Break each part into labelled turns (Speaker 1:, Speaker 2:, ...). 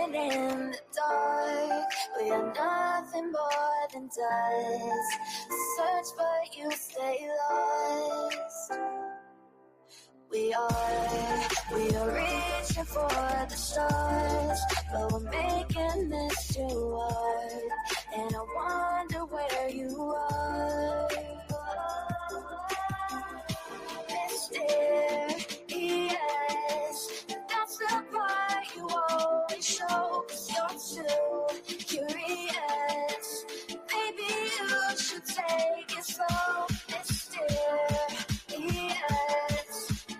Speaker 1: swimming in the dark. We are nothing more than dust. Search but you stay lost. We are reaching for the stars, but we're making this too hard. And I wonder where you are. Mysterious, that's the part you always show. 'Cause you're too curious. Maybe you should take it slow. Mysterious,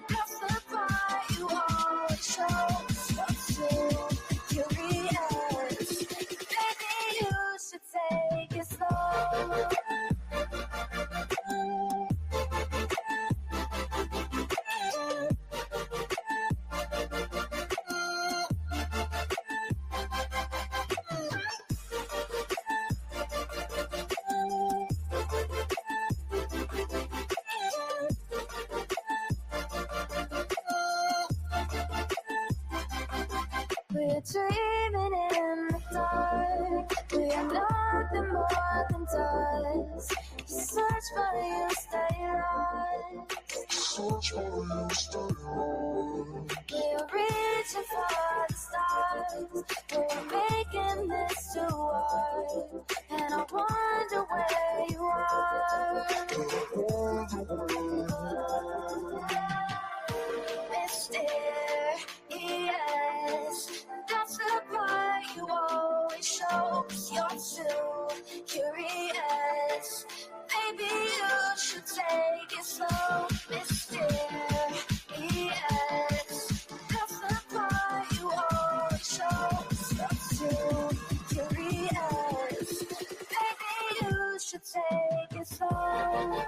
Speaker 1: that's the part you always show. 'Cause you're too curious. Maybe you should take it slow. We're dreaming in the dark. We are nothing more than dust. Search but you stay lost. Search but you stay lost. We're reaching for the stars. We're making this too hard. And I wonder where you are. Mysterious, that's the part you always show. 'Cause you're too curious. Maybe you should take it slow. Mysterious, that's the part you always show. 'Cause you're too curious. Maybe you should take it slow.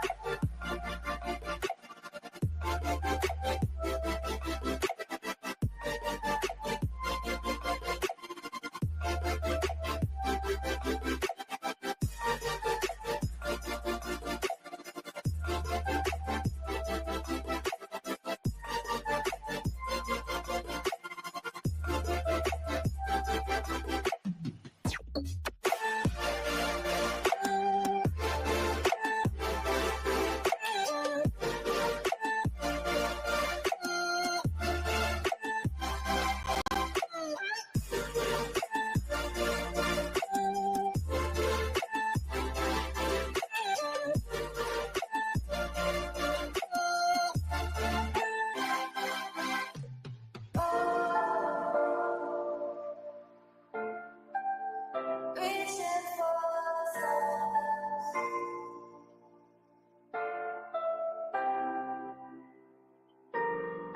Speaker 1: Reaching for the stars.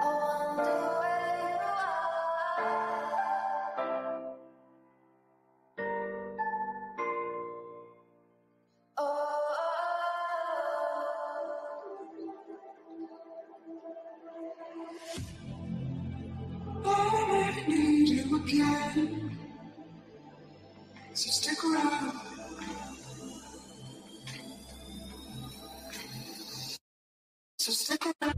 Speaker 1: I wonder where you are. Oh,
Speaker 2: I need you again, so stick around. So stick around.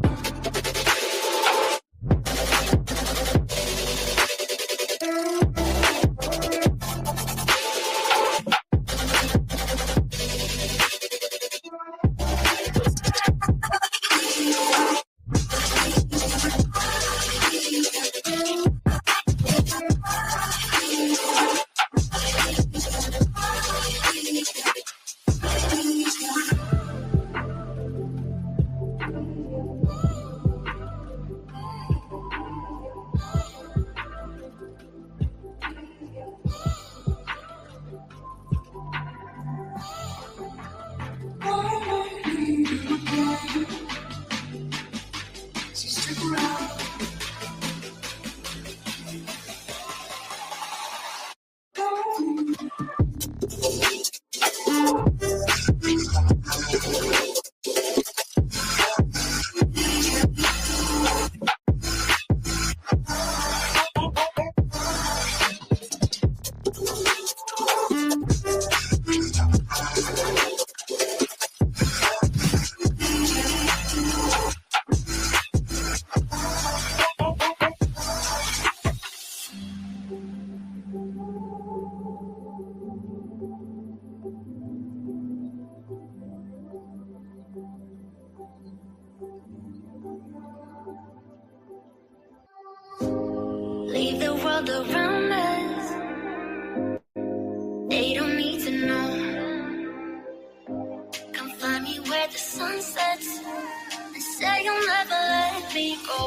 Speaker 1: let me go.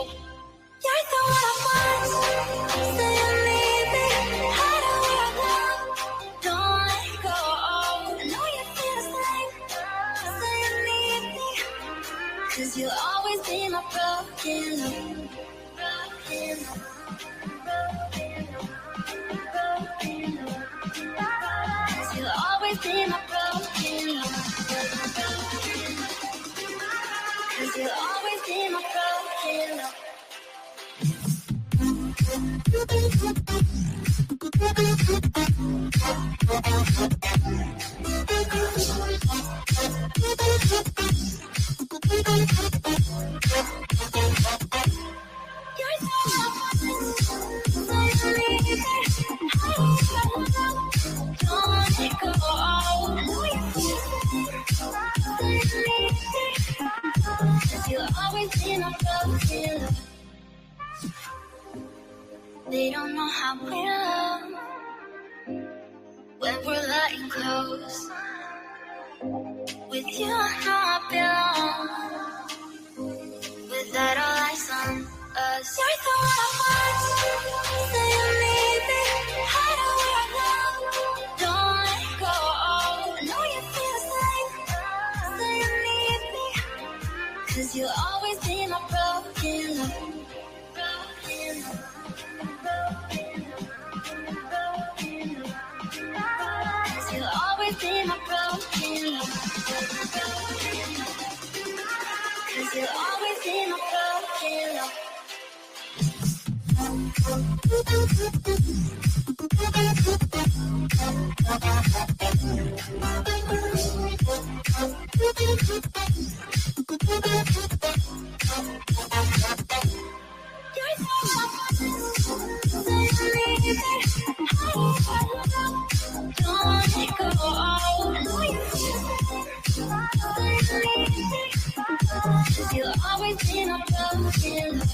Speaker 1: You're the one I want, so you need me. How do we love? Don't let go. I know you feel the same, so you need me. 'Cause you'll always be my broken love. Broken love. Broken love. Broken love. 'Cause you'll always be my broken love. 'Cause you'll always be my broken love. They don't know how we love when we're lying close. With you, I know I belong. Without all eyes on us, you're the one I want, so you need me. How do we love? Don't let go. I know you feel the same, so you need me. 'Cause you'll always be my broken love. Broken love. Cause you'll always be my broken love. Cause you'll always be my broken love. You'll always be my broken love.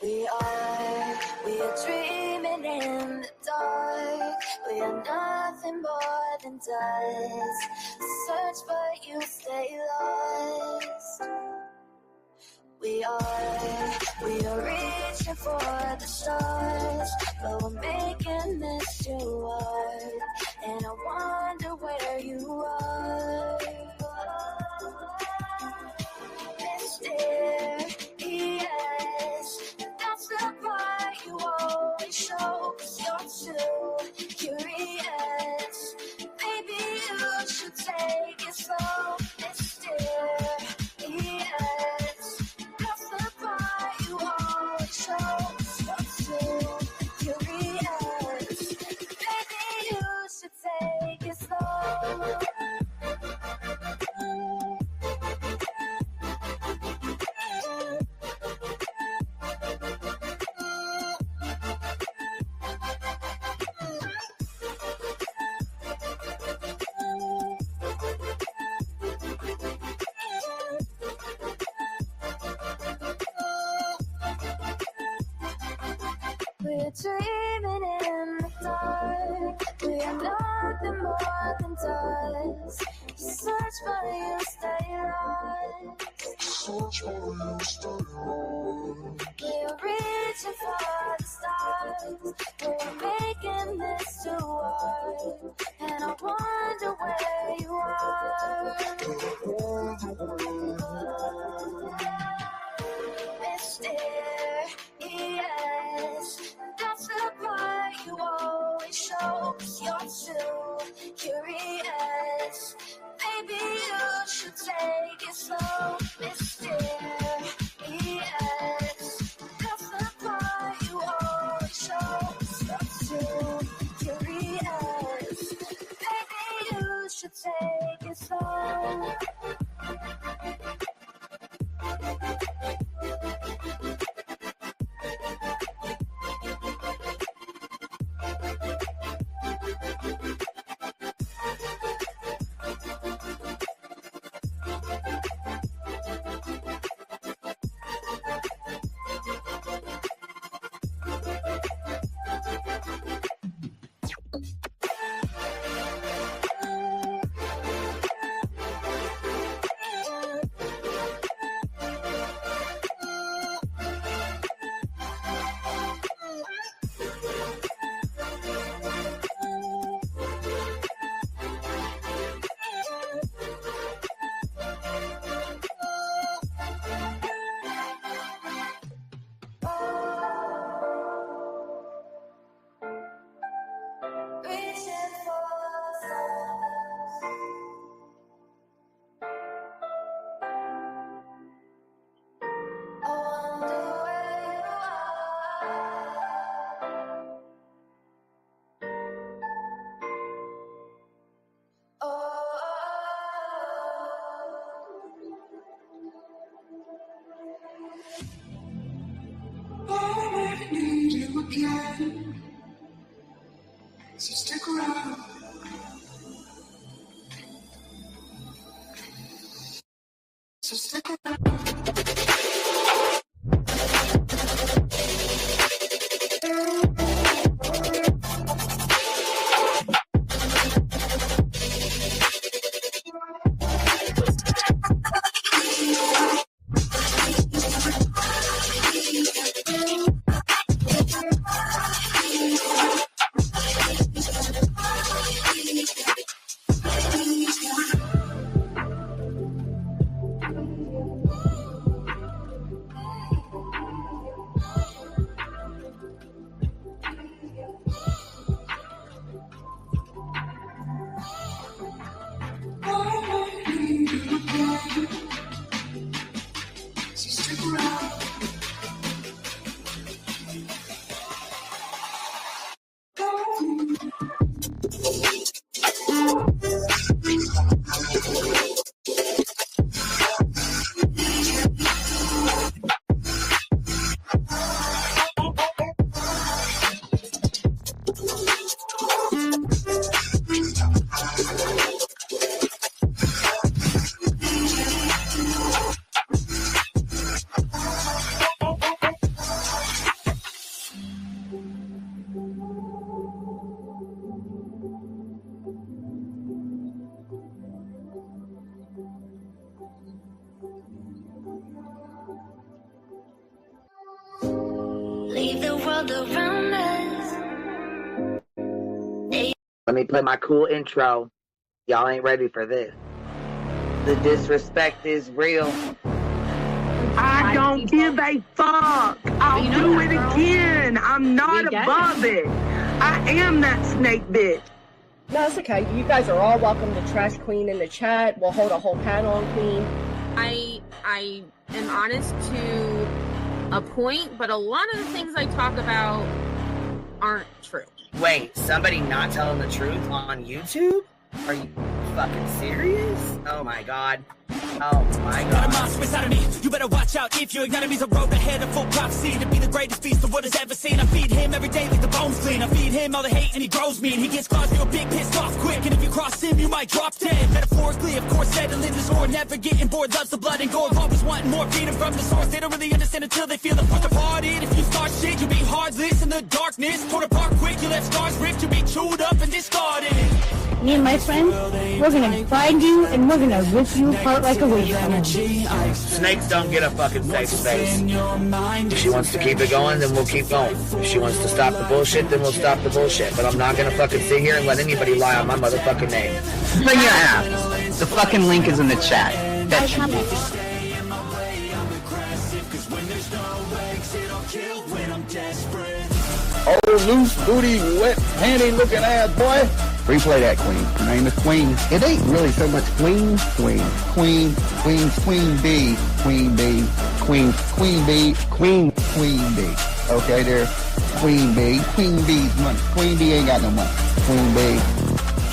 Speaker 1: We are dreaming in the dark. We are nothing more than dust. Search but you stay lost. We are reaching for the stars, but we're making this too hard. And I wonder where you are. Mysterious, that's the part you always show. 'Cause you're too curious. Maybe you should take it slow. Mysterious, that's the part you always show. 'Cause you're too curious. Maybe you should take it slow. We're dreaming in the dark. We are nothing more than dust. You search but you stay lost.
Speaker 2: Search for you, stay on.
Speaker 1: We're reaching for the stars. We're making this too hard. And I wonder where you are. Mysterious, that's the part you always show. 'Cause you're too curious. Maybe you should take it slow. Mysterious, that's the part you always show. 'Cause you're too curious. Maybe you should take it slow.
Speaker 2: again. So stick around. So stick around.
Speaker 1: Leave the world around us.
Speaker 3: Let me play my cool intro. Y'all ain't ready for this. The disrespect is real.
Speaker 4: I don't give a fuck. I'll do it again. I'm not above it. I am that snake bitch.
Speaker 5: No, it's okay. You guys are all welcome to trash Queen in the chat. We'll hold a whole panel on Queen.
Speaker 6: I am honest to a point, but a lot of the things I talk about aren't true.
Speaker 3: Wait, somebody not telling the truth on YouTube? Are you fucking serious? Oh my god. Oh my god.
Speaker 7: Got a monster inside of me. You better watch out if your enemy's a road ahead of full prophecy to be the greatest beast the world has ever seen. I feed him every day like the bones clean. I feed him all the hate and he grows me. And he gets claws real big, pissed off quick. And if you cross him, you might drop dead. Metaphorically, of course, settling the score. Never getting bored, loves the blood and gore. Always wanting more, feeding from the source. They don't really understand until they feel the force departed. If you start shit, you'll be heartless in the darkness. Torn apart quick, you left scars ripped. You'll be chewed up and discarded.
Speaker 8: Me and my friends, we're gonna find you and we're gonna rip you apart like a wasteland.
Speaker 3: Snakes don't get a fucking safe space. If she wants to keep it going, then we'll keep going. If she wants to stop the bullshit, then we'll stop the bullshit. But I'm not gonna fucking sit here and let anybody lie on my motherfucking name.
Speaker 9: Bring your ass. The fucking link is in the chat.
Speaker 8: I promise.
Speaker 10: Oh, loose booty, wet panty looking ass boy. Replay that, Queen. Her name is Queen. It ain't really so much Queen. Queen B. Queen B. Queen B. Okay, there. Queen B. Queen B's money. Queen B ain't got no money. Queen B.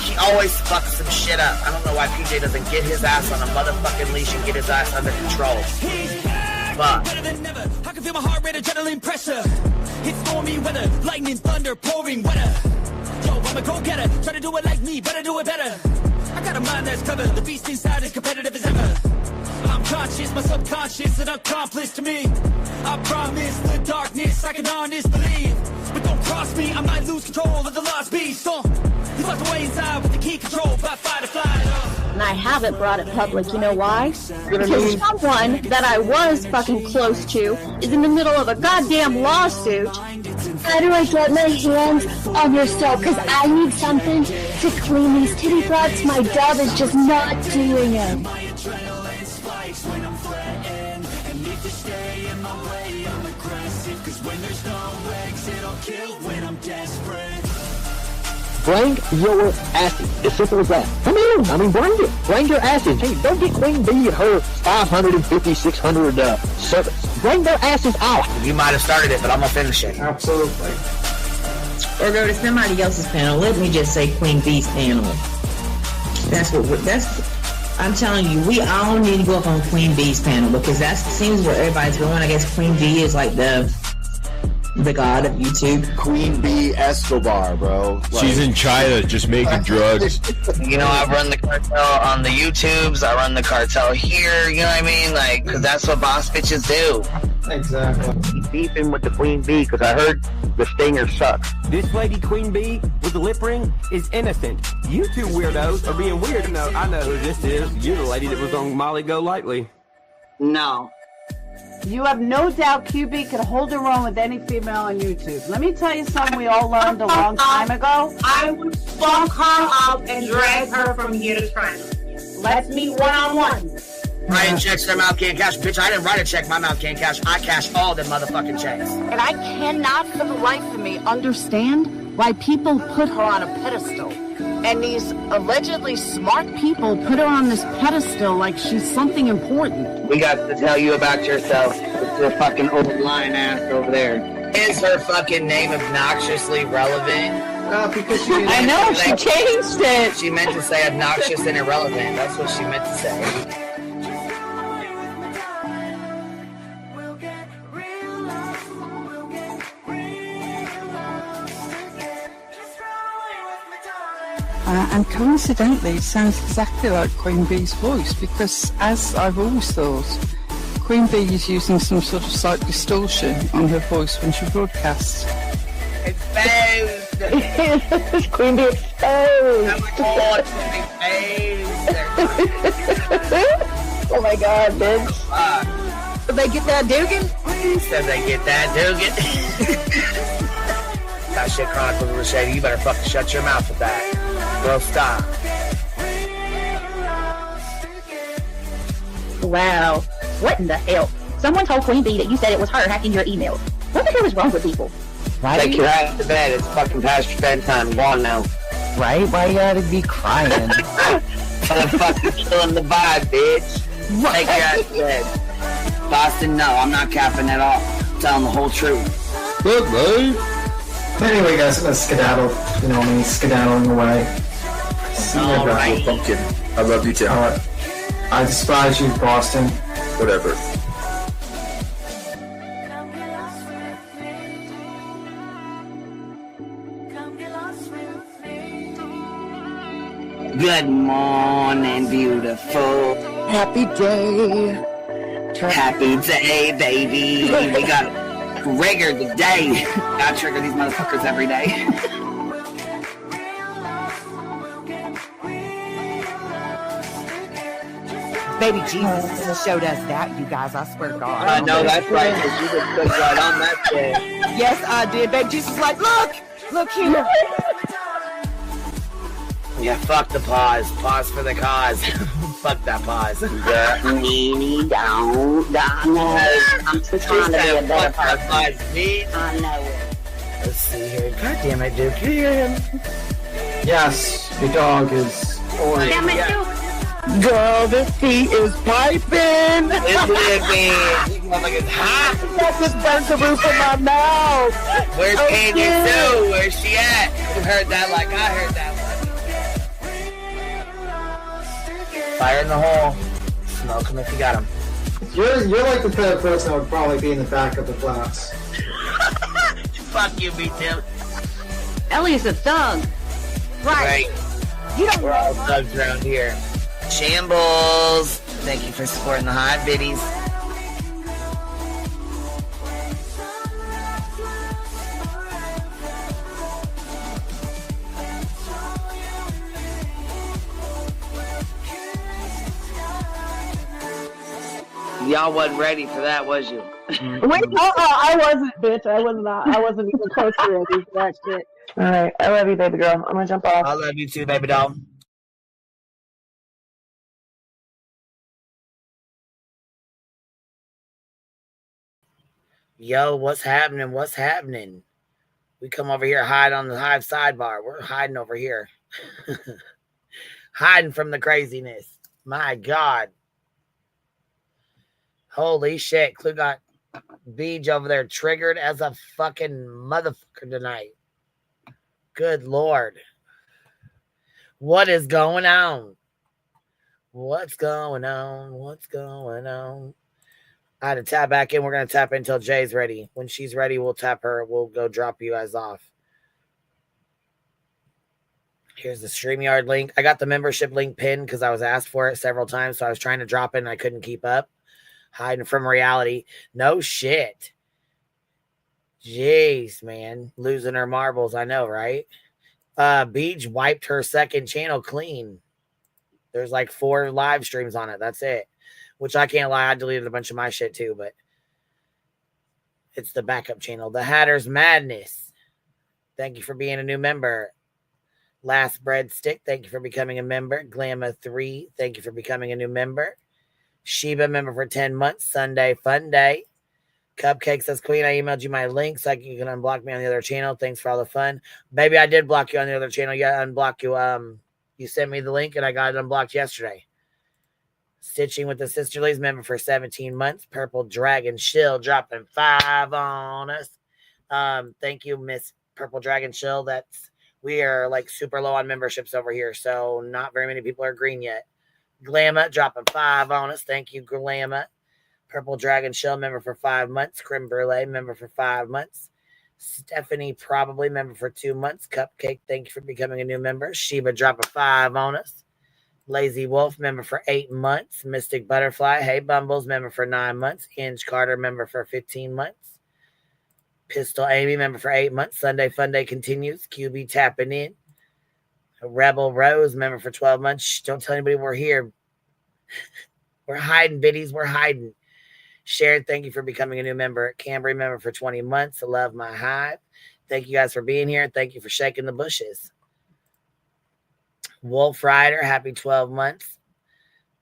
Speaker 3: She always fucks some shit up. I don't know why PJ doesn't get his ass on a motherfucking leash and get his ass under control. Fuck.
Speaker 7: Better than never. I can feel my heart rate, adrenaline pressure. It's stormy weather, lightning, thunder, pouring weather. Yo, I'm a go-getter, try to do it like me, better do it better. I got a mind that's covered, the beast inside is competitive as ever. I'm conscious, my subconscious, an accomplice to me. I promise the darkness, I can honest believe. But don't cross me, I might lose control of the lost beast. He's locked away inside with the key control, by fight or flight.
Speaker 8: And I haven't brought it public, you know why? Because someone that I was fucking close to is in the middle of a goddamn lawsuit. How do I get my hands on your soap? Because I need something to clean these titty flaps. My dove is just not doing it.
Speaker 10: Bring your asses. As simple as that. Come on. I mean, bring it. Bring your asses. Hey, don't get Queen B and her 550, 600 servants. Bring their asses out.
Speaker 3: You might have started it, but I'm gonna finish it.
Speaker 11: Absolutely. Or go to somebody else's panel. Let me just say Queen B's panel. I'm telling you, we all need to go up on Queen B's panel because that seems where everybody's going. I guess Queen B is like the The god of YouTube.
Speaker 10: Queen Bee Escobar, bro.
Speaker 12: She's in China just making drugs.
Speaker 3: You know, I run the cartel on the YouTubes. I run the cartel here. You know what I mean? Like, because that's what boss bitches do.
Speaker 13: Exactly.
Speaker 10: Beefing with the Queen Bee because I heard the stinger sucks.
Speaker 14: This lady Queen Bee with the lip ring is innocent. You two weirdos are being weird. No, I know who this is. You're the lady that was on Molly Go Lightly.
Speaker 15: No. You have no doubt QB can hold her own with any female on YouTube. Let me tell you something we all learned a long time ago.
Speaker 16: I would fuck her up and drag her from here to China. Let's meet one-on-one.
Speaker 3: Writing checks their mouth can't cash. Bitch, I didn't write a check my mouth can't cash. I cash all the motherfucking checks.
Speaker 15: And I cannot for the life of me understand why people put her on a pedestal. And these allegedly smart people put her on this pedestal like she's something important.
Speaker 3: We got to tell you about yourself.
Speaker 10: It's your fucking old lying ass over there.
Speaker 3: Is her fucking name obnoxiously relevant?
Speaker 13: Because
Speaker 15: I know, she changed it.
Speaker 3: She meant to say obnoxious and irrelevant. That's what she meant to say.
Speaker 17: And coincidentally, it sounds exactly like Queen Bee's voice because, as I've always thought, Queen Bee is using some sort of slight distortion on her voice when she broadcasts.
Speaker 3: Exposed!
Speaker 15: Queen Bee exposed!
Speaker 3: Oh my god, exposed!
Speaker 15: Oh my god, bitch. Did they get that Dugan?
Speaker 3: Said they get that Dugan. That shit chronicle with Shady. You better fucking shut your mouth with that. Bro, stop.
Speaker 8: Wow. What in the hell? Someone told Queen Bee that you said it was her hacking your email. What the hell is wrong with people?
Speaker 3: Right? Take your ass to bed. It's fucking past your bedtime. Go on now.
Speaker 9: Right? Why you gotta be crying?
Speaker 3: Motherfucker killing the vibe, bitch. Take your ass to bed. Boston, no. I'm not capping at all. I'm telling the whole truth.
Speaker 12: Good, man.
Speaker 13: Anyway, guys, I'm gonna skedaddle. You know me, skedaddling away. See you guys.
Speaker 12: Pumpkin. I love you too.
Speaker 13: I despise you, Boston.
Speaker 12: Whatever.
Speaker 3: Good morning, beautiful.
Speaker 15: Happy day.
Speaker 3: Happy day, baby. We got trigger today. Gotta trigger these motherfuckers every day.
Speaker 18: Baby Jesus showed us that, you guys. I swear to God.
Speaker 3: I know that's right, because you just put right on that shit.
Speaker 18: Yes, I did. Baby Jesus was like, look here.
Speaker 3: Yeah, fuck the pause. Pause for the cause. Fuck that pause.
Speaker 15: I'm just trying to be a better person. I know it.
Speaker 3: Let's see here. God damn it, Duke. You hear him?
Speaker 13: Yes, your dog is orange.
Speaker 15: Damn it, Duke.
Speaker 4: Girl, this tea is piping.
Speaker 3: It's living. This motherfucker's hot.
Speaker 4: That just burnt the roof of my mouth.
Speaker 3: Where's Candy Sue? Where's she at? You heard that like I heard that one. Fire in the hole. Smoke him if you got him.
Speaker 13: You're like the type of person that would probably be in the back of the class.
Speaker 3: Fuck you, me too.
Speaker 15: Ellie's a thug.
Speaker 3: Right.
Speaker 15: You don't
Speaker 3: We're all thugs around here. Shambles. Thank you for supporting the hot biddies. Y'all wasn't ready for that, was you?
Speaker 15: Wait, I wasn't, bitch. I was not. I wasn't even close to ready for that shit. Alright, I love you, baby girl. I'm gonna jump off.
Speaker 3: I love you too, baby doll. Yo, what's happening? What's happening? We come over here, hide on the Hive sidebar. We're hiding over here. Hiding from the craziness. My God. Holy shit. Clue got Beej over there triggered as a fucking motherfucker tonight. Good Lord. What is going on? What's going on? What's going on? I had to tap back in. We're going to tap in until Jay's ready. When she's ready, we'll tap her. We'll go drop you guys off. Here's the StreamYard link. I got the membership link pinned because I was asked for it several times. So I was trying to drop it and I couldn't keep up. Hiding from reality. No shit. Jeez, man. Losing her marbles. I know, right? Beach wiped her second channel clean. There's like 4 live streams on it. That's it. Which I can't lie. I deleted a bunch of my shit too, but it's the backup channel. The Hatter's Madness. Thank you for being a new member. Last Breadstick, thank you for becoming a member. Glamma3, thank you for becoming a new member. Sheba, member for 10 months. Sunday Fun Day. Cupcake says, Queen, I emailed you my link so you can unblock me on the other channel. Thanks for all the fun. Baby, I did block you on the other channel. Yeah, unblock you. You sent me the link and I got it unblocked yesterday. Stitching with the Sisterlies, member for 17 months. Purple Dragon Shill dropping 5 on us. Thank you, Miss Purple Dragon Shill. We are like super low on memberships over here, so not very many people are green yet. Glamma dropping 5 on us. Thank you, Glamma. Purple Dragon Shell, member for 5 months. Creme Brulee, member for 5 months. Stephanie, probably member for 2 months. Cupcake, thank you for becoming a new member. Sheba dropping 5 on us. Lazy Wolf, member for 8 months. Mystic Butterfly, Hey Bumbles, member for 9 months. Inge Carter, member for 15 months. Pistol Amy, member for 8 months. Sunday Fun Day continues. QB tapping in. Rebel Rose, member for 12 months. Shh, don't tell anybody we're here. We're hiding, biddies. We're hiding. Sharon, thank you for becoming a new member. Cambry, member for 20 months. I love my hive. Thank you guys for being here. Thank you for shaking the bushes. Wolf Rider, happy 12 months.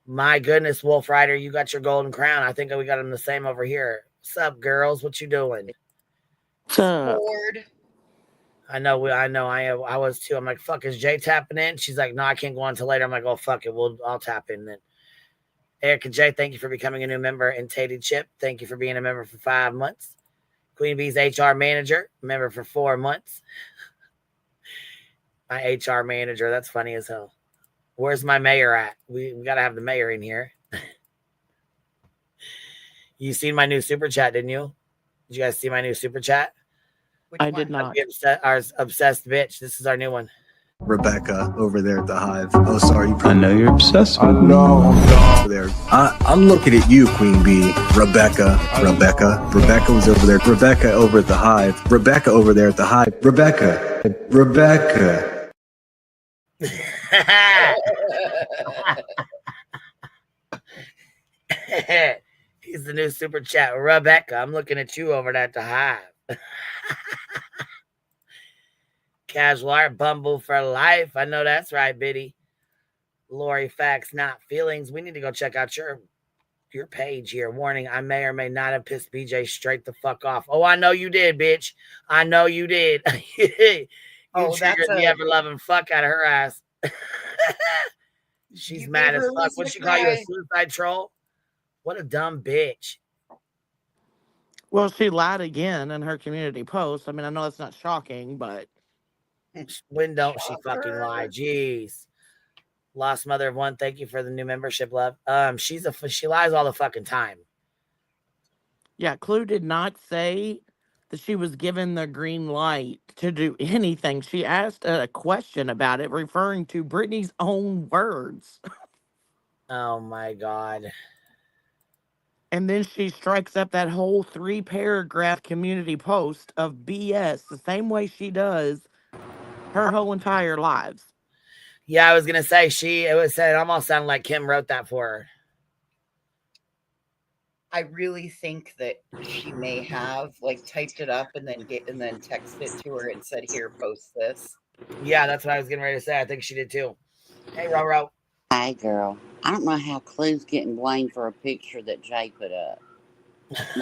Speaker 3: My goodness, Wolf Rider, you got your golden crown. I think we got them the same over here. What's up, girls? What you doing?
Speaker 19: Bored.
Speaker 3: I know. I was too. I'm like, fuck, is Jay tapping in? She's like, no, I can't go on until later. I'm like, oh, fuck it. I'll tap in then. Erica J, thank you for becoming a new member. And Tated Chip, thank you for being a member for 5 months. Queen Bee's HR manager, member for 4 months. My HR manager, that's funny as hell. Where's my mayor at? We got to have the mayor in here. You seen my new super chat, didn't you? Did you guys see my new super chat?
Speaker 19: I did not.
Speaker 3: Our obsessed bitch. This is our new one.
Speaker 20: Rebecca over there at the Hive. Oh, sorry.
Speaker 12: I know you're obsessed with me.
Speaker 20: No. There. I'm looking at you, Queen Bee. Rebecca was over there. Rebecca over at the Hive. Rebecca over there at the Hive. Rebecca.
Speaker 3: He's the new super chat. Rebecca, I'm looking at you over there at the Hive. Casual Art, Bumble for life. I know that's right, Biddy. Lori, facts, not feelings. We need to go check out your page here. Warning, I may or may not have pissed BJ straight the fuck off. Oh, I know you did, bitch. I know you did. You triggered the ever-loving fuck out of her ass. She's mad as fuck. What'd she call you, a suicide troll? What a dumb bitch.
Speaker 19: Well, she lied again in her community post. I mean, I know that's not shocking, but
Speaker 3: when don't she fucking lie? Jeez. Lost mother of one. Thank you for the new membership, love. She lies all the fucking time.
Speaker 19: Yeah, Clue did not say that she was given the green light to do anything. She asked a question about it, referring to Brittany's own words.
Speaker 3: Oh my God.
Speaker 19: And then she strikes up that whole 3-paragraph community post of BS the same way she does her whole entire lives.
Speaker 3: Yeah, I was gonna say it almost sounded like Kim wrote that for her.
Speaker 18: I really think that she may have typed it up and then texted it to her and said, "Here, post this."
Speaker 3: Yeah, that's what I was getting ready to say. I think she did too. Hey, Ro.
Speaker 21: Hey, girl. I don't know how Clue's getting blamed for a picture that Jay put up.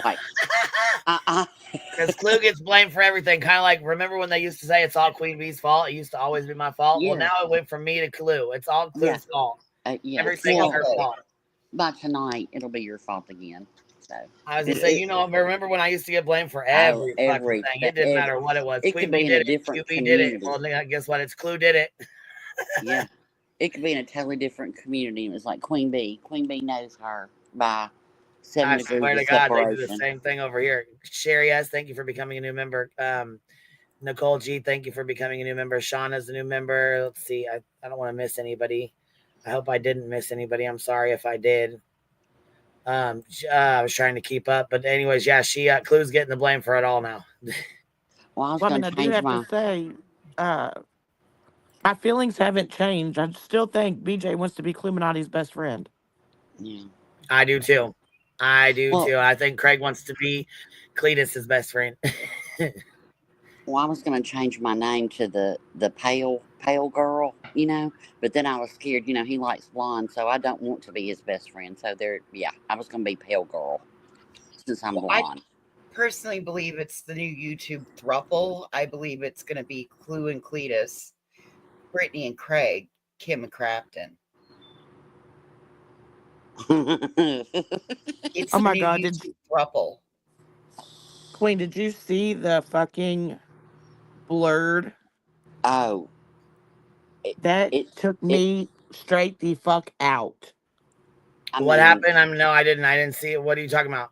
Speaker 21: Like,
Speaker 3: because Clue gets blamed for everything. Kind of like, remember when they used to say it's all Queen Bee's fault? It used to always be my fault. Yeah. Well, now it went from me to Clue. It's all Clue's fault.
Speaker 21: Yeah.
Speaker 3: Everything is her fault.
Speaker 21: By tonight, it'll be your fault again. So
Speaker 3: I was gonna say, remember when I used to get blamed for every fucking thing? It didn't matter what it was.
Speaker 21: It could be in a different community.
Speaker 3: Did it. Well, guess what? It's Clue did it.
Speaker 21: Yeah. It could be in a totally different community. It was like Queen Bee. Queen Bee knows her by 7
Speaker 3: I
Speaker 21: degrees
Speaker 3: swear
Speaker 21: of
Speaker 3: to God, they do the
Speaker 21: separation.
Speaker 3: same thing over here. Sherry S., thank you for becoming a new member. Nicole G., thank you for becoming a new member. Shauna's a new member. Let's see. I don't want to miss anybody. I hope I didn't miss anybody. I'm sorry if I did. I was trying to keep up. But anyways, yeah, Clue's getting the blame for it all now.
Speaker 21: Well, I was
Speaker 19: Well, I
Speaker 21: going
Speaker 19: mean,
Speaker 21: to
Speaker 19: I do
Speaker 21: change
Speaker 19: have to
Speaker 21: my...
Speaker 19: say, my feelings haven't changed. I still think BJ wants to be Cluminati's best friend.
Speaker 21: Yeah.
Speaker 3: I do too.
Speaker 21: Well,
Speaker 3: I think Craig wants to be Cletus's best friend.
Speaker 21: well, I was going to change my name to the pale girl, but then I was scared, he likes blonde, so I don't want to be his best friend. So I was going to be pale girl since I'm blonde.
Speaker 18: I personally believe it's the new YouTube throuple. I believe it's going to be Clue and Cletus, Brittany and Craig, Kim and Crafton. It's
Speaker 19: Oh
Speaker 18: the
Speaker 19: my
Speaker 18: new
Speaker 19: God,
Speaker 18: YouTube throuple.
Speaker 19: Queen, did you see the fucking blurred?
Speaker 21: Oh.
Speaker 19: That took me straight the fuck out.
Speaker 3: What happened? No, I didn't. I didn't see it. What are you talking about?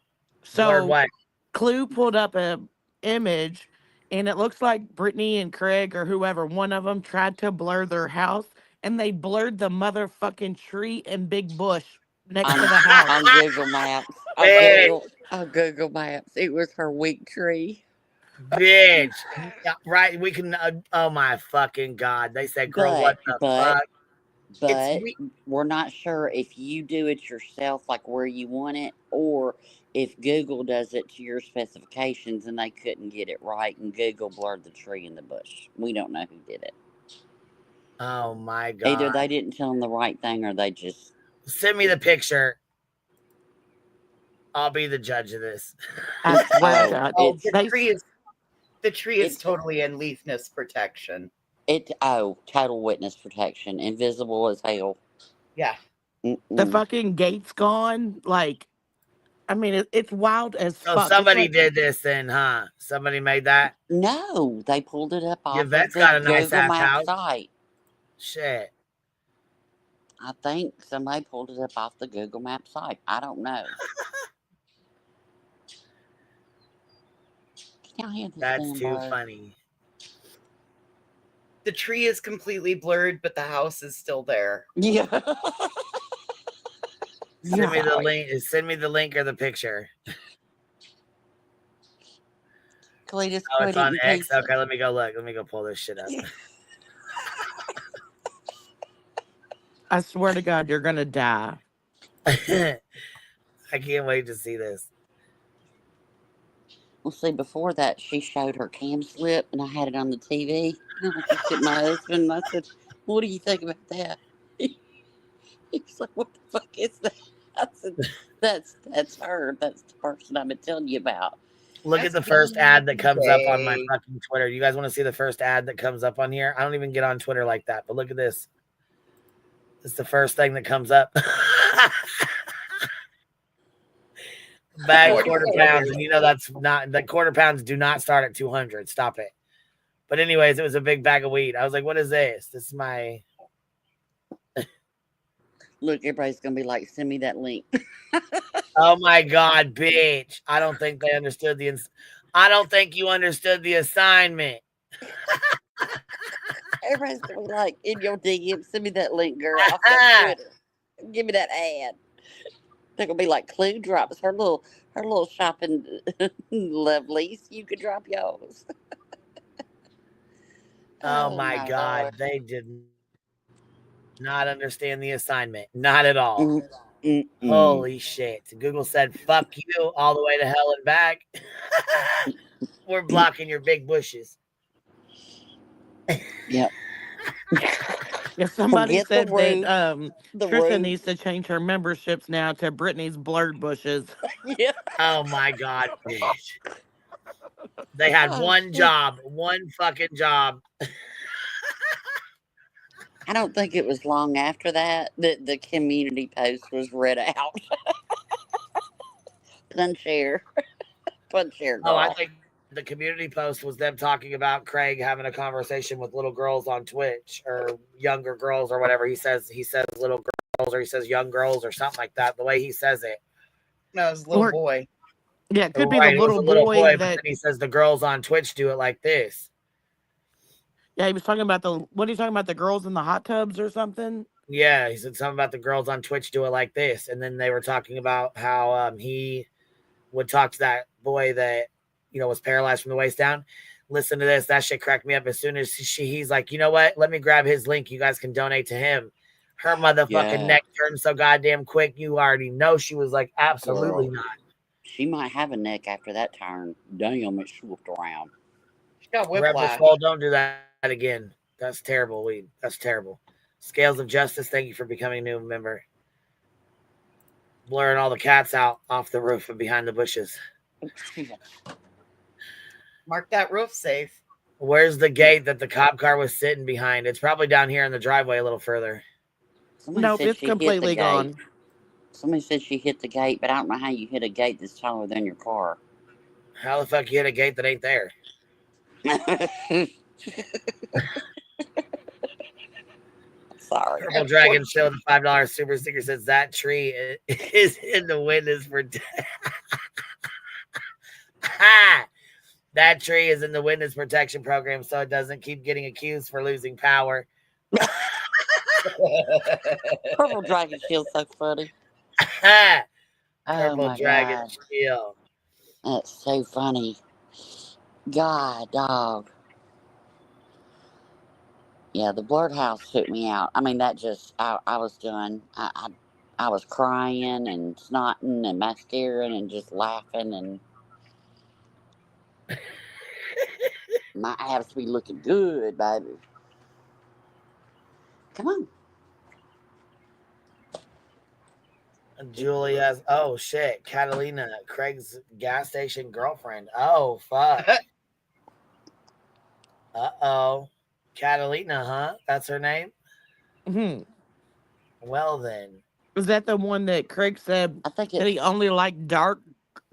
Speaker 3: Blurred
Speaker 19: So,
Speaker 3: what?
Speaker 19: Clue pulled up a image, and it looks like Brittany and Craig or whoever, one of them tried to blur their house, and they blurred the motherfucking tree and big bush next to the house.
Speaker 21: On Google Maps. On Google Maps. It was her weak tree.
Speaker 3: Bitch. Yeah, right. We can. Oh my fucking God. They said, girl, what the fuck?
Speaker 21: But we're not sure if you do it yourself, like where you want it, or if Google does it to your specifications and they couldn't get it right and Google blurred the tree and the bush. We don't know who did it.
Speaker 3: Oh my God.
Speaker 21: Either they didn't tell them the right thing or they just...
Speaker 3: Send me the picture. I'll be the judge of this.
Speaker 19: I swear to God.
Speaker 18: The tree is totally in witness protection.
Speaker 21: Total witness protection. Invisible as hell.
Speaker 18: Yeah.
Speaker 19: The fucking gate's gone. Like, I mean, it's wild as
Speaker 3: So
Speaker 19: fuck.
Speaker 3: somebody did this then, huh? Somebody made that?
Speaker 21: No, they pulled it up off
Speaker 3: Yvette's
Speaker 21: of
Speaker 3: got a
Speaker 21: the
Speaker 3: nice
Speaker 21: Google
Speaker 3: ass
Speaker 21: Maps
Speaker 3: house.
Speaker 21: site.
Speaker 3: Shit.
Speaker 21: I think somebody pulled it up off the Google Maps site. I don't know. Can y'all hear this?
Speaker 3: That's too funny.
Speaker 18: The tree is completely blurred, but the house is still there.
Speaker 21: Yeah.
Speaker 3: Send me the link. Send me the link or the picture.
Speaker 21: Cletus,
Speaker 3: oh, it's on X. Okay, let me go look. Let me go pull this shit up.
Speaker 19: I swear to God, you're gonna die.
Speaker 3: I can't wait to see this.
Speaker 21: Well, see, before that, she showed her cam slip, and I had it on the TV. And I looked at my husband, and I said, "What do you think about that?" He was like, "What the fuck is that?" I said, "That's her. That's the person I've been telling you about."
Speaker 3: Look at the first ad that comes up on my fucking Twitter. You guys want to see the first ad that comes up on here? I don't even get on Twitter like that, but look at this. It's the first thing that comes up. Bag quarter pounds, and you know that's not the quarter pounds do not start at 200. Stop it. But anyways, it was a big bag of weed. I was like, "What is this? This is my."
Speaker 21: Look, everybody's gonna be like, "Send me that link."
Speaker 3: Oh my God, bitch! I don't think they understood I don't think you understood the assignment.
Speaker 21: Everybody's gonna be like, in your DM, "Send me that link, girl." Off Twitter. Give me that ad. They're gonna be like, Clue drops her little shopping lovelies. You could drop yours.
Speaker 3: Oh my God, Lord. They did not understand the assignment. Not at all. Holy shit. Google said, "Fuck you all the way to hell and back." We're blocking your big bushes.
Speaker 21: Yep.
Speaker 19: If somebody said that
Speaker 21: The
Speaker 19: Trisha
Speaker 21: room.
Speaker 19: needs to change her memberships now to Brittany's blurred bushes.
Speaker 21: Yeah.
Speaker 3: Oh my God, bitch. They had one job, one fucking job.
Speaker 21: I don't think it was long after that the community post was read out. Punch air.
Speaker 3: Oh, I think the community post was them talking about Craig having a conversation with little girls on Twitch or younger girls or whatever. He says little girls or he says young girls or something like that. The way he says it.
Speaker 18: No, it was a little boy.
Speaker 19: Yeah, it could be
Speaker 3: Right,
Speaker 19: the
Speaker 3: it was
Speaker 19: little
Speaker 3: a little
Speaker 19: boy
Speaker 3: but
Speaker 19: that.
Speaker 3: then he says the girls on Twitch do it like this.
Speaker 19: Yeah, he was talking about what are you talking about? The girls in the hot tubs or something?
Speaker 3: Yeah, he said something about the girls on Twitch do it like this. And then they were talking about how he would talk to that boy that, was paralyzed from the waist down. Listen to this. That shit cracked me up. As soon as he's like, you know what? Let me grab his link. You guys can donate to him. Her motherfucking neck turned so goddamn quick. You already know she was like, absolutely not.
Speaker 21: She might have a neck after that turn. Damn, it swooped around.
Speaker 18: She got
Speaker 3: Rebel
Speaker 18: whiplash.
Speaker 3: Skull, don't do that again. That's terrible, Weed. That's terrible. Scales of Justice, thank you for becoming a new member. Blurring all the cats out off the roof and behind the bushes.
Speaker 18: Mark that roof safe.
Speaker 3: Where's the gate that the cop car was sitting behind? It's probably down here in the driveway a little further.
Speaker 19: Nope, it's completely gone.
Speaker 21: Somebody said she hit the gate, but I don't know how you hit a gate that's taller than your car.
Speaker 3: How the fuck you hit a gate that ain't there?
Speaker 21: Sorry.
Speaker 3: Purple Dragon Show, the $5 super sticker says that tree is in the witness protection. That tree is in the witness protection program, so it doesn't keep getting accused for losing power.
Speaker 21: Purple Dragon Shield's so funny.
Speaker 3: Purple Dragon Shield.
Speaker 21: That's so funny. God, dog. Yeah, the blurred house took me out. I mean, that just, I was done. I was crying and snotting and mascaring and just laughing and my abs be looking good, baby. Come on.
Speaker 3: Julie has, oh shit, Catalina, Craig's gas station girlfriend. Oh, fuck. Uh-oh. Catalina, huh? That's her name?
Speaker 19: Mm-hmm.
Speaker 3: Well, then.
Speaker 19: Was that the one that Craig said
Speaker 21: that
Speaker 19: he only liked dark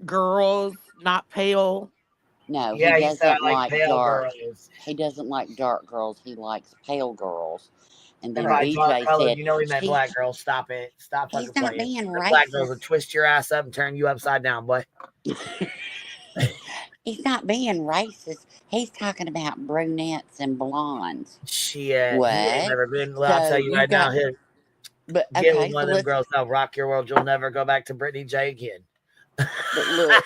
Speaker 19: girls, not pale?
Speaker 21: No,
Speaker 3: Yeah,
Speaker 21: he doesn't
Speaker 3: like pale
Speaker 21: dark.
Speaker 3: girls.
Speaker 21: He doesn't like dark girls. He likes pale girls. And then
Speaker 3: Right,
Speaker 21: BJ said,
Speaker 3: you know he meant black girls. Stop it. Stop fucking
Speaker 21: he's not
Speaker 3: playing.
Speaker 21: being
Speaker 3: The black girls
Speaker 21: racist.
Speaker 3: will twist your ass up and turn you upside down, boy.
Speaker 21: He's not being racist. He's talking about brunettes and blondes.
Speaker 3: Shit.
Speaker 21: What?
Speaker 3: He ain't never been. Well, I'll tell you right now, here.
Speaker 21: But
Speaker 3: get
Speaker 21: okay,
Speaker 3: with one of them girls now. Rock your world. You'll never go back to Brittany J again.
Speaker 21: But look,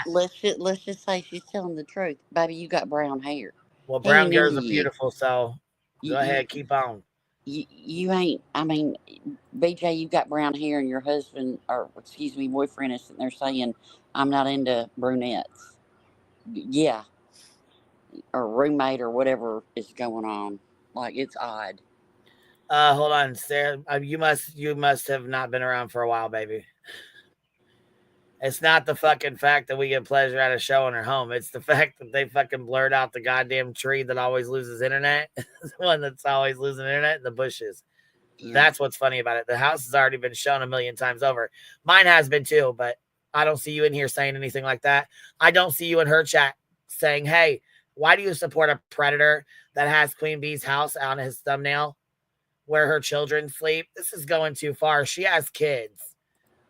Speaker 21: let's just say she's telling the truth, baby. You got brown hair.
Speaker 3: Well, brown girls are beautiful, so go ahead, keep on.
Speaker 21: You ain't. I mean, BJ, you got brown hair, and your husband, or excuse me, boyfriend is sitting there saying, "I'm not into brunettes." Yeah, or roommate or whatever is going on. Like, it's odd.
Speaker 3: Hold on, Sarah. You must have not been around for a while, baby. It's not the fucking fact that we get pleasure out of showing her home. It's the fact that they fucking blurred out the goddamn tree that always loses internet. The one that's always losing internet in the bushes. Yeah. That's what's funny about it. The house has already been shown a million times over. Mine has been too, but I don't see you in here saying anything like that. I don't see you in her chat saying, hey, why do you support a predator that has Queen Bee's house on his thumbnail where her children sleep? This is going too far. She has kids.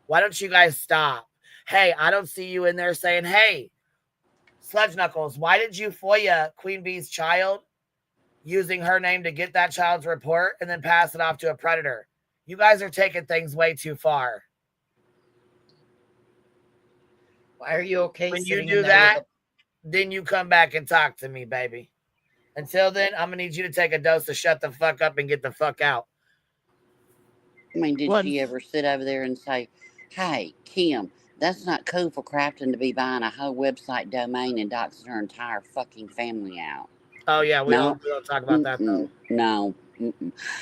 Speaker 3: Why don't you guys stop? Hey, I don't see you in there saying, hey, Sludge Knuckles, why did you FOIA Queen Bee's child using her name to get that child's report and then pass it off to a predator? You guys are taking things way too far.
Speaker 18: Why are you okay?
Speaker 3: When you do that, then you come back and talk to me, baby. Until then, I'm going to need you to take a dose to shut the fuck up and get the fuck out.
Speaker 21: I mean, did she ever sit over there and say, hey, Kim, that's not cool for Crafton to be buying a whole website domain and doxing her entire fucking family out?
Speaker 3: Oh, yeah, we don't talk about that, though.
Speaker 21: No.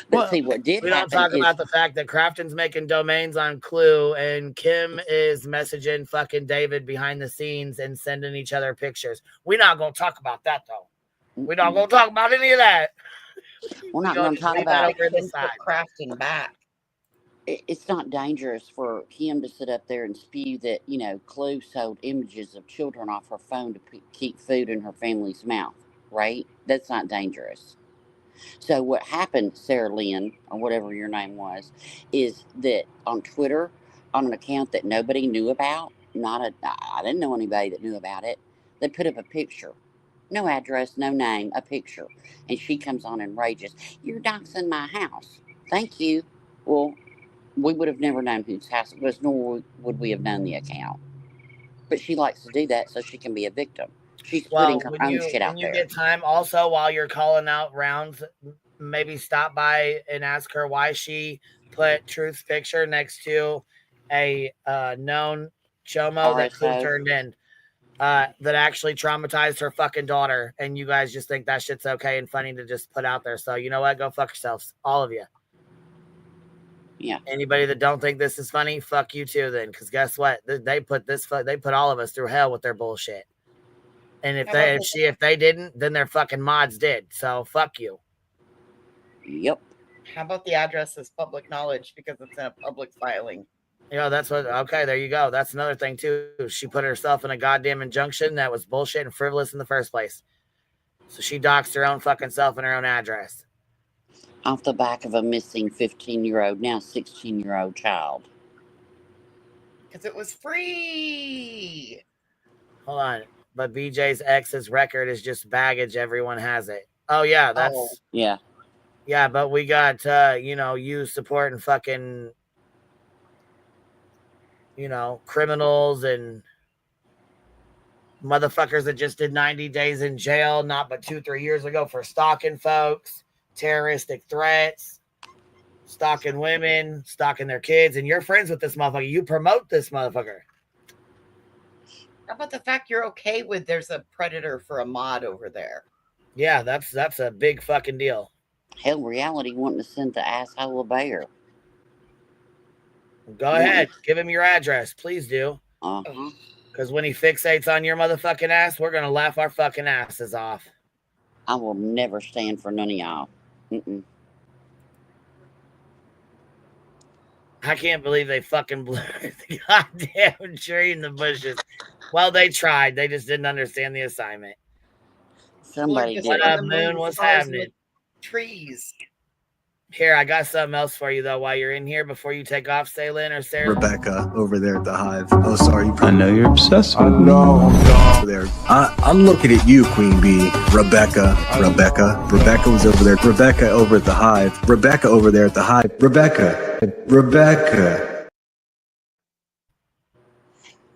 Speaker 21: But see, what did happen is...
Speaker 3: We don't talk about the fact that Crafton's making domains on Clue and Kim is messaging fucking David behind the scenes and sending each other pictures. We're not going to talk about that, though. We're not going to talk about any of that.
Speaker 21: We're not going to talk about
Speaker 18: Crafton back.
Speaker 21: It's not dangerous for Kim to sit up there and spew that, Clue sold images of children off her phone to keep food in her family's mouth, right? That's not dangerous. So what happened, Sarah Lynn, or whatever your name was, is that on Twitter, on an account that nobody knew about. I didn't know anybody that knew about it. They put up a picture. No address, no name, a picture. And she comes on and rages, "You're doxing my house." Thank you. Well, we would have never known whose house it was, nor would we have known the account. But she likes to do that so she can be a victim. She's putting her own shit out
Speaker 3: when you
Speaker 21: there.
Speaker 3: get time, also while you're calling out rounds, maybe stop by and ask her why she put Truth's picture next to a known chomo that Clue
Speaker 21: RSO.
Speaker 3: turned in. That actually traumatized her fucking daughter, and you guys just think that shit's okay and funny to just put out there. So you know what? Go fuck yourselves, all of you.
Speaker 21: Yeah.
Speaker 3: Anybody that don't think this is funny, fuck you too. Then, because guess what? They put all of us through hell with their bullshit. And if they didn't, then their fucking mods did. So fuck you.
Speaker 21: Yep.
Speaker 18: How about the address is public knowledge because it's in a public filing?
Speaker 3: That's what. Okay, there you go. That's another thing too. She put herself in a goddamn injunction that was bullshit and frivolous in the first place. So she doxed her own fucking self and her own address.
Speaker 21: Off the back of a missing 15-year-old, now 16-year-old child.
Speaker 18: Because it was free.
Speaker 3: Hold on. But BJ's ex's record is just baggage. Everyone has it. Oh, yeah. That's.
Speaker 21: Yeah.
Speaker 3: Yeah, but we got, you supporting fucking, criminals and motherfuckers that just did 90 days in jail, not but 2-3 years ago for stalking folks, terroristic threats, stalking women, stalking their kids, and you're friends with this motherfucker. You promote this motherfucker.
Speaker 18: How about the fact you're okay with there's a predator for a mod over there?
Speaker 3: Yeah, that's a big fucking deal.
Speaker 21: Hell, reality wanting to send the asshole a bear.
Speaker 3: Go ahead. Give him your address. Please do.
Speaker 21: Uh-huh.
Speaker 3: Because when he fixates on your motherfucking ass, we're going to laugh our fucking asses off.
Speaker 21: I will never stand for none of y'all. Mm-mm.
Speaker 3: I can't believe they fucking blew the goddamn tree in the bushes. Well, they tried. They just didn't understand the assignment.
Speaker 21: Somebody did.
Speaker 3: What moon was happening?
Speaker 18: Trees.
Speaker 3: Here, I got something else for you, though, while you're in here, before you take off, Saylin or Sarah.
Speaker 20: Rebecca over there at the Hive. Oh, sorry.
Speaker 12: I know you're obsessed with me.
Speaker 20: There. I'm looking at you, Queen Bee. Rebecca was over there. Rebecca over at the Hive. Rebecca over there at the Hive. Rebecca.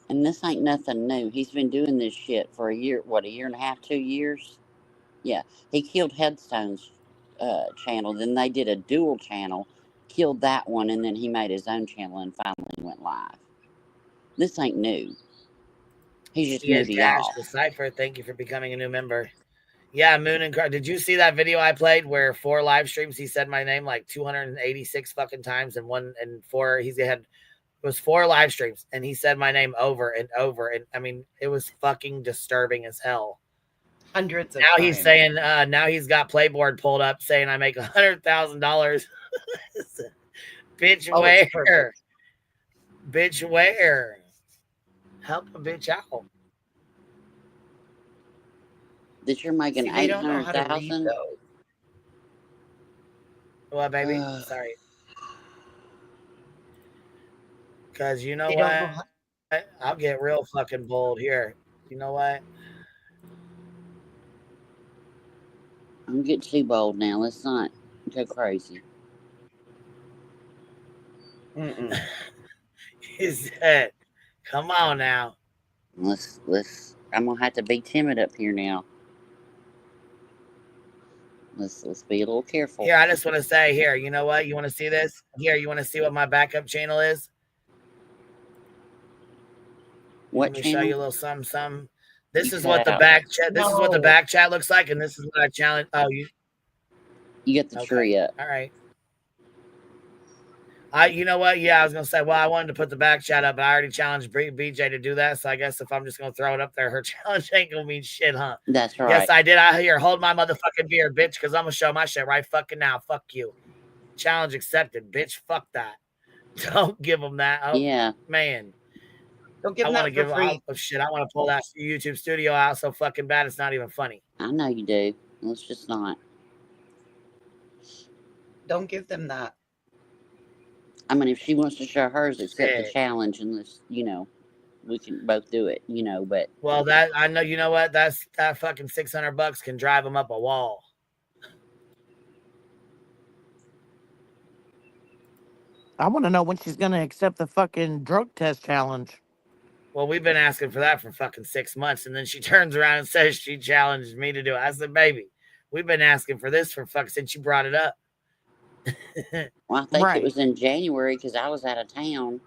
Speaker 21: And this ain't nothing new. He's been doing this shit for a year and a half, 2 years? Yeah. He killed Headstone's channel. Then they did a dual channel, killed that one, and then he made his own channel and finally went live. This ain't new. He's just new to y'all.
Speaker 3: The cipher. Thank you for becoming a new member. Yeah, Moon and Car. Did you see that video I played where 4 live streams he said my name like 286 fucking times and 4 it was 4 live streams and he said my name over and over, and I mean it was fucking disturbing as hell.
Speaker 18: Hundreds of
Speaker 3: now
Speaker 18: times.
Speaker 3: He's saying now he's got Playboard pulled up saying I make $100,000. Bitch, where? Bitch, where? Help a bitch out.
Speaker 21: That you're making 800,000.
Speaker 3: What, baby? Sorry. Because you know what? I'll get real fucking bold here. You know what?
Speaker 21: I'm getting too bold now. Let's not go crazy.
Speaker 3: Is that? Come on now.
Speaker 21: Let's. I'm gonna have to be timid up here now. Let's be a little careful.
Speaker 3: Here, I just want to say here. You know what? You want to see this? Here, you want to see what my backup channel is?
Speaker 21: What
Speaker 3: Let me
Speaker 21: channel?
Speaker 3: show you a little something. This is what the back chat. This is what the back chat looks like, and this is what I challenge. Oh, you
Speaker 21: got the tree up.
Speaker 3: All right. You know what? Yeah, I was gonna say. Well, I wanted to put the back chat up, but I already challenged BJ to do that. So I guess if I'm just gonna throw it up there, her challenge ain't gonna mean shit, huh?
Speaker 21: That's right.
Speaker 3: Yes, I did. Here, hold my motherfucking beer, bitch, because I'm gonna show my shit right fucking now. Fuck you. Challenge accepted, bitch. Fuck that. Don't give them that. Oh, yeah, man.
Speaker 18: Don't give them that for free.
Speaker 3: Oh shit! I want to pull that YouTube studio out so fucking bad it's not even funny.
Speaker 21: I know you do. Let's just not.
Speaker 18: Don't give them that.
Speaker 21: I mean, if she wants to share hers, accept the
Speaker 3: Shit.
Speaker 21: challenge, and let's, we can both do it, but.
Speaker 3: Well, that I know. You know what? That fucking $600 can drive them up a wall.
Speaker 19: I want to know when she's going to accept the fucking drug test challenge.
Speaker 3: Well, we've been asking for that for fucking 6 months, and then she turns around and says she challenged me to do it. I said, baby, we've been asking for this for since you brought it up.
Speaker 21: Well, I think it was in January because I was out of town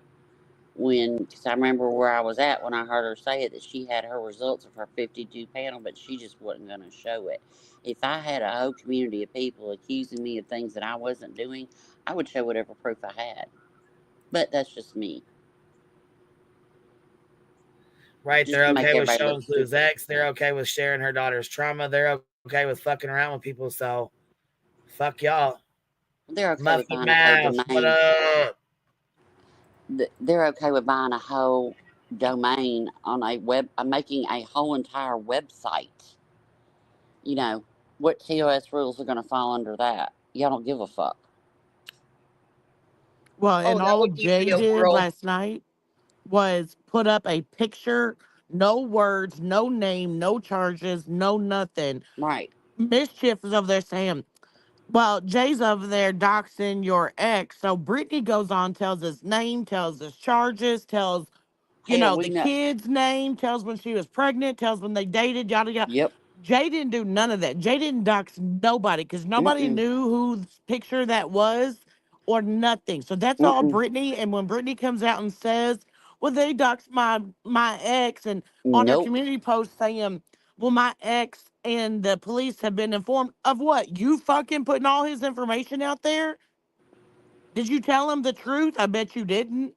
Speaker 21: because I remember where I was at when I heard her say it, that she had her results of her 52 panel, but she just wasn't going to show it. If I had a whole community of people accusing me of things that I wasn't doing, I would show whatever proof I had. But that's just me.
Speaker 3: Right,
Speaker 21: Just
Speaker 3: they're
Speaker 21: to make
Speaker 3: okay with
Speaker 21: everybody
Speaker 3: showing
Speaker 21: look
Speaker 3: Lou's
Speaker 21: stupid.
Speaker 3: ex. They're okay with sharing her daughter's trauma. They're okay with fucking around with people. So, fuck y'all.
Speaker 21: They're okay
Speaker 3: Muffin
Speaker 21: with buying a whole
Speaker 3: Mouse, what
Speaker 21: domain.
Speaker 3: up?
Speaker 21: They're okay with buying a whole domain on a web, making a whole entire website. What TOS rules are going to fall under that? Y'all don't give a fuck.
Speaker 19: Well, and all
Speaker 18: would be
Speaker 19: Jay
Speaker 18: real
Speaker 19: did
Speaker 18: world.
Speaker 19: last night was put up a picture, no words, no name, no charges, no nothing.
Speaker 21: Right.
Speaker 19: Mischief is over there saying, well, Jay's over there doxing your ex. So Brittany goes on, tells his name, tells his charges, tells,
Speaker 21: Hell, we
Speaker 19: the
Speaker 21: know.
Speaker 19: kid's name, tells when she was pregnant, tells when they dated, yada, yada.
Speaker 21: Yep.
Speaker 19: Jay didn't do none of that. Jay didn't dox nobody because nobody knew whose picture that was or nothing. So that's all Brittany. And when Brittany comes out and says, well, they doxed my ex, and on her community post saying, well, my ex and the police have been informed of what? You fucking putting all his information out there? Did you tell him the truth? I bet you didn't.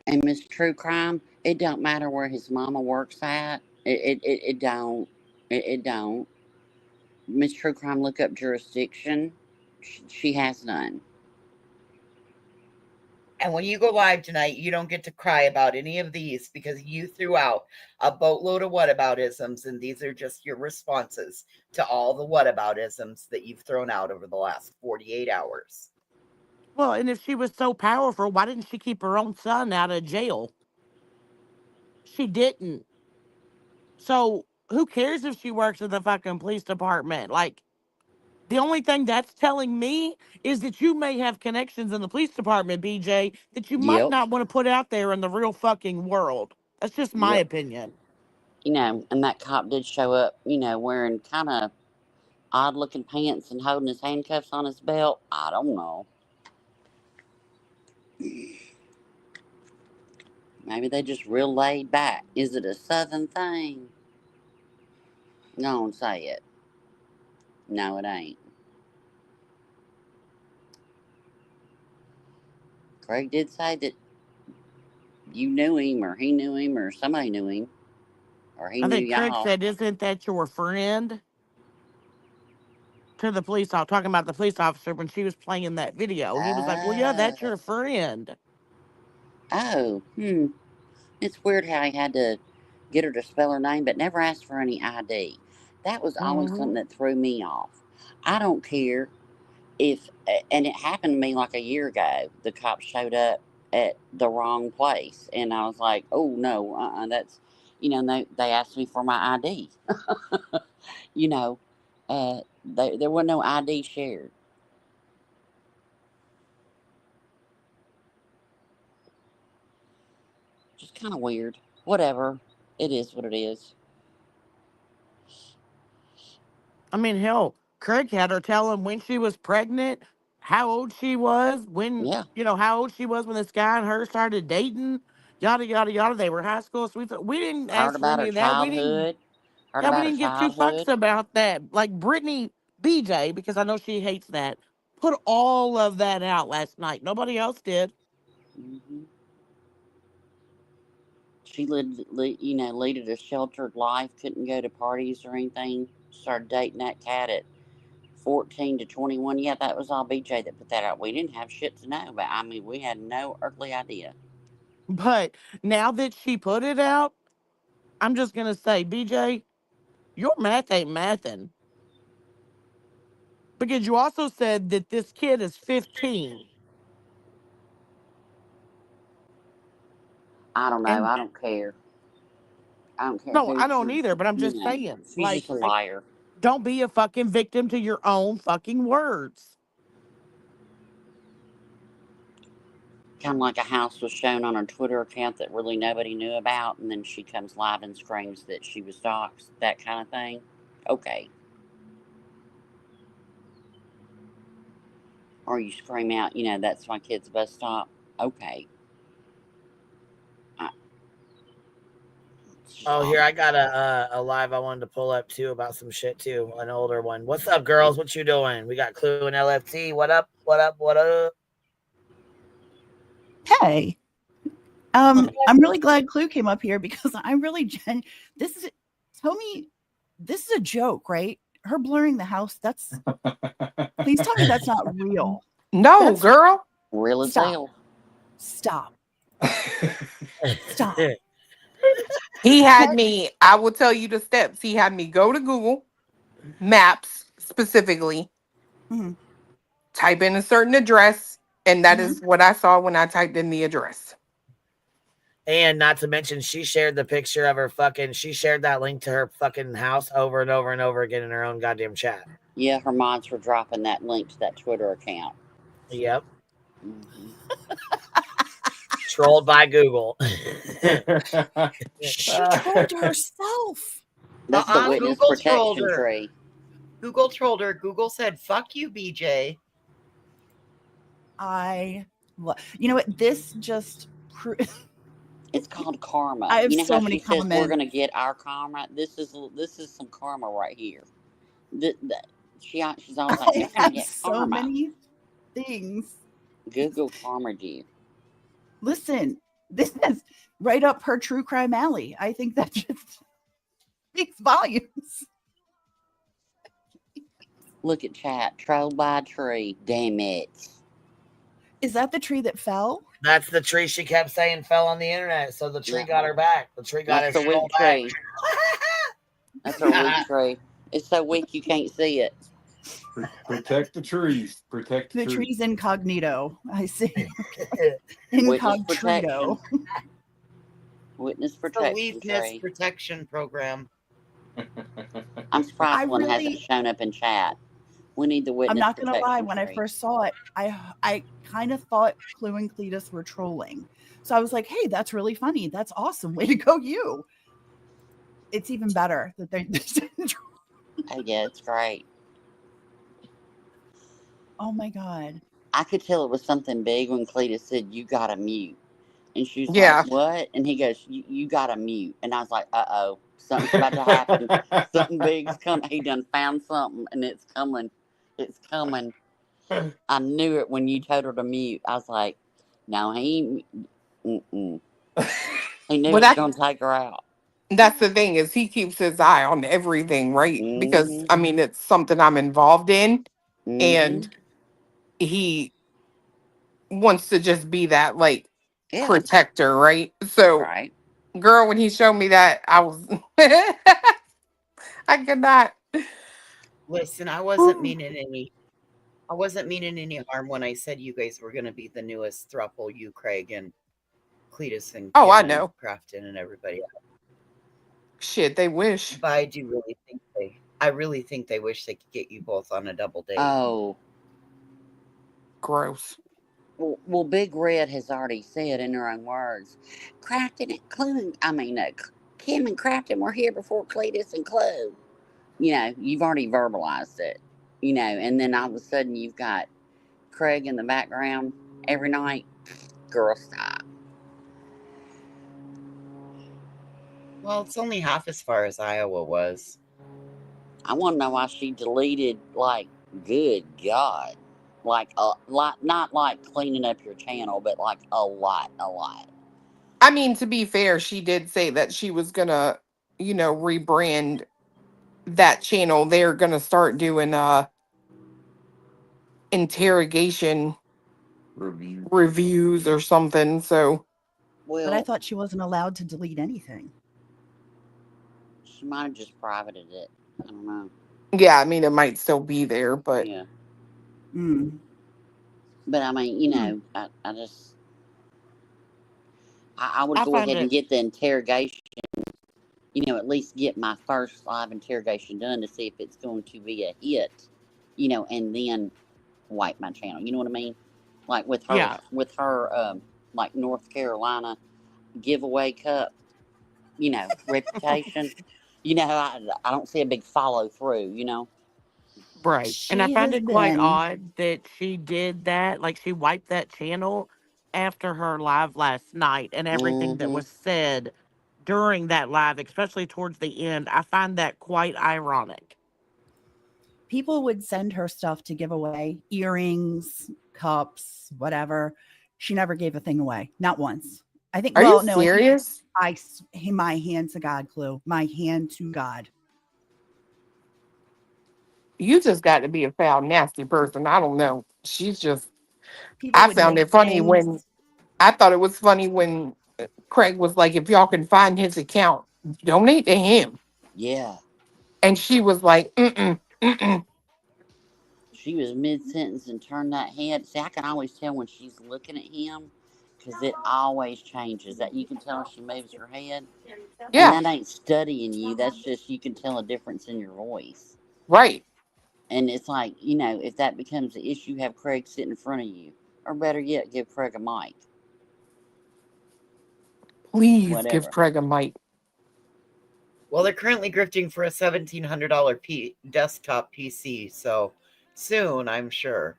Speaker 21: And Miss True Crime, it don't matter where his mama works at. It don't. It don't. Miss True Crime, look up jurisdiction. She has none.
Speaker 18: And when you go live tonight, you don't get to cry about any of these because you threw out a boatload of whataboutisms, and these are just your responses to all the whataboutisms that you've thrown out over the last 48 hours.
Speaker 19: Well, and if she was so powerful, why didn't she keep her own son out of jail? She didn't. So who cares if she works at the fucking police department? Like, the only thing that's telling me is that you may have connections in the police department, BJ, that you might not want to put out there in the real fucking world. That's just my opinion.
Speaker 21: And that cop did show up, wearing kind of odd looking pants and holding his handcuffs on his belt. I don't know. Maybe they just real laid back. Is it a southern thing? Don't say it. No, it ain't. Craig did say that you knew him, or he knew him, or somebody knew him, or he
Speaker 19: I
Speaker 21: knew
Speaker 19: think Craig
Speaker 21: y'all.
Speaker 19: said, isn't that your friend? To the police officer, talking about the police officer when she was playing that video. He was like, well, yeah, that's your friend.
Speaker 21: Oh, It's weird how he had to get her to spell her name, but never asked for any ID. That was always something that threw me off. I don't care if, and it happened to me like a year ago. The cops showed up at the wrong place, and I was like, oh no, that's, and they asked me for my ID. There was no ID shared. Just kind of weird. Whatever. It is what it is.
Speaker 19: I mean, hell, Craig had her tell him when she was pregnant, how old she was, how old she was when this guy and her started dating, yada, yada, yada. They were high school. So we didn't
Speaker 21: Heard
Speaker 19: ask for
Speaker 21: about
Speaker 19: any
Speaker 21: her
Speaker 19: of that. We didn't,
Speaker 21: childhood. Heard
Speaker 19: we
Speaker 21: about her
Speaker 19: didn't give two fucks
Speaker 21: childhood.
Speaker 19: about that. Like Brittany, BJ, because I know she hates that, put all of that out last night. Nobody else did.
Speaker 21: Mm-hmm. She leaded a sheltered life, couldn't go to parties or anything. Started dating that cat at 14 to 21. Yeah, that was all BJ that put that out. We didn't have shit to know, but I mean, we had no earthly idea.
Speaker 19: But now that she put it out, I'm just going to say, BJ, your math ain't mathing. Because you also said that this kid is 15.
Speaker 21: I don't know.
Speaker 15: And-
Speaker 21: I don't care. I don't care.
Speaker 19: No,
Speaker 21: who
Speaker 19: I don't
Speaker 21: she-
Speaker 19: either, but I'm just
Speaker 21: you know,
Speaker 19: saying.
Speaker 21: she's
Speaker 19: Like,
Speaker 21: just a liar.
Speaker 19: don't be a fucking victim to your own fucking words.
Speaker 21: Kind of like a house was shown on her Twitter account that really nobody knew about, and then she comes live and screams that she was doxxed, that kind of thing. Okay. Or you scream out, that's my kid's bus stop. Okay.
Speaker 3: Oh, here I got a live I wanted to pull up too about some shit too, an older one. What's up, girls? What you doing? We got Clue and LFT. What up? What up? What up?
Speaker 15: Hey, I'm really glad Clue came up here because I'm really this is a joke, right? Her blurring the house. Please tell me that's not real.
Speaker 19: No, girl.
Speaker 21: Real as
Speaker 15: Stop.
Speaker 21: hell.
Speaker 15: Stop. Stop.
Speaker 2: He had me, I will tell you the steps. He had me go to Google Maps specifically, type in a certain address, and that is what I saw when I typed in the address.
Speaker 3: And not to mention, she shared the picture of her she shared that link to her fucking house over and over and over again in her own goddamn chat.
Speaker 21: Yeah, her mods were dropping that link to that Twitter account.
Speaker 3: Yep. Trolled by Google.
Speaker 15: She trolled herself.
Speaker 21: That's the witness
Speaker 18: Google trolled
Speaker 21: protection
Speaker 18: her.
Speaker 21: tree.
Speaker 18: Google trolled her. Google said, "Fuck you, BJ."
Speaker 15: You know what? This just
Speaker 21: It's called karma.
Speaker 15: I have
Speaker 21: you know
Speaker 15: so
Speaker 21: how
Speaker 15: many
Speaker 21: she says
Speaker 15: comments.
Speaker 21: we're gonna get our karma? This is some karma right here. She's always like, you're gonna get
Speaker 15: so
Speaker 21: karma.
Speaker 15: many things.
Speaker 21: Google karma, dear.
Speaker 15: Listen, this is right up her true crime alley. I think that just speaks volumes.
Speaker 21: Look at chat. Trolled by a tree. Damn it.
Speaker 15: Is that the tree that fell?
Speaker 3: That's the tree she kept saying fell on the internet. So the tree got her back. The tree got
Speaker 21: That's
Speaker 3: her
Speaker 21: a weak
Speaker 3: back.
Speaker 21: tree. That's a weak tree. It's so weak you can't see it.
Speaker 22: Protect the trees. Protect the trees.
Speaker 15: Tree's incognito. I see.
Speaker 21: Witness
Speaker 15: Incognito.
Speaker 21: Witness
Speaker 18: The
Speaker 21: protection
Speaker 18: Witness
Speaker 21: tree.
Speaker 18: protection program.
Speaker 21: I'm surprised one hasn't shown up in chat. We need the witness.
Speaker 15: I'm not going to lie.
Speaker 21: protection
Speaker 15: When
Speaker 21: tree.
Speaker 15: I first saw it, I kind of thought Clue and Cletus were trolling. So I was like, hey, that's really funny. That's awesome. Way to go, you. It's even better that they're
Speaker 21: Oh, yeah, it's great.
Speaker 15: Oh, my God.
Speaker 21: I could tell it was something big when Cletus said, you got to mute. And she was
Speaker 2: Yeah.
Speaker 21: like, what? And he goes, you got to mute. And I was like, uh-oh, something's about to happen. Something big's coming. He done found something, and it's coming. It's coming. I knew it when you told her to mute. I was like, no, he ain't. He knew it was going to take her out.
Speaker 2: That's the thing, is he keeps his eye on everything, right? Because, I mean, it's something I'm involved in, and he wants to just be that, like, protector, right? So, girl, when he showed me that, I was, I could not.
Speaker 18: Listen, I wasn't meaning any harm when I said you guys were going to be the newest throuple, you, Craig, and Cletus and
Speaker 2: Oh, I
Speaker 18: Kim
Speaker 2: know.
Speaker 18: and Crafton and everybody else.
Speaker 2: Shit, they wish.
Speaker 18: But I really think they wish they could get you both on a double date.
Speaker 21: Oh.
Speaker 2: Gross.
Speaker 21: Well, Big Red has already said in her own words, Crafton and Kim and Crafton were here before Cletus and Clue. You've already verbalized it, and then all of a sudden you've got Craig in the background every night. Girl, stop.
Speaker 18: Well, it's only half as far as Iowa was.
Speaker 21: I want to know why she deleted, good God. Not like cleaning up your channel, but a lot.
Speaker 2: I mean, to be fair, she did say that she was gonna, rebrand that channel. They're gonna start doing interrogation reviews or something. So,
Speaker 15: but I thought she wasn't allowed to delete anything.
Speaker 21: She might have just privated it. I don't know.
Speaker 2: Yeah, I mean, it might still be there, but
Speaker 21: yeah. But I mean, I just I would go ahead and get the interrogation, at least get my first live interrogation done to see if it's going to be a hit, and then wipe my channel. You know what I mean? Like with her, like North Carolina giveaway cup, reputation. I don't see a big follow through.
Speaker 19: Right. And I
Speaker 1: She
Speaker 19: find
Speaker 1: has
Speaker 19: it quite
Speaker 1: been.
Speaker 19: odd that she did that. Like, she wiped that channel after her live last night and everything that was said during that live, especially towards the end. I find that quite ironic.
Speaker 1: People would send her stuff to give away, earrings, cups, whatever. She never gave a thing away, not once. I think.
Speaker 2: Are you
Speaker 1: Well, no,
Speaker 2: serious?
Speaker 1: my hand to God, Clue. My hand to God.
Speaker 2: You just got to be a foul, nasty person. I don't know. She's just.
Speaker 1: People
Speaker 2: I
Speaker 1: would
Speaker 2: found
Speaker 1: make
Speaker 2: it funny
Speaker 1: things.
Speaker 2: when I thought it was funny when Craig was like, "If y'all can find his account, donate to him."
Speaker 21: Yeah.
Speaker 2: And she was like, "Mm-mm, mm-mm."
Speaker 21: She was mid-sentence and turned that head. See, I can always tell when she's looking at him because it always changes. That you can tell she moves her head.
Speaker 2: Yeah.
Speaker 21: And that ain't studying you. That's just you can tell a difference in your voice.
Speaker 2: Right.
Speaker 21: And it's like, if that becomes an issue, have Craig sit in front of you. Or better yet, give Craig a mic.
Speaker 2: Please give Craig a mic.
Speaker 18: Well, they're currently grifting for a $1,700 desktop PC, so soon, I'm sure.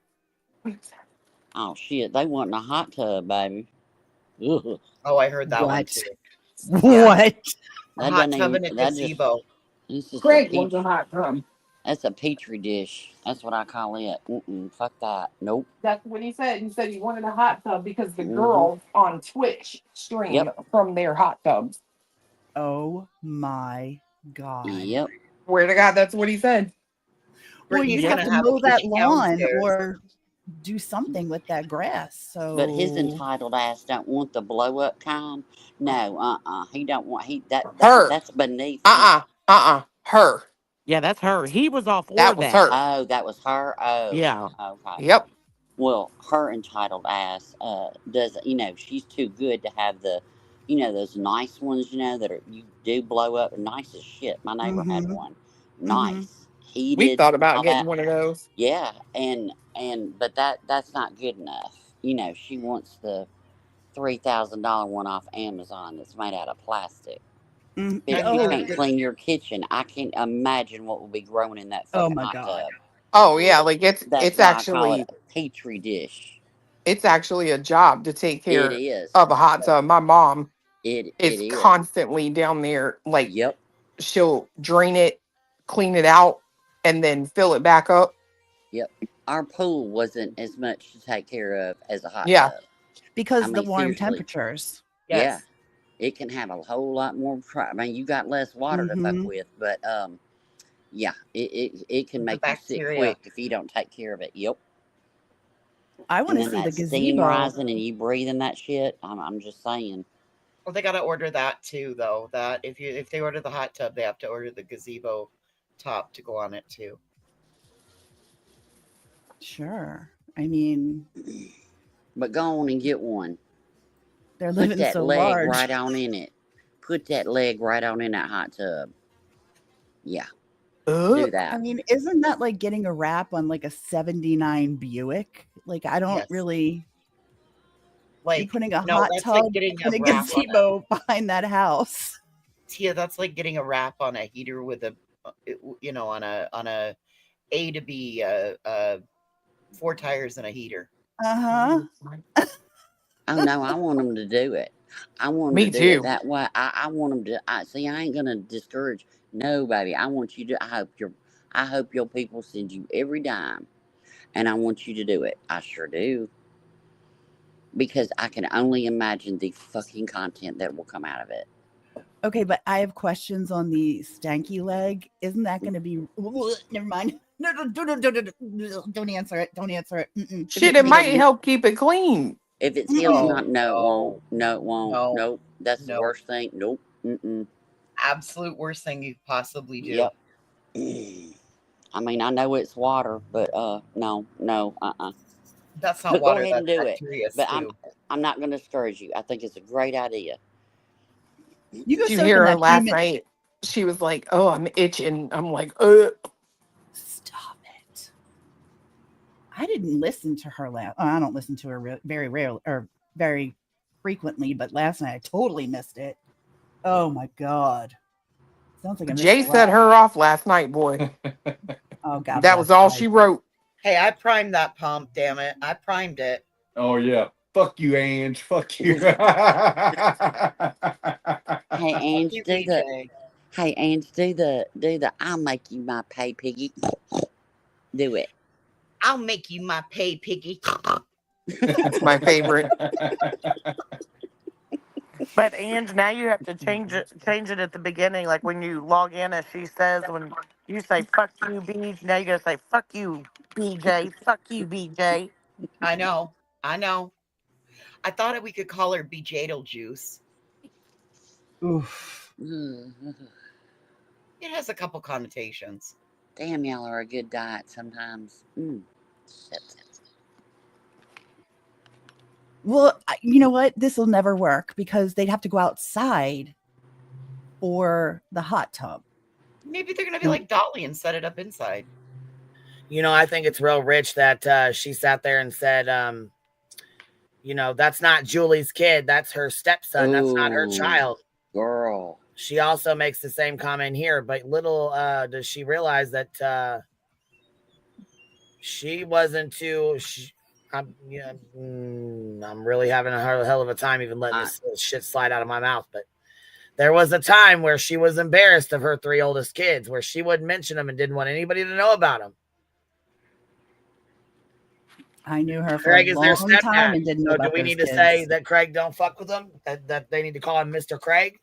Speaker 21: Oh, shit. They want a hot tub, baby. Ugh.
Speaker 18: Oh, I heard that one, too.
Speaker 1: What?
Speaker 18: A hot tub and a gazebo.
Speaker 2: Craig wants a hot tub.
Speaker 21: That's a Petri dish. That's what I call it. Fuck that. Nope.
Speaker 2: That's what he said. He said he wanted a hot tub because the girls on Twitch stream from their hot tubs.
Speaker 1: Oh my God.
Speaker 21: Yep.
Speaker 2: Swear to God, that's what he said.
Speaker 1: Well, you'd have to mow that lawn or do something with that grass. So,
Speaker 21: But his entitled ass don't want the blow up kind. No, he don't want that's beneath him.
Speaker 2: Her.
Speaker 19: Yeah, that's her. He was all for
Speaker 2: that. Was her.
Speaker 21: Oh, that was her. Oh,
Speaker 19: yeah.
Speaker 21: Okay.
Speaker 2: Yep.
Speaker 21: Well, her entitled ass does. She's too good to have the, those nice ones. That are you do blow up nice as shit. My neighbor had one. Nice. Heated.
Speaker 2: We thought about getting one of those.
Speaker 21: Yeah, but that's not good enough. She wants the $3,000 one off Amazon that's made out of plastic. If you can't clean your kitchen, I can't imagine what will be growing in that fucking hot tub.
Speaker 2: Oh yeah, like it's actually
Speaker 21: a Petri dish.
Speaker 2: It's actually a job to take care
Speaker 21: It is.
Speaker 2: of a hot tub. My mom
Speaker 21: is
Speaker 2: constantly down there. Like, she'll drain it, clean it out, and then fill it back up.
Speaker 21: Yep. Our pool wasn't as much to take care of as a hot tub.
Speaker 1: Because the warm temperatures.
Speaker 21: Yes. Yeah. It can have a whole lot more. You got less water to fuck with, but yeah, it can make you sick quick if you don't take care of it. Yep.
Speaker 1: I want to see the
Speaker 21: steam
Speaker 1: gazebo
Speaker 21: rising and you breathing that shit. I'm just saying.
Speaker 18: Well, they got to order that too, though. That if they order the hot tub, they have to order the gazebo top to go on it too.
Speaker 1: Sure. I mean,
Speaker 21: but go on and get one.
Speaker 1: They're living
Speaker 21: Put that
Speaker 1: so
Speaker 21: leg
Speaker 1: large.
Speaker 21: right on in it. Put that leg right on in that hot tub. Yeah. Do that.
Speaker 1: I mean, isn't that like getting a wrap on like a 79 Buick? Like, I don't really like putting a hot tub and a gazebo behind that house.
Speaker 18: Yeah, that's like getting a wrap on a heater with a, on a A to B, 4 tires and a heater.
Speaker 1: Uh-huh.
Speaker 21: Oh no, I want them to do it. I want them to do it that way. I want them to. See, I ain't gonna discourage. No, baby. I want you to. I hope your people send you every dime, and I want you to do it. I sure do. Because I can only imagine the fucking content that will come out of it.
Speaker 1: Okay, but I have questions on the stanky leg. Isn't that going to be? Never mind. No, don't answer it. Don't answer it. Mm-mm.
Speaker 2: Shit, it might help keep it clean.
Speaker 21: If it's healed, no, it won't. No, it won't. Nope. That's the worst thing. Nope. Mm-mm.
Speaker 18: Absolute worst thing you possibly do.
Speaker 21: Yep. I mean, I know it's water, but no.
Speaker 18: That's not water.
Speaker 21: Go ahead and do it.
Speaker 18: But
Speaker 21: I'm not going to discourage you. I think it's a great idea.
Speaker 1: You go
Speaker 2: Did you
Speaker 1: soak
Speaker 2: hear
Speaker 1: in
Speaker 2: her
Speaker 1: that
Speaker 2: last
Speaker 1: human.
Speaker 2: night? She was like, "Oh, I'm itching." I'm like,
Speaker 1: Stop it. I didn't listen to her I don't listen to her very rarely or very frequently, but last night I totally missed it. Oh my God. Sounds like I missed
Speaker 2: Jay
Speaker 1: a lot.
Speaker 2: set her off last night, boy.
Speaker 1: Oh God.
Speaker 2: That was all she wrote.
Speaker 18: Hey, I primed that pump, damn it. I primed it.
Speaker 22: Oh yeah. Fuck you, Ange. Fuck you.
Speaker 21: Hey, Ange,
Speaker 18: you,
Speaker 21: do
Speaker 18: BJ.
Speaker 21: the. Hey, Ange, do the. I'll make you my pay piggy. Do it.
Speaker 18: I'll make you my pay piggy.
Speaker 2: It's my favorite.
Speaker 19: But Ange, now you have to change it at the beginning, like when you log in, as she says, when you say "fuck you, BJ," now you gotta say "fuck you, BJ." Fuck you, BJ.
Speaker 18: I know. I thought we could call her Bejatal Juice.
Speaker 1: Oof.
Speaker 18: It has a couple connotations.
Speaker 21: Damn, y'all are a good diet sometimes. Shit.
Speaker 1: Well, you know what? This will never work because they'd have to go outside for the hot tub.
Speaker 18: Maybe they're gonna be like Dolly and set it up inside. You know, I think it's real rich that she sat there and said, you know, that's not Julie's kid. That's her stepson. That's not her child.
Speaker 21: Girl.
Speaker 18: She also makes the same comment here, but little does she realize that she wasn't too. I'm really having a hell of a time even letting this shit slide out of my mouth. But there was a time where she was embarrassed of her 3 oldest kids, where she wouldn't mention them and didn't want anybody to know about them.
Speaker 1: I knew her for
Speaker 18: Craig
Speaker 1: a
Speaker 18: is their
Speaker 1: long
Speaker 18: stepdad.
Speaker 1: time and didn't know about
Speaker 18: do we
Speaker 1: those
Speaker 18: need to
Speaker 1: kids.
Speaker 18: say that Craig don't fuck with them? That they need to call him Mr. Craig?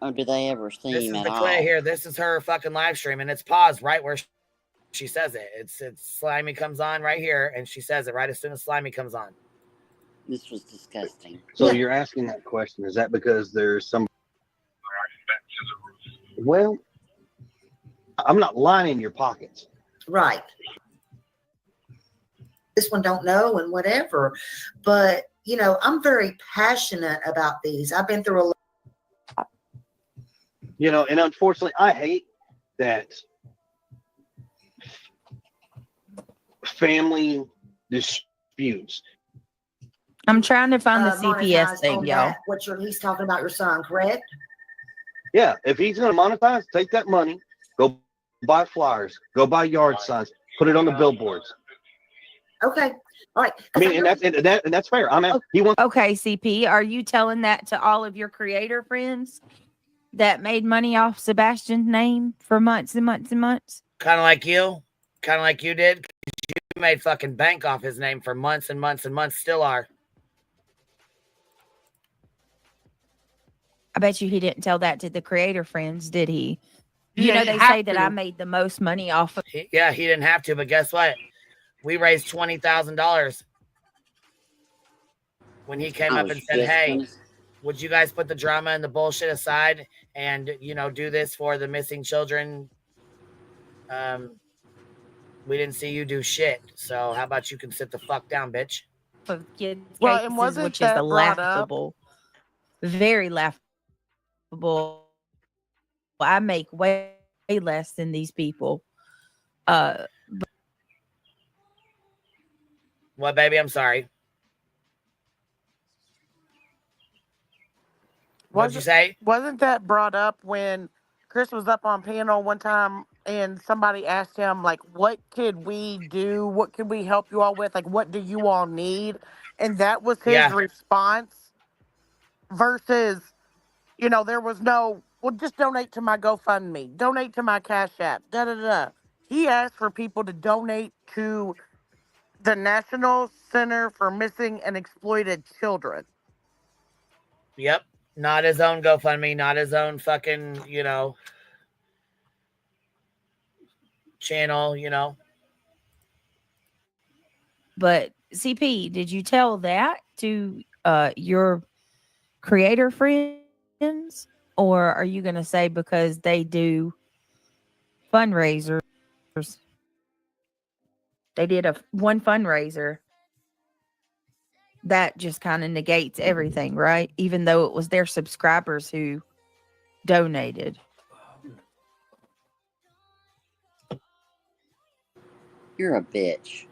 Speaker 21: Oh, do they ever see
Speaker 18: This
Speaker 21: him
Speaker 18: is
Speaker 21: at
Speaker 18: the
Speaker 21: all?
Speaker 18: play here. This is her fucking live stream, and it's paused right where she says it. It's Slimy comes on right here, and she says it right as soon as Slimy comes on.
Speaker 21: This was disgusting.
Speaker 10: So you're asking that question. Is that because there's some... Well, I'm not lining your pockets.
Speaker 5: Right. This one don't know and whatever. But, you know, I'm very passionate about these. I've been through a lot.
Speaker 10: You know, and unfortunately, I hate that family disputes.
Speaker 6: I'm trying to find the CPS
Speaker 5: monetize
Speaker 6: thing,
Speaker 5: on
Speaker 6: y'all.
Speaker 5: that, he's talking about your son, correct?
Speaker 10: Yeah, if he's going to monetize, take that money, go buy flyers, go buy yard signs, put it on the billboards.
Speaker 5: Okay, all right.
Speaker 10: I mean, and that's fair. I mean, he wants.
Speaker 6: Okay, CP, are you telling that to all of your creator friends that made money off Sebastian's name for months and months and months?
Speaker 18: Kind of like you did. You made fucking bank off his name for months and months and months. Still are.
Speaker 6: I bet you he didn't tell that to the creator friends, did he? You
Speaker 18: Yeah,
Speaker 6: know,
Speaker 18: he
Speaker 6: they
Speaker 18: have
Speaker 6: say that
Speaker 18: to.
Speaker 6: I made the most money off of.
Speaker 18: He didn't have to, but guess what? We raised $20,000 when he came up and said, "Hey, would you guys put the drama and the bullshit aside and, you know, do this for the missing children? We didn't see you do shit. So how about you can sit the fuck down, bitch?"
Speaker 6: Of kids'
Speaker 19: Well, and
Speaker 6: cases,
Speaker 19: wasn't
Speaker 6: which is
Speaker 19: that
Speaker 6: the
Speaker 19: brought up?
Speaker 6: laughable, very laughable. I make way less than these people.
Speaker 18: What, baby? I'm sorry. What'd you say?
Speaker 19: Wasn't that brought up when Chris was up on panel one time and somebody asked him, like, what could we do? What could we help you all with? Like, what do you all need? And that was his response versus, you know, there was no, well, just donate to my GoFundMe, donate to my Cash App, da-da-da. He asked for people to donate to the National Center for Missing and Exploited Children.
Speaker 18: Yep. Not his own GoFundMe, not his own fucking, you know, channel, you know.
Speaker 6: But CP, did you tell that to your creator friends, or are you going to say because they do fundraisers, They did one fundraiser. That just kind of negates everything, right? Even though it was their subscribers who donated.
Speaker 21: You're a bitch.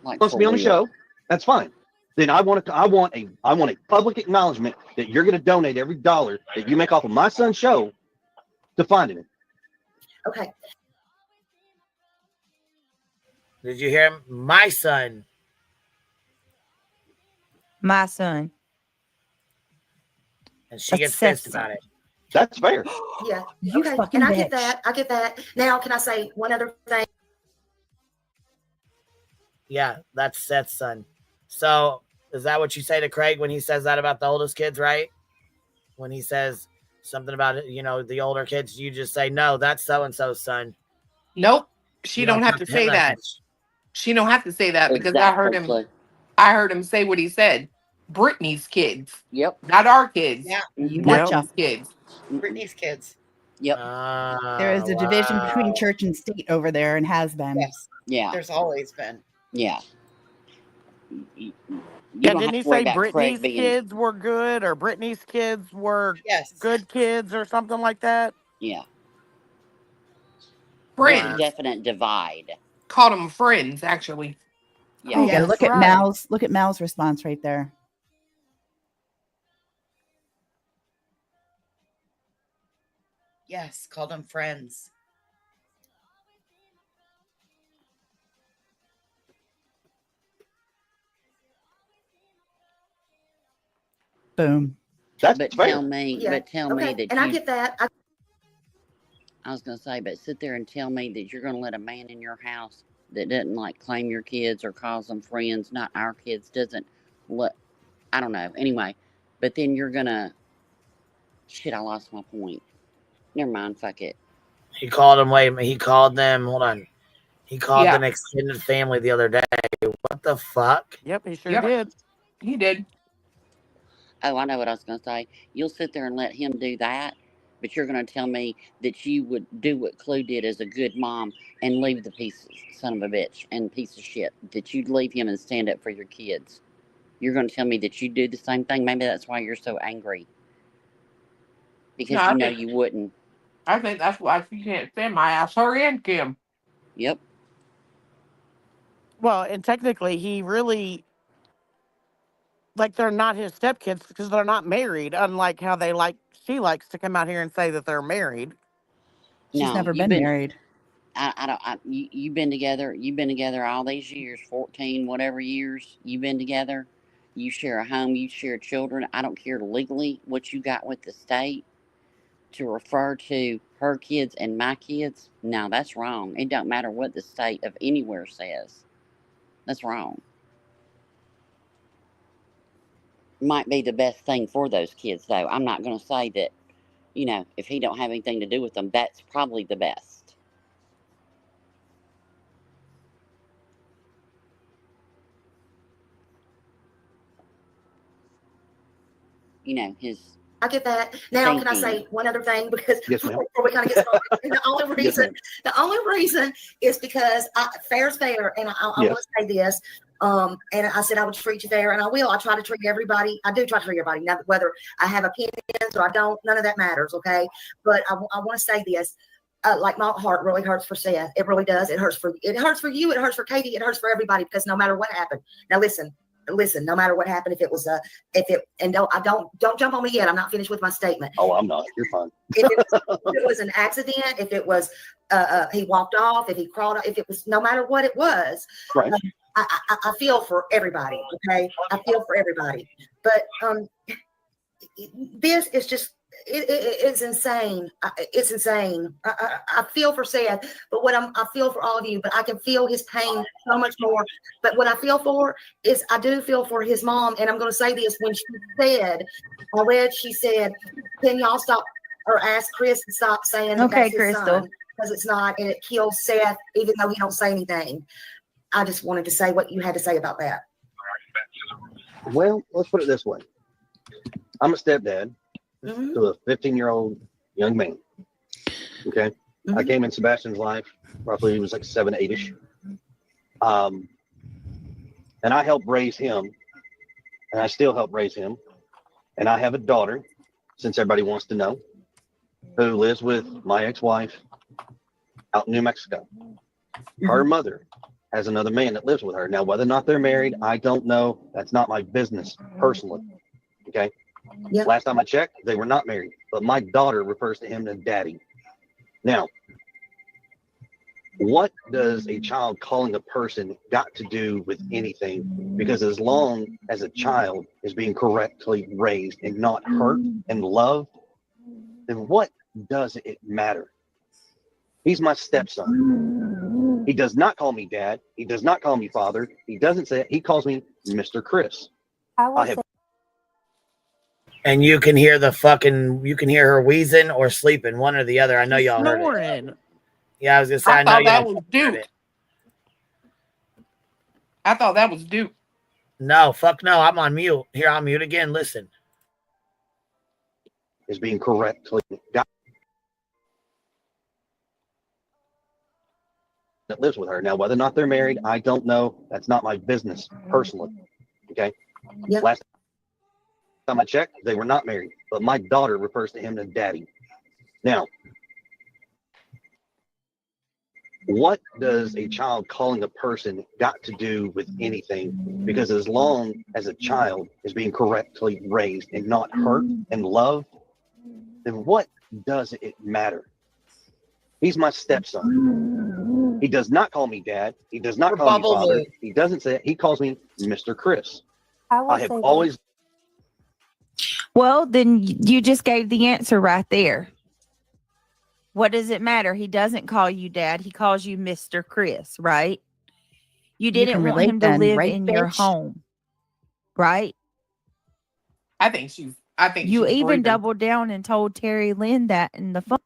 Speaker 21: Like,
Speaker 7: Wants to be on the show. That's fine. Then I want a public acknowledgement that you're going to donate every dollar that you make off of my son's show to finding it.
Speaker 5: Okay.
Speaker 3: Did you hear him? My son.
Speaker 6: My son.
Speaker 3: And she gets pissed about it.
Speaker 7: That's fair.
Speaker 5: Yeah.
Speaker 6: You
Speaker 5: okay.
Speaker 6: fucking
Speaker 5: And I
Speaker 6: bitch.
Speaker 5: get that. I get that. Now, can I say one other thing?
Speaker 3: Yeah, that's Seth's son. So is that what you say to Craig when he says that about the oldest kids, right? When he says something about it, you know, the older kids, you just say, no, that's so-and-so's son.
Speaker 2: Nope. She don't have to say that. She don't have to say that because I heard him say what he said. Brittany's kids.
Speaker 21: Yep.
Speaker 2: Not our kids.
Speaker 18: Yeah.
Speaker 2: Brittany's kids.
Speaker 18: Brittany's kids.
Speaker 21: Yep.
Speaker 1: There is a division between church and state over there and has been.
Speaker 18: Yes.
Speaker 21: Yeah.
Speaker 18: There's always been.
Speaker 21: Yeah.
Speaker 19: Yeah, didn't he say Brittany's kids were good or Brittany's kids were good kids or something like that?
Speaker 21: Yeah.
Speaker 2: Friends.
Speaker 21: There's a definite divide.
Speaker 2: Called them friends, actually.
Speaker 21: Yeah.
Speaker 1: Yeah, look at Mal's. Look at Mal's response right there.
Speaker 18: Yes, called them friends.
Speaker 1: Boom.
Speaker 21: But tell me that
Speaker 5: and I get that.
Speaker 21: I was going to say, but sit there and tell me that you're going to let a man in your house that doesn't like claim your kids or calls them friends, not our kids, doesn't let, I don't know. Anyway, but then you're going to, shit, I lost my point. Never mind, fuck it.
Speaker 3: He called them, hold on. He called them extended family the other day. What the fuck?
Speaker 19: Yep, he sure did.
Speaker 2: He did.
Speaker 21: Oh, I know what I was going to say. You'll sit there and let him do that, but you're going to tell me that you would do what Clue did as a good mom and leave the pieces, son of a bitch, and piece of shit, that you'd leave him and stand up for your kids. You're going to tell me that you do the same thing? Maybe that's why you're so angry. Because you know you wouldn't.
Speaker 2: I think that's why she can't stand my ass. Her and Kim.
Speaker 21: Yep.
Speaker 19: Well, and technically, he really, like, they're not his stepkids because they're not married, unlike how she likes to come out here and say that they're married.
Speaker 1: She's never been married.
Speaker 21: You've been together all these years, 14, whatever years you've been together. You share a home, you share children. I don't care legally what you got with the state. To refer to her kids and my kids, no, that's wrong. It don't matter what the state of anywhere says. That's wrong. Might be the best thing for those kids, though. I'm not going to say that, you know, if he don't have anything to do with them, that's probably the best. You know,
Speaker 5: I get that. Now, can I say one other thing? Because before we kind of get started, and the only reason is because fair's fair, and I want to say this. And I said I would treat you fair, and I will. I try to treat everybody. I do try to treat everybody. Now, whether I have opinions or I don't, none of that matters. Okay, but I want to say this. Like my heart really hurts for Seth. It really does. It hurts for you. It hurts for Katie. It hurts for everybody because no matter what happened. Now listen, no matter what happened, don't jump on me yet. I'm not finished with my statement.
Speaker 7: Oh, I'm not. You're fine.
Speaker 5: If it was an accident, if it was he walked off, if he crawled, if it was, no matter what it was,
Speaker 7: right.
Speaker 5: I feel for everybody. Okay, I feel for everybody. But this is just. It's insane. It's insane. I feel for Seth, but I feel for all of you, but I can feel his pain so much more. But what I feel for is I do feel for his mom. And I'm going to say this. When she said, can y'all stop or ask Chris to stop saying that that's his son, because it's not, and it kills Seth, even though he don't say anything. I just wanted to say what you had to say about that.
Speaker 7: Well, let's put it this way. I'm a stepdad. To a 15-year-old young man. Okay. I came in Sebastian's life roughly he was like 7, 8-ish. And I helped raise him, and I still help raise him. And I have a daughter, since everybody wants to know, who lives with my ex-wife out in New Mexico. Her mother has another man that lives with her. Now, whether or not they're married, I don't know. That's not my business personally. Okay.
Speaker 5: Yep.
Speaker 7: Last time I checked, they were not married, but my daughter refers to him as daddy. Now, what does a child calling a person got to do with anything? Because as long as a child is being correctly raised and not hurt and loved, then what does it matter? He's my stepson. He does not call me dad. He does not call me father. He doesn't say it. He calls me Mr. Chris.
Speaker 3: And you can hear her wheezing or sleeping, one or the other. I know y'all heard it. Yeah, I was gonna say I know
Speaker 2: thought that
Speaker 3: y'all
Speaker 2: was Duke. I thought that was Duke.
Speaker 3: No, fuck no. I'm on mute. Here, I'll mute again. Listen.
Speaker 7: Is being correctly that lives with her. Now, whether or not they're married, I don't know. That's not my business personally. Okay.
Speaker 5: Yep.
Speaker 7: Last time I checked, they were not married, but my daughter refers to him as daddy. Now, what does a child calling a person got to do with anything? Because as long as a child is being correctly raised and not hurt and loved, then what does it matter? He's my stepson. He does not call me dad. He does not call me father. He doesn't say it. He calls me Mr. Chris. I have always.
Speaker 6: Well, then you just gave the answer right there. What does it matter? He doesn't call you dad. He calls you Mr. Chris, right? You didn't want him to live in your home, right?
Speaker 2: I think you
Speaker 6: even
Speaker 2: breathing.
Speaker 6: doubled down and told Terry Lynn that in the phone.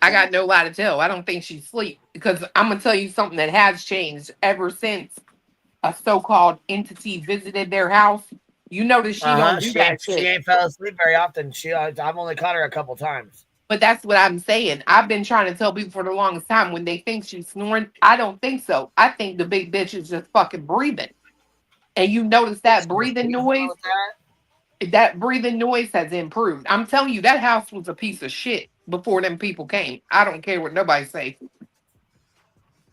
Speaker 2: I got no lie to tell. I don't think she's asleep, because I'm gonna tell you something that has changed ever since a so-called entity visited their house. You notice she don't do that shit.
Speaker 3: She ain't fell asleep very often. I've only caught her a couple times.
Speaker 2: But that's what I'm saying. I've been trying to tell people for the longest time, when they think she's snoring, I don't think so. I think the big bitch is just fucking breathing. And you notice that breathing noise? That breathing noise has improved. I'm telling you, that house was a piece of shit before them people came. I don't care what nobody say.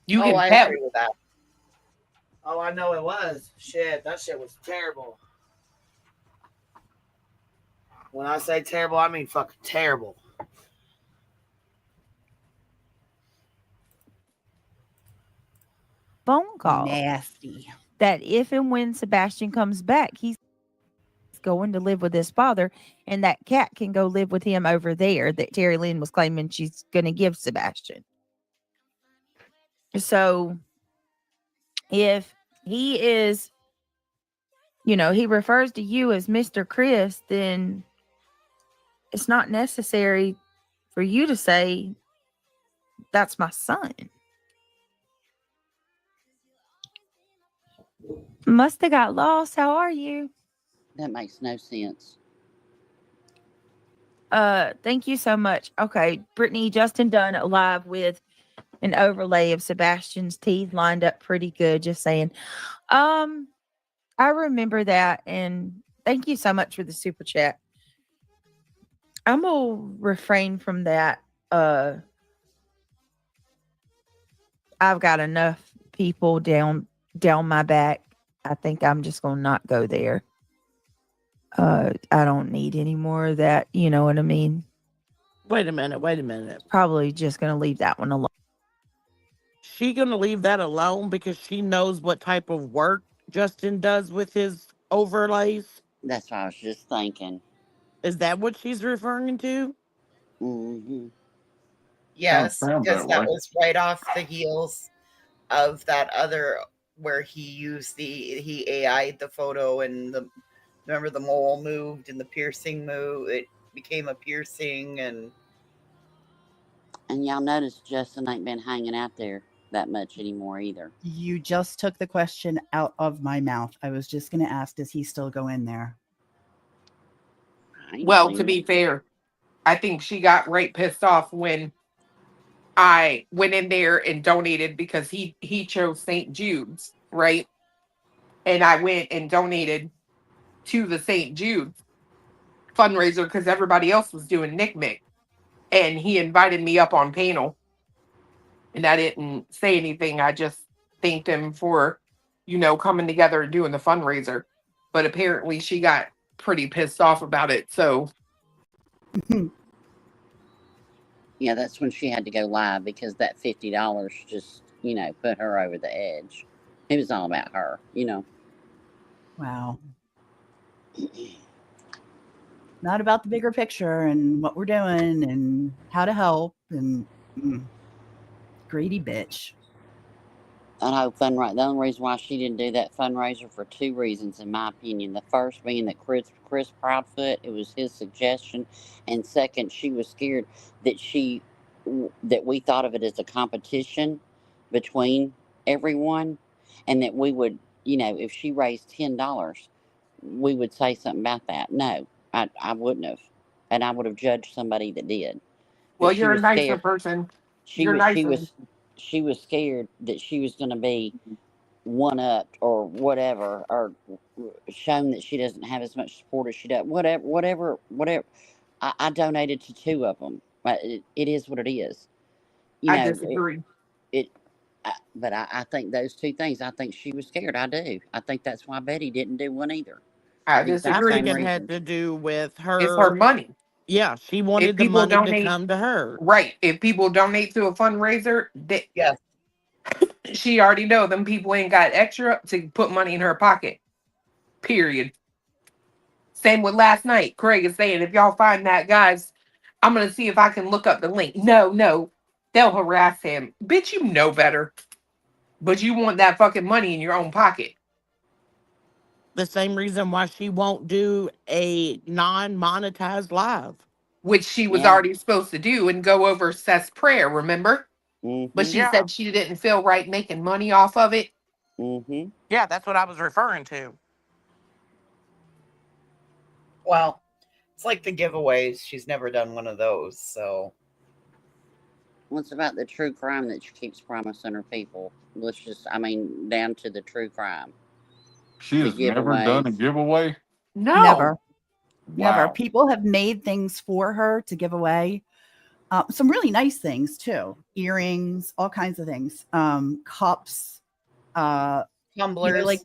Speaker 2: You can
Speaker 3: I
Speaker 2: tell.
Speaker 3: agree with that. Oh, I know it was. Shit, that shit was terrible. When I say terrible, I mean fucking terrible.
Speaker 6: Phone call.
Speaker 1: Nasty.
Speaker 6: That if and when Sebastian comes back, he's going to live with his father, and that cat can go live with him over there that Terry Lynn was claiming she's going to give Sebastian. So if he is, he refers to you as Mr. Chris, then it's not necessary for you to say, that's my son. Must have got lost. How are you?
Speaker 21: That makes no sense.
Speaker 6: Thank you so much. Okay, Brittany, Justin done a live with an overlay of Sebastian's teeth lined up pretty good. Just saying. I remember that, and thank you so much for the super chat. I'm gonna refrain from that. I've got enough people down my back. I think I'm just gonna not go there. I don't need any more of that. You know what I mean?
Speaker 19: Wait a minute.
Speaker 6: Probably just gonna leave that one alone.
Speaker 19: She gonna leave that alone because she knows what type of work Justin does with his overlays?
Speaker 21: That's what I was just thinking.
Speaker 19: Is that what she's referring to?
Speaker 21: Mm-hmm.
Speaker 18: Yes, because that was right off the heels of that other where he AI'd the photo, and remember the mole moved and the piercing moved. It became a piercing, and
Speaker 21: y'all notice Justin ain't been hanging out there that much anymore either.
Speaker 1: You just took the question out of my mouth. I was just going to ask, does he still go in there?
Speaker 2: Well, to be fair, I think she got right pissed off when I went in there and donated because he chose St. Jude's, right? And I went and donated to the St. Jude's fundraiser because everybody else was doing Nick Mick. And he invited me up on panel. And I didn't say anything. I just thanked him for, coming together and doing the fundraiser. But apparently she got pretty pissed off about it. So
Speaker 21: Yeah, that's when she had to go live because that $50 just, put her over the edge. It was all about her,
Speaker 1: Wow. Not about the bigger picture and what we're doing and how to help and greedy bitch.
Speaker 21: I know the only reason why she didn't do that fundraiser for 2 reasons, in my opinion. The first being that Chris Proudfoot, it was his suggestion, and second, she was scared that we thought of it as a competition between everyone, and that we would, if she raised $10, we would say something about that. No, I wouldn't have, and I would have judged somebody that did.
Speaker 2: well,
Speaker 21: But she
Speaker 2: you're a
Speaker 21: was
Speaker 2: nicer
Speaker 21: scared.
Speaker 2: person.
Speaker 21: She was scared that she was going to be one-upped or whatever, or shown that she doesn't have as much support as she does. Whatever. I donated to 2 of them. But it is what it is.
Speaker 2: I disagree.
Speaker 21: But I think those 2 things. I think she was scared. I do. I think that's why Betty didn't do one either.
Speaker 2: I
Speaker 21: disagree.
Speaker 2: disagree.
Speaker 19: It had to do with her.
Speaker 2: It's her money.
Speaker 19: Yeah, she wanted the money to come to her.
Speaker 2: Right. If people donate to a fundraiser, she already know them people ain't got extra to put money in her pocket. Period. Same with last night. Craig is saying, if y'all find that, guys, I'm going to see if I can look up the link. No. They'll harass him. Bitch, you know better. But you want that fucking money in your own pocket.
Speaker 19: The same reason why she won't do a non-monetized live.
Speaker 2: Which she was already supposed to do and go over Seth's prayer, remember?
Speaker 21: Mm-hmm.
Speaker 2: But she said she didn't feel right making money off of it.
Speaker 21: Mm-hmm.
Speaker 19: Yeah, that's what I was referring to.
Speaker 18: Well, it's like the giveaways. She's never done one of those, so.
Speaker 21: What's about the true crime that she keeps promising her people? Down to the true crime.
Speaker 22: She has never done a giveaway?
Speaker 2: No.
Speaker 1: Never.
Speaker 22: Wow.
Speaker 1: People have made things for her to give away. Some really nice things too. Earrings, all kinds of things. Cups,
Speaker 18: tumblers.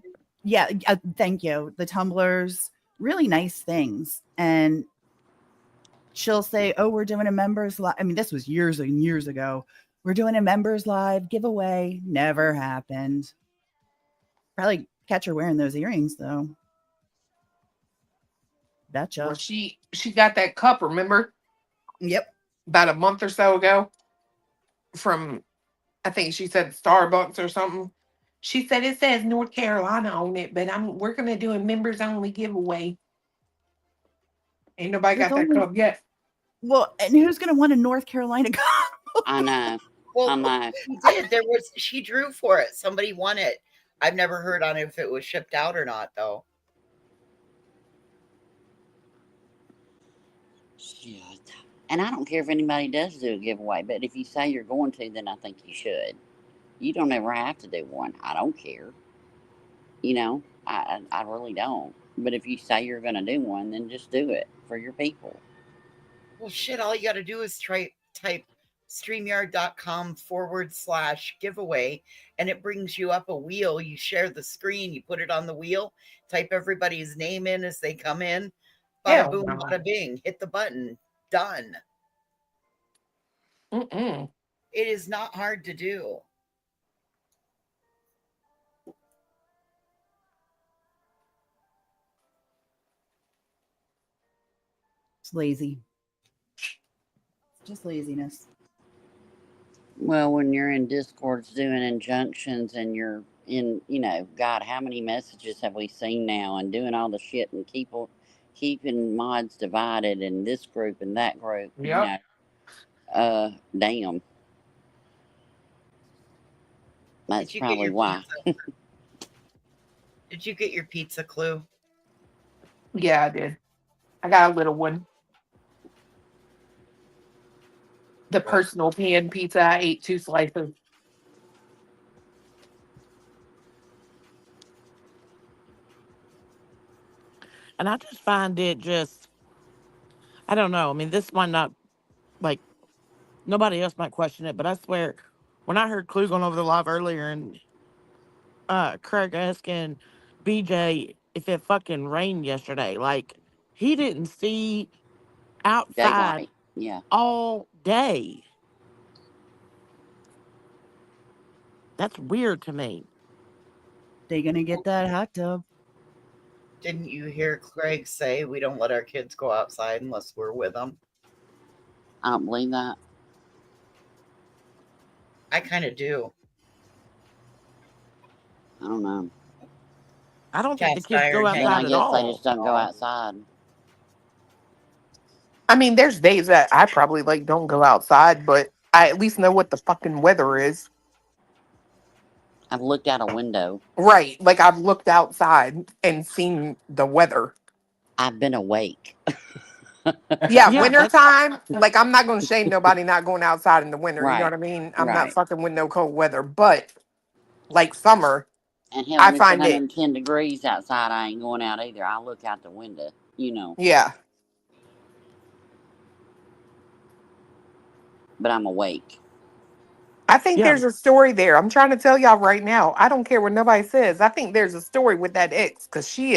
Speaker 1: Thank you. The tumblers, really nice things. And she'll say, "Oh, we're doing a members live." I mean, this was years and years ago. We're doing a members live giveaway. Never happened. Probably catch her wearing those earrings though. Betcha.
Speaker 2: Well, she got that cup, remember?
Speaker 1: Yep.
Speaker 2: About a month or so ago from, I think she said Starbucks or something. She said it says North Carolina on it, but we're going to do a members only giveaway. Ain't nobody got that cup yet.
Speaker 1: Well, and who's going to want a North Carolina cup?
Speaker 21: I know.
Speaker 18: Well,
Speaker 21: I know.
Speaker 18: she did. She drew for it. Somebody won it. I've never heard on if it was shipped out or not, though.
Speaker 21: Shit. And I don't care if anybody does do a giveaway, but if you say you're going to, then I think you should. You don't ever have to do one. I don't care. I really don't. But if you say you're going to do one, then just do it for your people.
Speaker 18: Well, shit, all you got to do is type StreamYard.com/giveaway, and it brings you up a wheel. You share the screen, you put it on the wheel, type everybody's name in as they come in. Bada boom, bada bing. Hit the button. Done.
Speaker 2: Mm-mm.
Speaker 18: It is not hard to do.
Speaker 1: It's lazy. It's just laziness.
Speaker 21: Well, when you're in Discords doing injunctions and you're in, God, how many messages have we seen now, and doing all the shit and keeping mods divided in this group and that group.
Speaker 2: Yep.
Speaker 21: Damn. That's probably why.
Speaker 18: Did you get your pizza, Clue?
Speaker 2: Yeah, I did. I got a little one. The personal pan pizza, I ate 2 slices.
Speaker 19: And I just find it just, I don't know. I mean, this might not, like, nobody else might question it, but I swear, when I heard Clue going over the live earlier and Craig asking BJ if it fucking rained yesterday, like, he didn't see outside
Speaker 21: Daylight. Yeah.
Speaker 19: all day. That's weird to me.
Speaker 1: They gonna get that hot tub.
Speaker 18: Didn't you hear Craig say we don't let our kids go outside unless we're with them?
Speaker 21: I don't believe that.
Speaker 18: I kind of do.
Speaker 21: I don't know.
Speaker 19: I don't think the
Speaker 18: Cast
Speaker 19: kids go
Speaker 18: iron
Speaker 21: Then
Speaker 19: outside
Speaker 21: I
Speaker 19: at
Speaker 21: guess they
Speaker 19: all.
Speaker 21: just don't go outside.
Speaker 2: I mean, there's days that I probably like don't go outside, but I at least know what the fucking weather is.
Speaker 21: I've looked out a window.
Speaker 2: Right. Like I've looked outside and seen the weather.
Speaker 21: I've been awake.
Speaker 2: Yeah,
Speaker 19: Yeah,
Speaker 2: wintertime, like I'm not gonna shame nobody not going outside in the winter. You know
Speaker 21: Right.
Speaker 2: what I mean? I'm not
Speaker 21: Right.
Speaker 2: fucking with no cold weather. But like summer,
Speaker 21: And hell,
Speaker 2: I
Speaker 21: when it's
Speaker 2: find it
Speaker 21: 110 degrees outside, I ain't going out either. I look out the window, you know.
Speaker 2: yeah.
Speaker 21: But I'm awake.
Speaker 2: I think
Speaker 19: Yeah.
Speaker 2: there's a story there. I'm trying to tell y'all right now. I don't care what nobody says. I think there's a story with that ex because
Speaker 18: She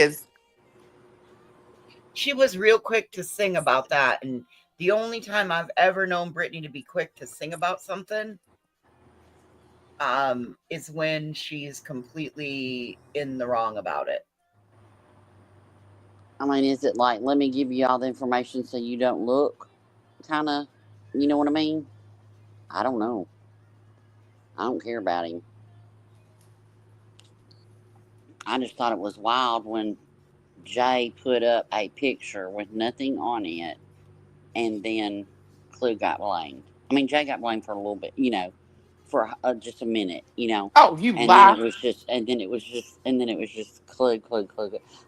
Speaker 18: was real quick to sing about that. And the only time I've ever known Brittany to be quick to sing about something is when she's completely in the wrong about it.
Speaker 21: I mean, is it like, let me give you all the information so you don't look? Kind of, you know what I mean? I don't know. I don't care about him. I just thought it was wild when Jay put up a picture with nothing on it, and then Clue got blamed. I mean, Jay got blamed for a little bit, you know, for just a minute, you know.
Speaker 2: Oh, you
Speaker 21: and
Speaker 2: lie.
Speaker 21: then it was just Clue.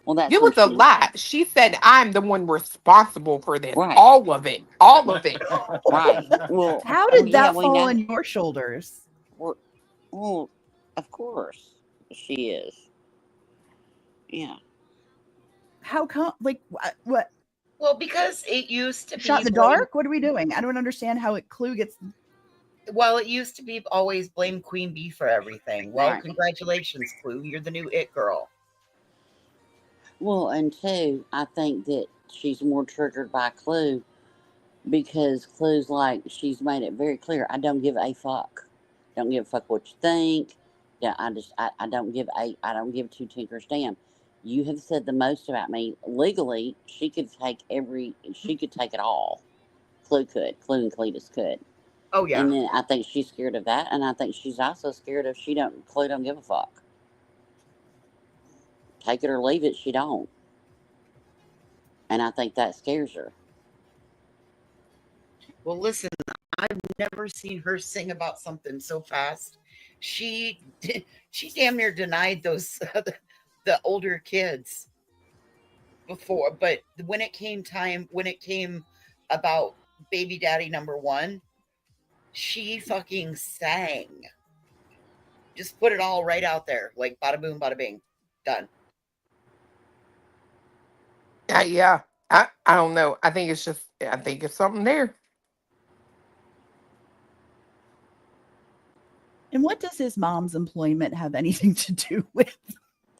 Speaker 21: Well, that's
Speaker 2: You
Speaker 21: when
Speaker 2: was a
Speaker 21: she
Speaker 2: lie. She said I'm the one responsible for this.
Speaker 21: right,
Speaker 2: All of it. All of it.
Speaker 21: right. Well,
Speaker 1: How did
Speaker 21: yeah,
Speaker 1: that
Speaker 21: we
Speaker 1: fall
Speaker 21: know.
Speaker 1: on your shoulders?
Speaker 21: Well, of course she is. Yeah.
Speaker 1: How come? Like what?
Speaker 18: Well, because it used to
Speaker 1: Shot
Speaker 18: be
Speaker 1: in the dark? What are we doing? I don't understand how Clue gets.
Speaker 18: Well, it used to be always blame Queen Bee for everything. Well,
Speaker 21: Right.
Speaker 18: Congratulations, Clue. You're the new it girl.
Speaker 21: Well, and two, I think that she's more triggered by Clue because Clue's like, she's made it very clear, I don't give a fuck. Don't give a fuck what you think. Yeah, I don't give two tinkers damn. You have said the most about me. Legally, she could take it all. Clue and Cletus could.
Speaker 18: Oh yeah.
Speaker 21: And then I think she's scared of that, and I think she's also scared of Clue don't give a fuck. Take it or leave it, she don't. And I think that scares her.
Speaker 18: Well, listen, I've never seen her sing about something so fast. She damn near denied those the older kids before, but when it came about baby daddy number 1, she fucking sang. Just put it all right out there, like bada boom, bada bing, done.
Speaker 2: Yeah. I don't know. I think it's something there.
Speaker 1: And what does his mom's employment have anything to do with?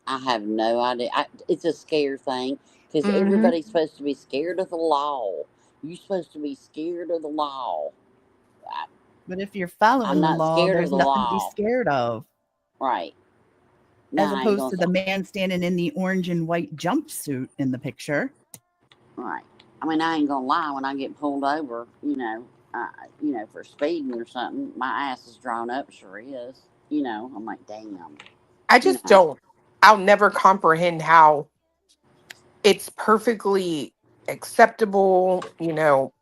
Speaker 21: I have no idea. It's a scare thing because everybody's supposed to be scared of the law. You're supposed to be scared of the law.
Speaker 1: But if you're following
Speaker 21: I'm
Speaker 1: the
Speaker 21: not
Speaker 1: law,
Speaker 21: scared
Speaker 1: there's
Speaker 21: of the
Speaker 1: nothing to be
Speaker 21: law.
Speaker 1: scared of.
Speaker 21: Right.
Speaker 1: As opposed to the man standing in the orange and white jumpsuit in the picture.
Speaker 21: Right. I mean, I ain't gonna lie. When I get pulled over, for speeding or something, my ass is drawn up. Sure is. I'm like, damn.
Speaker 2: I just don't. I'll never comprehend how it's perfectly acceptable,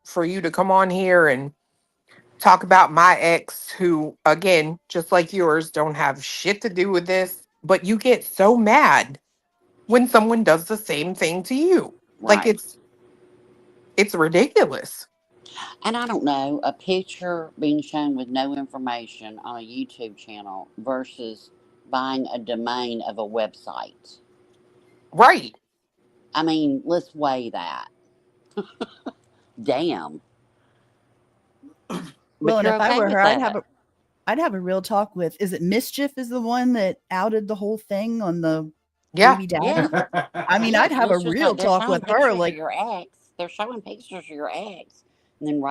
Speaker 2: for you to come on here and talk about my ex who, again, just like yours, don't have shit to do with this, but you get so mad when someone does the same thing to you.
Speaker 21: Right.
Speaker 2: Like it's ridiculous.
Speaker 21: And I don't know, a picture being shown with no information on a YouTube channel versus buying a domain of a website.
Speaker 2: Right.
Speaker 21: I mean, let's weigh that. Damn.
Speaker 1: Well, and
Speaker 21: you're
Speaker 1: if I
Speaker 21: okay
Speaker 1: were
Speaker 21: with
Speaker 1: her,
Speaker 21: that.
Speaker 1: I'd have a real talk with. Is it Mischief? Is the one that outed the whole thing on the
Speaker 2: Yeah.
Speaker 1: baby daddy?
Speaker 21: Yeah.
Speaker 1: I mean, I'd have a
Speaker 21: It's just
Speaker 1: real
Speaker 21: like they're
Speaker 1: talk
Speaker 21: showing
Speaker 1: with her.
Speaker 21: pictures of
Speaker 1: Like,
Speaker 21: your ex. They're showing pictures of your ex. And then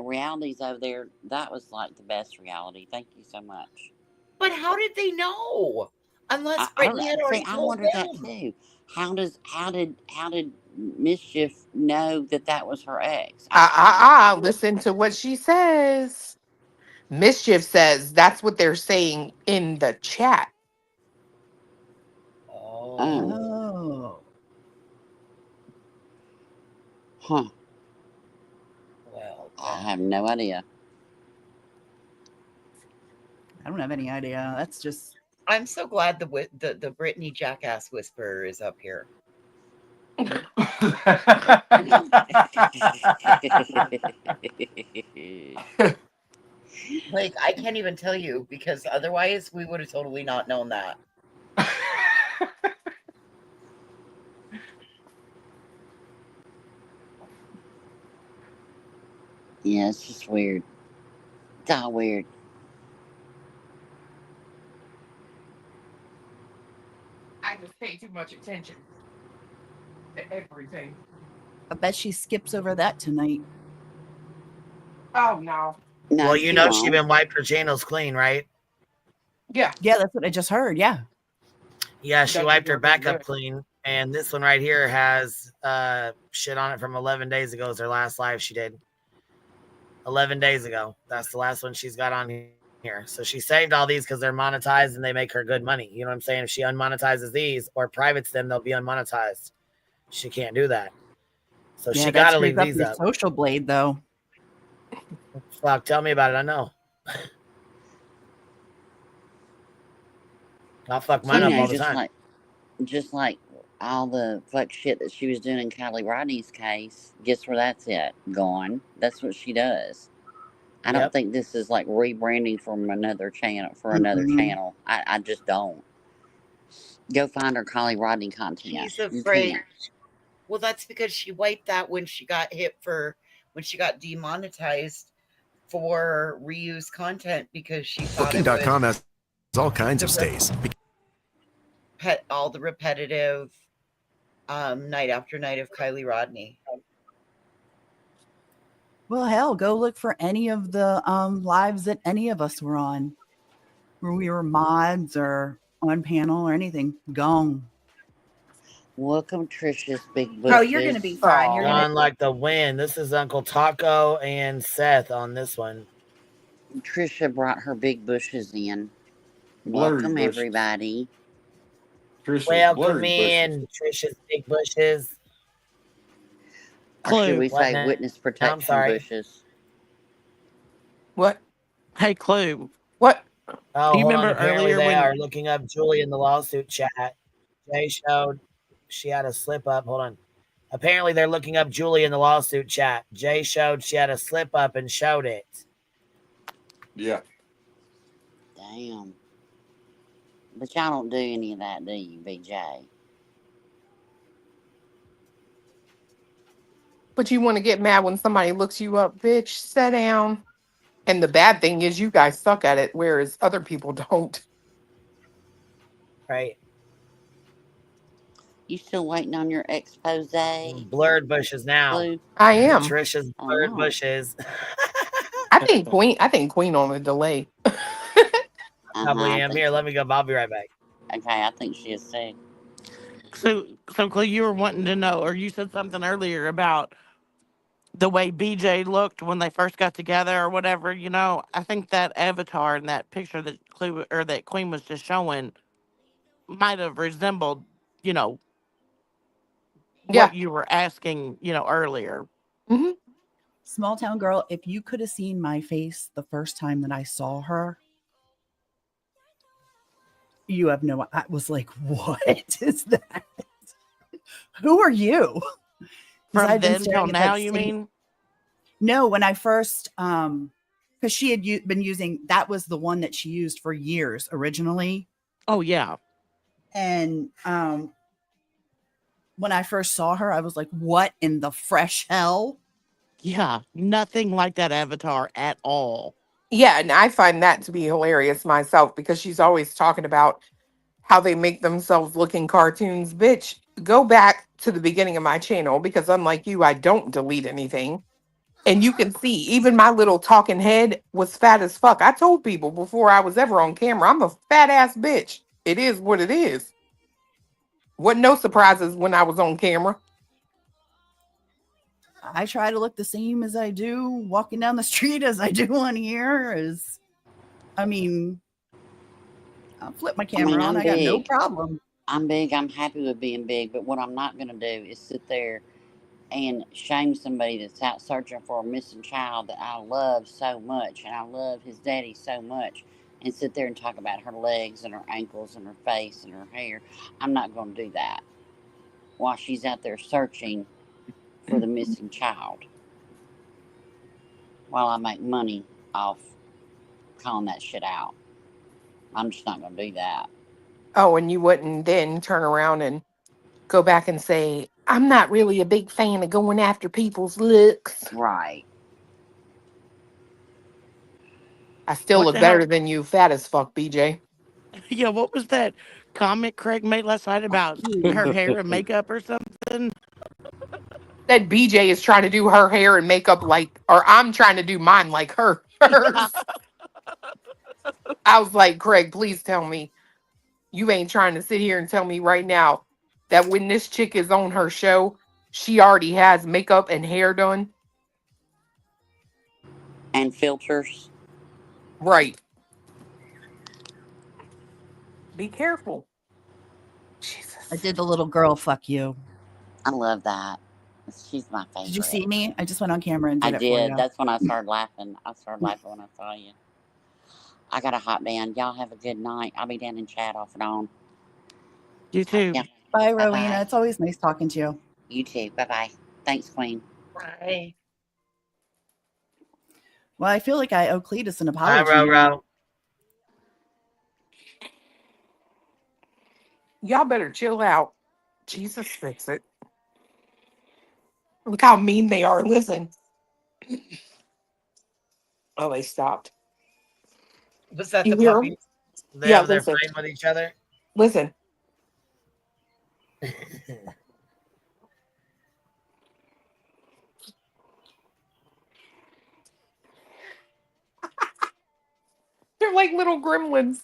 Speaker 21: realities over there. That was like the best reality. Thank you so much.
Speaker 18: But how did they know? Unless
Speaker 21: I don't
Speaker 18: Brittany
Speaker 21: know.
Speaker 18: had already
Speaker 21: See, I
Speaker 18: told
Speaker 21: wondered that
Speaker 18: them.
Speaker 21: too. How did Mischief know that was her ex?
Speaker 2: Listen to what she says. Mischief says that's what they're saying in the chat.
Speaker 1: oh.
Speaker 21: Huh.
Speaker 18: Well,
Speaker 21: I have no idea.
Speaker 1: I don't have any idea. That's just.
Speaker 18: I'm so glad the Brittany Jackass Whisperer is up here. Like, I can't even tell you, because otherwise we would have totally not known that.
Speaker 21: Yeah, it's just weird. It's all weird.
Speaker 2: I just pay too much attention to everything.
Speaker 1: I bet she skips over that tonight.
Speaker 2: Oh no.
Speaker 3: Well, you know she been wiped her channels clean, right?
Speaker 2: Yeah.
Speaker 1: Yeah, that's what I just heard. Yeah.
Speaker 3: Yeah, she wiped her backup clean. And this one right here has shit on it from 11 days ago. Is her last live she did. 11 days ago. That's the last one she's got on here. So she saved all these because they're monetized and they make her good money. You know what I'm saying? If she unmonetizes these or privates them, they'll be unmonetized. She can't do that. So
Speaker 1: Yeah,
Speaker 3: she
Speaker 1: that
Speaker 3: got to
Speaker 1: screws
Speaker 3: leave
Speaker 1: up
Speaker 3: these
Speaker 1: your
Speaker 3: up.
Speaker 1: social blade, though.
Speaker 3: Fuck, tell me about it. I know. I'll fuck mine up all the time.
Speaker 21: Just like all the fuck shit that she was doing in Kylie Rodney's case, guess where that's at? Gone. That's what she does. I don't think this is like rebranding from another channel another channel. I just don't. Go find her Kylie Rodney content.
Speaker 18: He's afraid. Well, that's because she wiped that when she got demonetized for reuse content because she thought
Speaker 11: Booking.com has all kinds of stays.
Speaker 18: All the repetitive night after night of Kylie Rodney.
Speaker 1: Well, hell, go look for any of the lives that any of us were on, where we were mods or on panel or anything. Gone.
Speaker 21: Welcome, Trisha's big bushes.
Speaker 5: Oh, you're going to be fine. You're
Speaker 3: On like the wind. This is Uncle Taco and Seth on this one.
Speaker 21: Trisha brought her big bushes in. Welcome, everybody.
Speaker 3: Welcome in, Trisha's big bushes.
Speaker 21: Or should we say witness protection bushes?
Speaker 2: What?
Speaker 19: Hey, Clue.
Speaker 2: What?
Speaker 3: Oh,
Speaker 19: Do you
Speaker 3: hold on.
Speaker 19: remember
Speaker 3: Apparently
Speaker 19: earlier
Speaker 3: they
Speaker 19: when
Speaker 3: are looking up Julie in the lawsuit chat. Jay showed she had a slip up. Hold on. Apparently they're looking up Julie in the lawsuit chat. Jay showed she had a slip up and showed it.
Speaker 22: Yeah.
Speaker 21: Damn. But y'all don't do any of that, do you, BJ?
Speaker 2: But you want to get mad when somebody looks you up, bitch. Sit down. And the bad thing is you guys suck at it, whereas other people don't.
Speaker 3: Right.
Speaker 21: You still waiting on your expose?
Speaker 3: Blurred bushes now.
Speaker 21: Blue?
Speaker 2: I am.
Speaker 3: Trisha's blurred bushes.
Speaker 2: I think Queen on a delay.
Speaker 3: Probably am. Here, let me go. I'll be right back.
Speaker 21: Okay, I think she is too.
Speaker 19: So Clay, you were wanting to know, or you said something earlier about the way BJ looked when they first got together or whatever. You know, I think that avatar and that picture that that Queen was just showing might have resembled, what you were asking, earlier.
Speaker 2: Mm-hmm.
Speaker 1: Small town girl, if you could have seen my face the first time that I saw her, you have no. I was like, what is that? Who are you?
Speaker 19: From then till now, you mean?
Speaker 1: No, when I first, because she had been using, that was the one that she used for years originally.
Speaker 19: Oh, yeah.
Speaker 1: And when I first saw her, I was like, what in the fresh hell?
Speaker 19: Yeah, nothing like that avatar at all.
Speaker 2: Yeah, and I find that to be hilarious myself because she's always talking about how they make themselves look in cartoons. Bitch, go back to the beginning of my channel because unlike you, I don't delete anything. And you can see, even my little talking head was fat as fuck. I told people before I was ever on camera, I'm a fat ass bitch. It is what it is. Wasn't no surprises when I was on camera.
Speaker 1: I try to look the same as I do walking down the street as I do on here. I mean, I'll flip my camera on. I got no problem.
Speaker 21: I'm big. I'm happy with being big. But what I'm not going to do is sit there and shame somebody that's out searching for a missing child that I love so much, and I love his daddy so much, and sit there and talk about her legs and her ankles and her face and her hair. I'm not going to do that while she's out there searching for the missing child, while I make money off calling that shit out. I'm just not going to do that.
Speaker 2: Oh, and you wouldn't then turn around and go back and say, I'm not really a big fan of going after people's looks.
Speaker 21: Right.
Speaker 2: I still
Speaker 19: What
Speaker 2: look
Speaker 19: the
Speaker 2: better
Speaker 19: hell?
Speaker 2: than you, fat as fuck, BJ.
Speaker 19: Yeah, what was that comment Craig made last night about her hair and makeup or something?
Speaker 2: That BJ is trying to do her hair and makeup like, or I'm trying to do mine like hers. I was like, Craig, please tell me you ain't trying to sit here and tell me right now that when this chick is on her show, she already has makeup and hair done.
Speaker 21: And filters.
Speaker 2: Right. Be careful. Jesus.
Speaker 1: I did the little girl fuck you.
Speaker 21: I love that. She's my favorite.
Speaker 1: Did you see me? I just went on camera and did it for you.
Speaker 21: That's when I started laughing. I started laughing when I saw you. I got to hop down. Y'all have a good night. I'll be down in chat off and on.
Speaker 19: You too.
Speaker 21: Yeah.
Speaker 1: Bye,
Speaker 21: Bye-bye.
Speaker 1: Rowena. It's always nice talking to you.
Speaker 21: You too. Bye-bye. Thanks, Queen.
Speaker 18: Bye.
Speaker 1: Well, I feel like I owe Cletus an apology.
Speaker 3: Hi, Ro.
Speaker 2: Y'all better chill out. Jesus, fix it. Look how mean they are. Listen. Oh, they stopped.
Speaker 3: Was that
Speaker 2: You
Speaker 3: the
Speaker 2: hear 'em?
Speaker 3: puppies?
Speaker 2: Yeah,
Speaker 3: They're
Speaker 2: listen.
Speaker 3: fighting with each other?
Speaker 2: Listen. They're like little gremlins.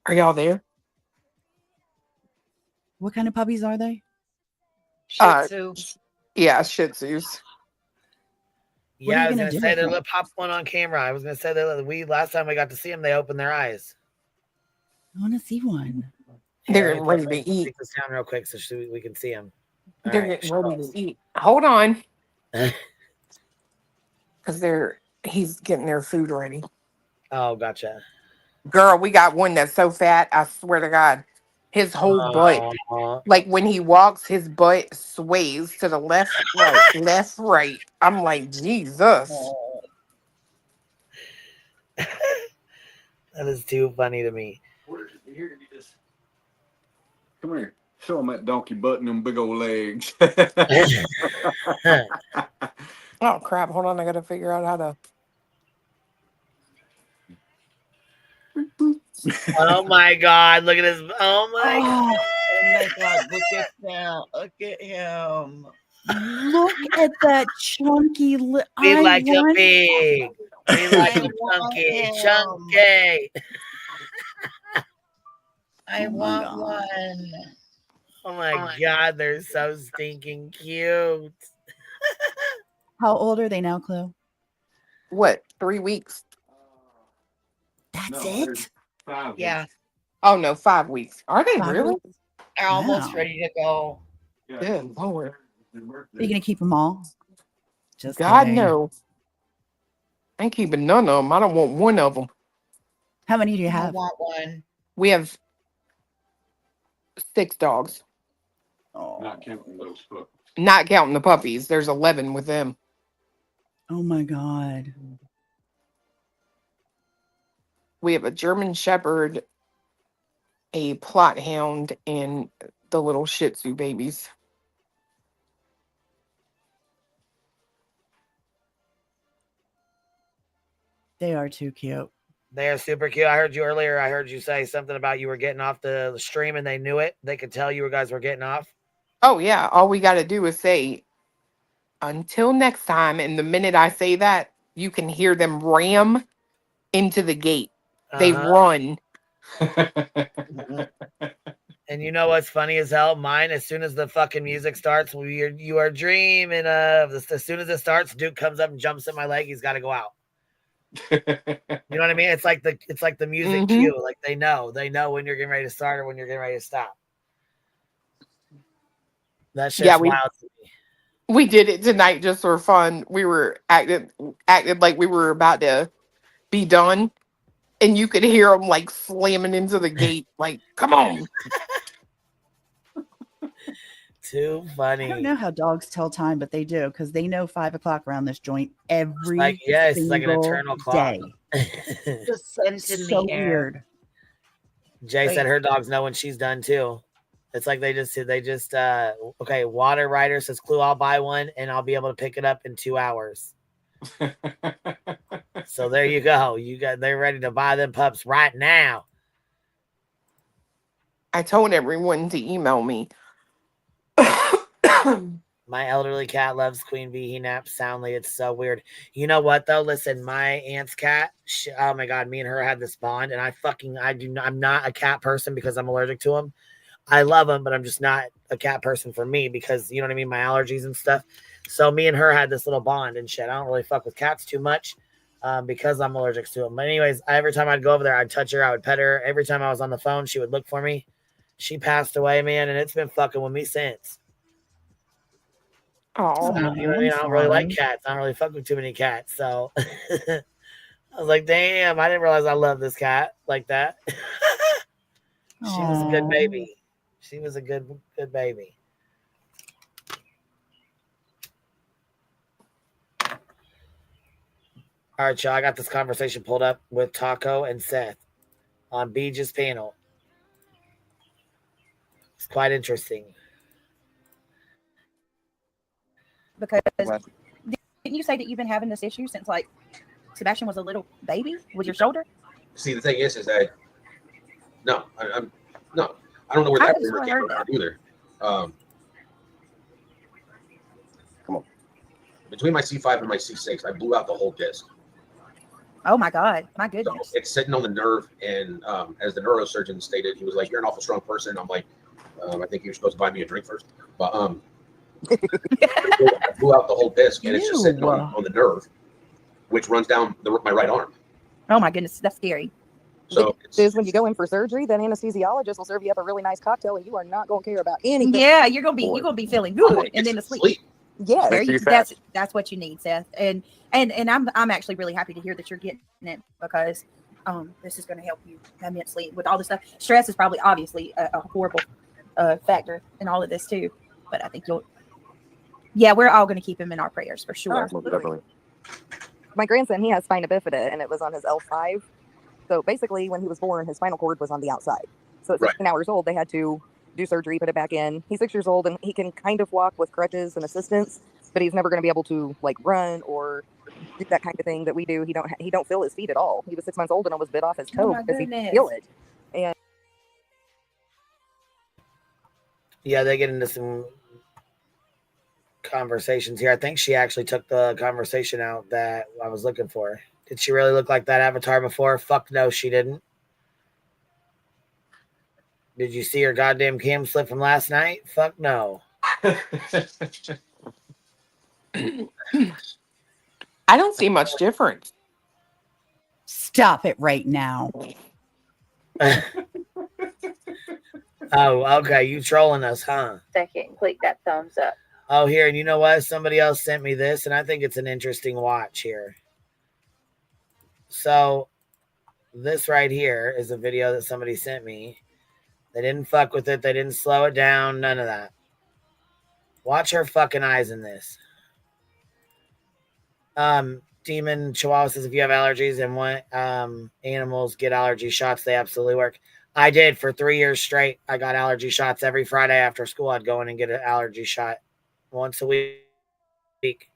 Speaker 2: Are y'all there?
Speaker 1: What kind of puppies are they?
Speaker 3: Shih Tzu.
Speaker 2: Yeah, Shih Tzus.
Speaker 3: Yeah, I was
Speaker 1: gonna
Speaker 3: gonna
Speaker 1: do
Speaker 3: say
Speaker 1: with
Speaker 3: they
Speaker 1: them?
Speaker 3: popped one on camera. I was gonna say that last time we got to see them, they opened their eyes.
Speaker 1: I want to see one.
Speaker 2: They're
Speaker 3: Here,
Speaker 2: getting
Speaker 3: let me
Speaker 2: ready to eat.
Speaker 3: take this down real quick so we can see them.
Speaker 2: They're getting ready to eat. Hold on. Because he's getting their food ready.
Speaker 3: Oh, gotcha.
Speaker 2: Girl, we got one that's so fat, I swear to God. His whole butt, like when he walks, his butt sways to the left, right. I'm like, Jesus.
Speaker 3: That is too funny to me.
Speaker 22: Come here. Show him that donkey butt and them big old legs.
Speaker 2: Oh, crap. Hold on. I got to figure out how to.
Speaker 3: Oh my God! Look at this! Oh my God!
Speaker 18: Oh my God! Look at that! Look at him!
Speaker 1: Look at that chunky.
Speaker 3: Be like a pig. Be like a chunky.
Speaker 18: I want one.
Speaker 3: Oh my God! They're so stinking cute.
Speaker 1: How old are they now, Chloe?
Speaker 2: What? 3 weeks?
Speaker 1: That's it?
Speaker 22: 5 weeks.
Speaker 18: Yeah.
Speaker 2: Oh, no, 5 weeks. Are they
Speaker 1: 5
Speaker 2: really?
Speaker 1: weeks?
Speaker 18: They're almost
Speaker 1: Wow.
Speaker 18: ready to go.
Speaker 2: Good Lord.
Speaker 1: Are you going to keep them all? Just
Speaker 2: God,
Speaker 1: kidding.
Speaker 2: no. I ain't keeping none of them. I don't want one of them.
Speaker 1: How many do you
Speaker 18: I
Speaker 1: have?
Speaker 18: want one.
Speaker 2: We have 6 dogs.
Speaker 22: Not counting those books.
Speaker 2: Not counting the puppies. There's 11 with them.
Speaker 1: Oh my God.
Speaker 2: We have a German Shepherd, a Plot Hound, and the little Shih Tzu babies.
Speaker 1: They are too cute.
Speaker 3: They are super cute. I heard you earlier. I heard you say something about you were getting off the stream and they knew it. They could tell you guys were getting off.
Speaker 2: Oh, yeah. All we got to do is say, until next time. And the minute I say that, you can hear them ram into the gate. They run.
Speaker 3: And you know what's funny as hell? Mine, as soon as the fucking music starts, you are dreaming of this. As soon as it starts, Duke comes up and jumps at my leg. He's got to go out. You know what I mean? It's like the music cue. Like they know when you're getting ready to start or when you're getting ready to stop. That shit's wild to me.
Speaker 2: We did it tonight just for fun. We were acted like we were about to be done, and you could hear them like slamming into the gate. Like, come on!
Speaker 3: Too funny.
Speaker 1: I don't know how dogs tell time, but they do because they know 5 o'clock around this joint every
Speaker 3: it's like an eternal clock.
Speaker 1: day.
Speaker 5: Just sense in
Speaker 1: So
Speaker 5: the air.
Speaker 1: weird.
Speaker 3: Jay said her dogs know when she's done too. It's like they just okay. Water Rider says Clue, I'll buy one and I'll be able to pick it up in 2 hours. So there you go. They're ready to buy them pups right now.
Speaker 2: I told everyone to email me.
Speaker 3: My elderly cat loves Queen Bee. He naps soundly. It's so weird. You know what though? Listen, my aunt's cat. Oh my God, me and her had this bond, and I'm not a cat person because I'm allergic to them. I love them, but I'm just not a cat person for me because you know what I mean, my allergies and stuff. So me and her had this little bond and shit. I don't really fuck with cats too much because I'm allergic to them. But anyways, every time I'd go over there, I'd touch her, I would pet her. Every time I was on the phone, she would look for me. She passed away, man, and it's been fucking with me since.
Speaker 2: Oh,
Speaker 3: you know what I mean? I don't really like cats. I don't really fuck with too many cats. So I was like, damn, I didn't realize I love this cat like that. She was a good baby. She was a good baby. All right, y'all. I got this conversation pulled up with Taco and Seth on Beej's panel. It's quite interesting.
Speaker 6: Because didn't you say that you've been having this issue since like Sebastian was a little baby with your shoulder?
Speaker 14: See, the thing is that no, I don't know where that rumor came from either. Come on, between my C5 and my C6, I blew out the whole disc.
Speaker 6: Oh my God, my goodness!
Speaker 14: So it's sitting on the nerve, and as the neurosurgeon stated, he was like, "You're an awful strong person." I'm like, "I think you're supposed to buy me a drink first. But I blew out the whole disc, and it's just sitting on the nerve, which runs down my right arm.
Speaker 6: Oh my goodness, that's scary.
Speaker 14: So
Speaker 16: is when you go in for surgery, then anesthesiologist will serve you up a really nice cocktail, and you are not going to care about anything.
Speaker 6: Yeah, you're gonna be feeling good, and then to sleep.
Speaker 16: Yeah,
Speaker 6: that's what you need, Seth. And I'm actually really happy to hear that you're getting it because this is going to help you immensely with all this stuff. Stress is probably obviously a horrible factor in all of this too, but I think we're all going to keep him in our prayers for sure.
Speaker 16: Absolutely. My grandson, he has spina bifida, and it was on his L5. So basically, when he was born, his spinal cord was on the outside. So at 16 hours old, they had to do surgery, put it back in. He's 6 years old, and he can kind of walk with crutches and assistance, but he's never going to be able to like run or do that kind of thing that we do. He don't feel his feet at all. He was 6 months old and almost bit off his toe because he didn't feel it. And
Speaker 3: yeah, they get into some conversations here. I think she actually took the conversation out that I was looking for. Did she really look like that avatar before? Fuck no, she didn't. Did you see her goddamn cam slip from last night? Fuck no.
Speaker 2: I don't see much difference.
Speaker 1: Stop it right now.
Speaker 3: Oh, okay. You trolling us, huh?
Speaker 6: Second, click that thumbs up.
Speaker 3: Oh, here. And you know what? Somebody else sent me this, and I think it's an interesting watch here. So this right here is a video that somebody sent me. They didn't fuck with it. They didn't slow it down. None of that. Watch her fucking eyes in this. Demon Chihuahua says if you have allergies and want animals get allergy shots, they absolutely work. I did for 3 years straight. I got allergy shots every Friday after school. I'd go in and get an allergy shot once a week.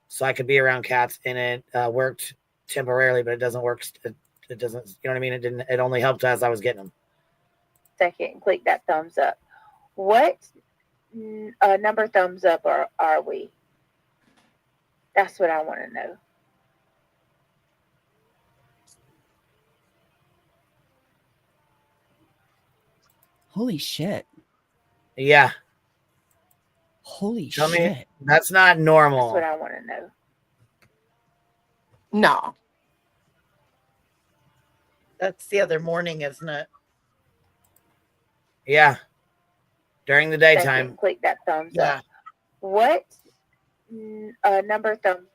Speaker 3: So I could be around cats, and it worked temporarily, but it doesn't work. It doesn't, you know what I mean? It only helped as I was getting them.
Speaker 6: Second, and click that thumbs up. What number thumbs up are we? That's what I want to know.
Speaker 1: Holy shit.
Speaker 3: Yeah.
Speaker 1: Holy
Speaker 3: Tell
Speaker 1: shit.
Speaker 3: me, that's not normal.
Speaker 6: That's what I want to know.
Speaker 2: No.
Speaker 18: That's the other morning, isn't it?
Speaker 3: Yeah. During the daytime.
Speaker 6: Second, click that thumbs up. What number thumbs?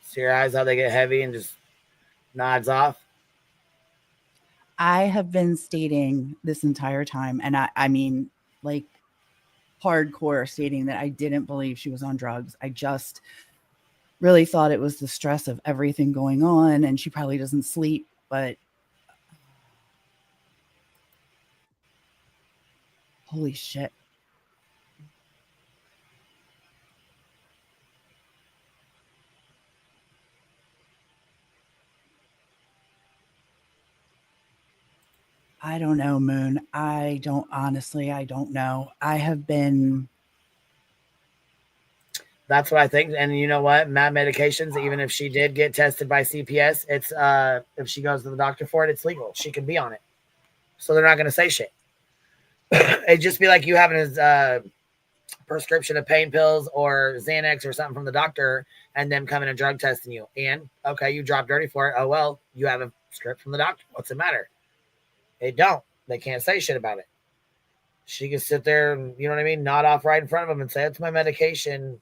Speaker 3: See your eyes, how they get heavy and just nods off?
Speaker 1: I have been stating this entire time, and I mean, like, hardcore stating that I didn't believe she was on drugs. I just really thought it was the stress of everything going on, and she probably doesn't sleep, but holy shit. I don't know, Moon. I don't know. I have been.
Speaker 3: That's what I think. And you know what? MAB medications, even if she did get tested by CPS, it's if she goes to the doctor for it, it's legal. She can be on it. So they're not going to say shit. It'd just be like you having a prescription of pain pills or Xanax or something from the doctor and them coming and drug testing you. And, okay, you drop dirty for it. Oh, well, you have a script from the doctor. What's the matter? They don't. They can't say shit about it. She can sit there and, you know what I mean, nod off right in front of them and say, it's my medication.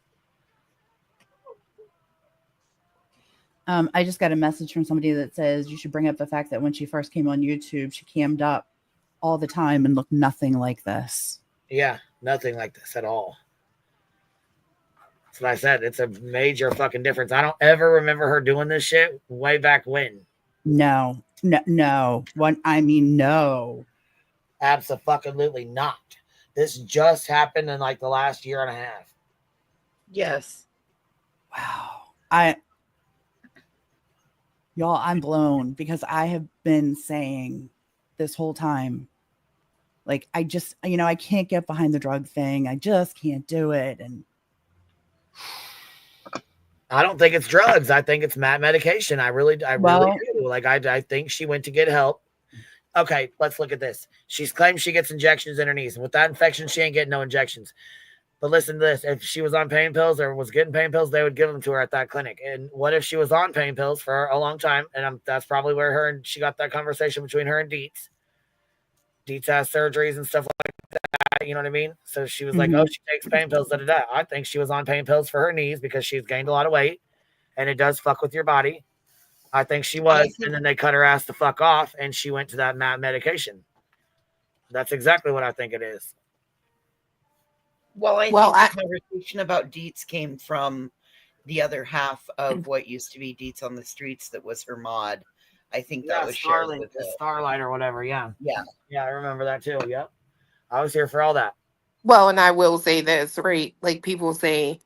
Speaker 1: I just got a message from somebody that says you should bring up the fact that when she first came on YouTube, she cammed up all the time and looked nothing like this.
Speaker 3: Yeah, nothing like this at all. That's what I said. It's a major fucking difference. I don't ever remember her doing this shit way back when.
Speaker 1: No. No.
Speaker 3: Absolutely not. This just happened in like the last year and a half.
Speaker 18: Yes.
Speaker 1: Wow. Y'all, I'm blown because I have been saying this whole time, like, I just, I can't get behind the drug thing. I just can't do it. And
Speaker 3: I don't think it's drugs. I think it's MAB medication. I really do. Like, I think she went to get help. Okay, let's look at this. She's claimed she gets injections in her knees. With that infection, she ain't getting no injections. But listen to this. If she was on pain pills or was getting pain pills, they would give them to her at that clinic. And what if she was on pain pills for a long time? And that's probably where she got that conversation between her and Dietz. Dietz has surgeries and stuff like that. You know what I mean? So she was like, oh, she takes pain pills. Da-da-da. I think she was on pain pills for her knees because she's gained a lot of weight. And it does fuck with your body. I think she was. And then they cut her ass the fuck off. And she went to that MAB medication. That's exactly what I think it is.
Speaker 18: Well, I think the conversation about Dietz came from the other half of what used to be Dietz on the Streets that was her mod. I think that was
Speaker 3: Starlight or whatever. Yeah. I remember that too. Yep. I was here for all that.
Speaker 2: Well, and I will say this, right? Like, people say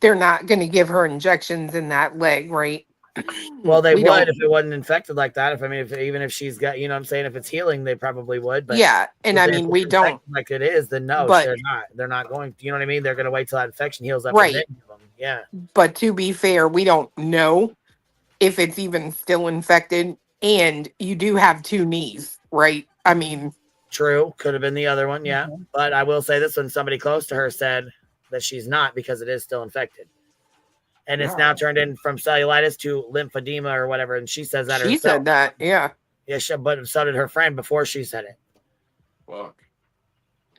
Speaker 2: they're not going to give her injections in that leg, right?
Speaker 3: Well, they would if it wasn't infected like that. Even if she's got, you know what I'm saying, if it's healing, they probably would. But
Speaker 2: yeah, and I mean, we don't
Speaker 3: like it is, then no,
Speaker 2: but,
Speaker 3: they're not. They're not going, you know what I mean? They're going to wait till that infection heals up.
Speaker 2: Right.
Speaker 3: And then give them. Yeah.
Speaker 2: But to be fair, we don't know if it's even still infected. And you do have two knees, right? I mean,
Speaker 3: true. Could have been the other one. Yeah. But I will say this one, somebody close to her said that she's not because it is still infected. And it's now turned in from cellulitis to lymphedema or whatever. And she says that herself.
Speaker 2: She said that, yeah.
Speaker 3: Yeah, but so did her friend before she said it.
Speaker 14: Fuck.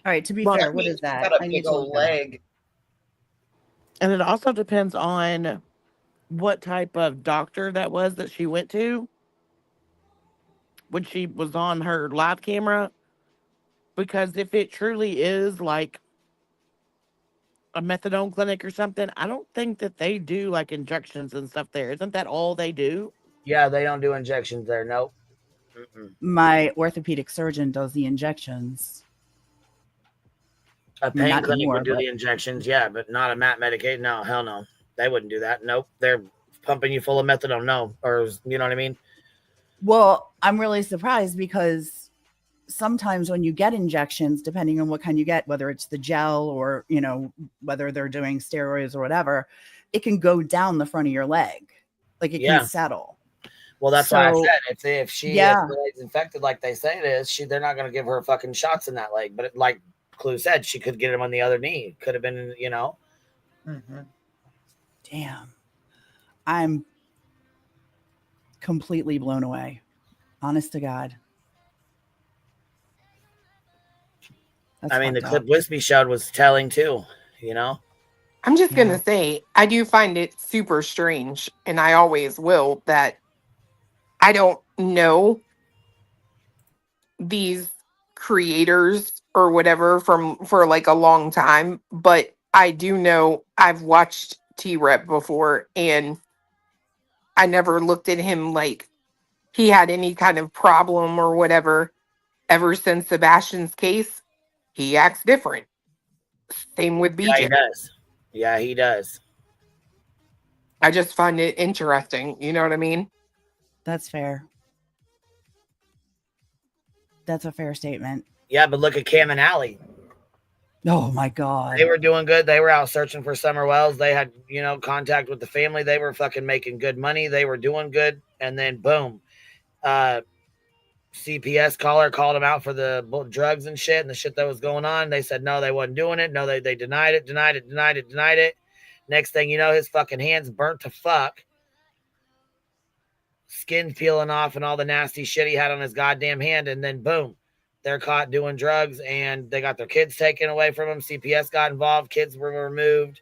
Speaker 1: All right, to be
Speaker 19: Well,
Speaker 1: fair,
Speaker 19: that
Speaker 1: what
Speaker 19: means
Speaker 1: is that?
Speaker 18: Got a
Speaker 1: I need
Speaker 18: big
Speaker 1: to
Speaker 18: old
Speaker 1: look that up.
Speaker 18: leg.
Speaker 19: And it also depends on what type of doctor that was that she went to when she was on her live camera. Because if it truly is like a methadone clinic or something, I don't think that they do like injections and stuff there. Isn't that all they do?
Speaker 3: Yeah, they don't do injections there. Nope.
Speaker 1: My orthopedic surgeon does the injections.
Speaker 3: A
Speaker 1: I mean,
Speaker 3: pain
Speaker 1: not
Speaker 3: clinic
Speaker 1: anymore,
Speaker 3: would do
Speaker 1: but
Speaker 3: the injections, yeah, but not a MAT medication. No, hell no. They wouldn't do that. Nope. They're pumping you full of methadone. No. Or, you know what I mean?
Speaker 1: well, I'm really surprised because sometimes when you get injections, depending on what kind you get, whether it's the gel or, you know, whether they're doing steroids or whatever, it can go down the front of your leg. Like it can
Speaker 3: Yeah.
Speaker 1: settle.
Speaker 3: Well, that's why I
Speaker 1: So,
Speaker 3: said if
Speaker 1: yeah.
Speaker 3: the leg's infected like they say it is, they're not going to give her fucking shots in that leg. But like Clue said, she could get him on the other knee. Could have been, you know.
Speaker 1: Damn. I'm completely blown away. Honest to God. That's
Speaker 3: I mean, the
Speaker 1: fucked
Speaker 3: clip
Speaker 1: up.
Speaker 3: Wispy showed was telling too, you know.
Speaker 2: I'm just going to say, I do find it super strange, and I always will, that I don't know these creators or whatever for like a long time, but I do know I've watched T-Rep before, and I never looked at him like he had any kind of problem or whatever. Ever since Sebastian's case, he acts different. Same with
Speaker 3: Yeah, he
Speaker 2: BJ.
Speaker 3: does. Yeah, he does.
Speaker 2: I just find it interesting. You know what I mean?
Speaker 1: That's fair. That's a fair statement.
Speaker 3: Yeah, but look at Cam and Allie.
Speaker 1: Oh my God.
Speaker 3: They were doing good. They were out searching for Summer Wells. They had, you know, contact with the family. They were fucking making good money. They were doing good. And then boom, CPS caller called them out for the drugs and shit and the shit that was going on. They said no, they wasn't doing it. No, they denied it. Next thing you know, his fucking hands burnt to fuck. Skin peeling off and all the nasty shit he had on his goddamn hand. And then boom, they're caught doing drugs and they got their kids taken away from them. CPS got involved. Kids were removed.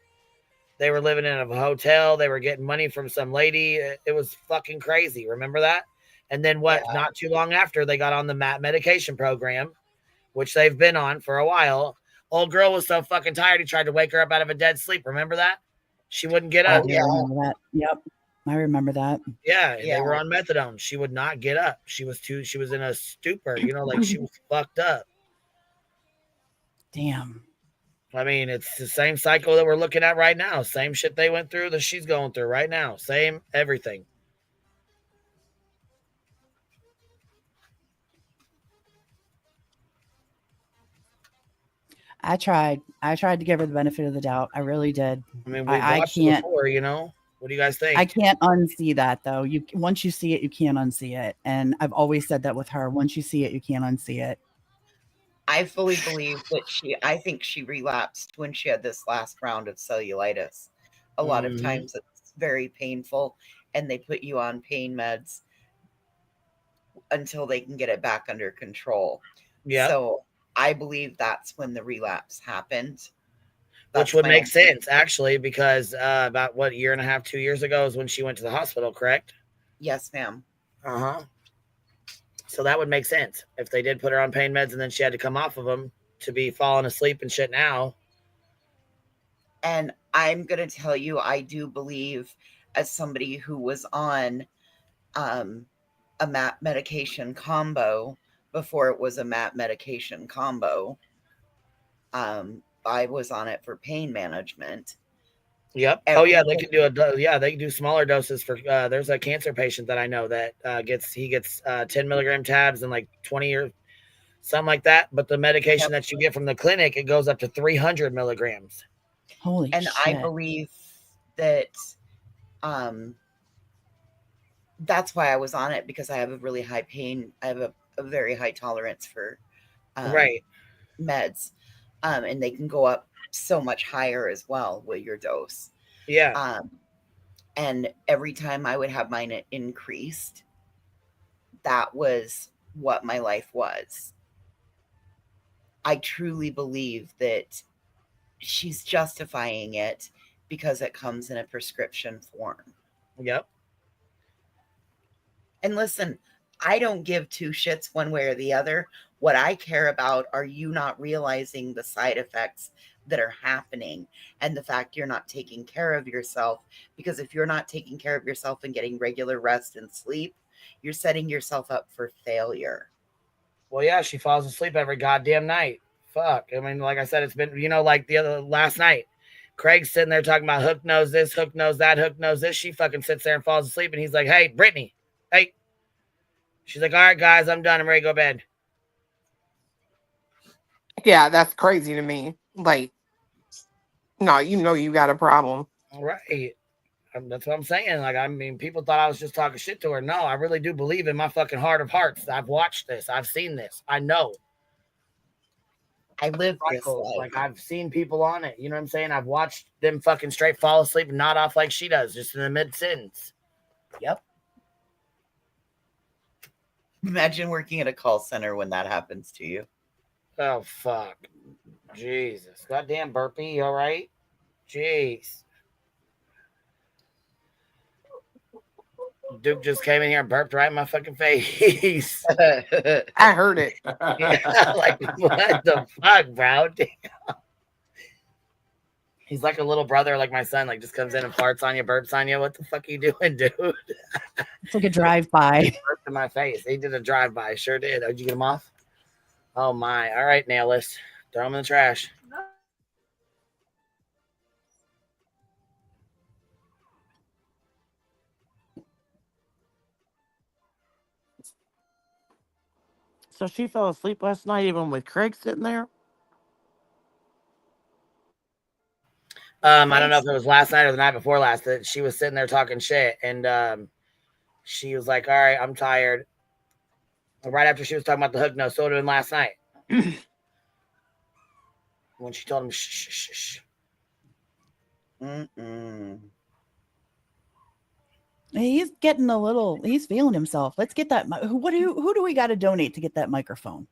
Speaker 3: They were living in a hotel. They were getting money from some lady. It was fucking crazy. Remember that? And then what? Yeah. Not too long after, they got on the MAT medication program, which they've been on for a while. Old girl was so fucking tired, he tried to wake her up out of a dead sleep. Remember that? She wouldn't get up.
Speaker 1: I remember that. Yep. I remember that.
Speaker 3: Yeah, they were on methadone. She would not get up. She was in a stupor, you know, like she was fucked up.
Speaker 1: Damn.
Speaker 3: I mean, it's the same cycle that we're looking at right now. Same shit they went through that she's going through right now. Same everything.
Speaker 1: I tried to give her the benefit of the doubt. I really did.
Speaker 3: I mean, we watched it before, you know. What do you guys think?
Speaker 1: I can't unsee that though. Once you see it, you can't unsee it. And I've always said that with her. Once you see it, you can't unsee it.
Speaker 18: I fully believe that I think she relapsed when she had this last round of cellulitis. A lot of times it's very painful and they put you on pain meds until they can get it back under control. Yeah. So I believe that's when the relapse happened.
Speaker 3: Which would make sense, actually, because about what, year and a half, 2 years ago is when she went to the hospital, correct?
Speaker 18: Yes, ma'am.
Speaker 3: Uh-huh. So that would make sense if they did put her on pain meds and then she had to come off of them to be falling asleep and shit now.
Speaker 18: And I'm going to tell you, I do believe, as somebody who was on a MAT medication combo before it was a MAT medication combo, I was on it for pain management.
Speaker 3: Yep. Oh yeah, they can do they can do smaller doses for there's a cancer patient that I know that gets 10 milligram tabs and like 20 or something like that. But the medication that you get from the clinic, it goes up to 300 milligrams.
Speaker 1: Holy shit.
Speaker 18: I believe that that's why I was on it, because I have a really high pain. I have a very high tolerance for meds. And they can go up so much higher as well with your dose.
Speaker 3: Yeah.
Speaker 18: And every time I would have mine increased, that was what my life was. I truly believe that she's justifying it because it comes in a prescription form.
Speaker 3: Yep.
Speaker 18: And listen, I don't give two shits one way or the other. What I care about are you not realizing the side effects that are happening and the fact you're not taking care of yourself. Because if you're not taking care of yourself and getting regular rest and sleep, you're setting yourself up for failure.
Speaker 3: Well, yeah, she falls asleep every goddamn night. Fuck. I mean, like I said, it's been, like last night. Craig's sitting there talking about Hook knows this, Hook knows that, Hook knows this. She fucking sits there and falls asleep, and he's like, hey, Brittany, hey. She's like, all right, guys, I'm done. I'm ready to go to bed.
Speaker 2: Yeah, that's crazy to me. Like, no, you got a problem.
Speaker 3: Right. That's what I'm saying. Like, I mean, people thought I was just talking shit to her. No, I really do believe in my fucking heart of hearts. I've watched this. I've seen this. I know.
Speaker 18: I live this life.
Speaker 3: Like, I've seen people on it. You know what I'm saying? I've watched them fucking straight fall asleep and nod off like she does, just in the mid-sentence.
Speaker 18: Yep. Imagine working at a call center when that happens to you.
Speaker 3: Oh, fuck. Jesus. Goddamn burpee, you all right? Jeez. Duke just came in here and burped right in my fucking face.
Speaker 2: I heard it.
Speaker 3: Yeah, like, what the fuck, bro? Damn. He's like a little brother, like my son, like just comes in and farts on you, burps on you. What the fuck are you doing, dude?
Speaker 1: It's like a drive-by.
Speaker 3: He burped in my face. He did a drive-by. Sure did. Did you get him off? Oh, my. All right, Nailless. Throw him in the trash.
Speaker 19: So she fell asleep last night even with Craig sitting there?
Speaker 3: I don't know if it was last night or the night before last that she was sitting there talking shit, and she was like, all right, I'm tired. Right after she was talking about the hook nose, so it would have been last night. When she told him, shh, shh, shh, shh.
Speaker 1: He's getting he's feeling himself. Let's get that. Who do we got to donate to get that microphone?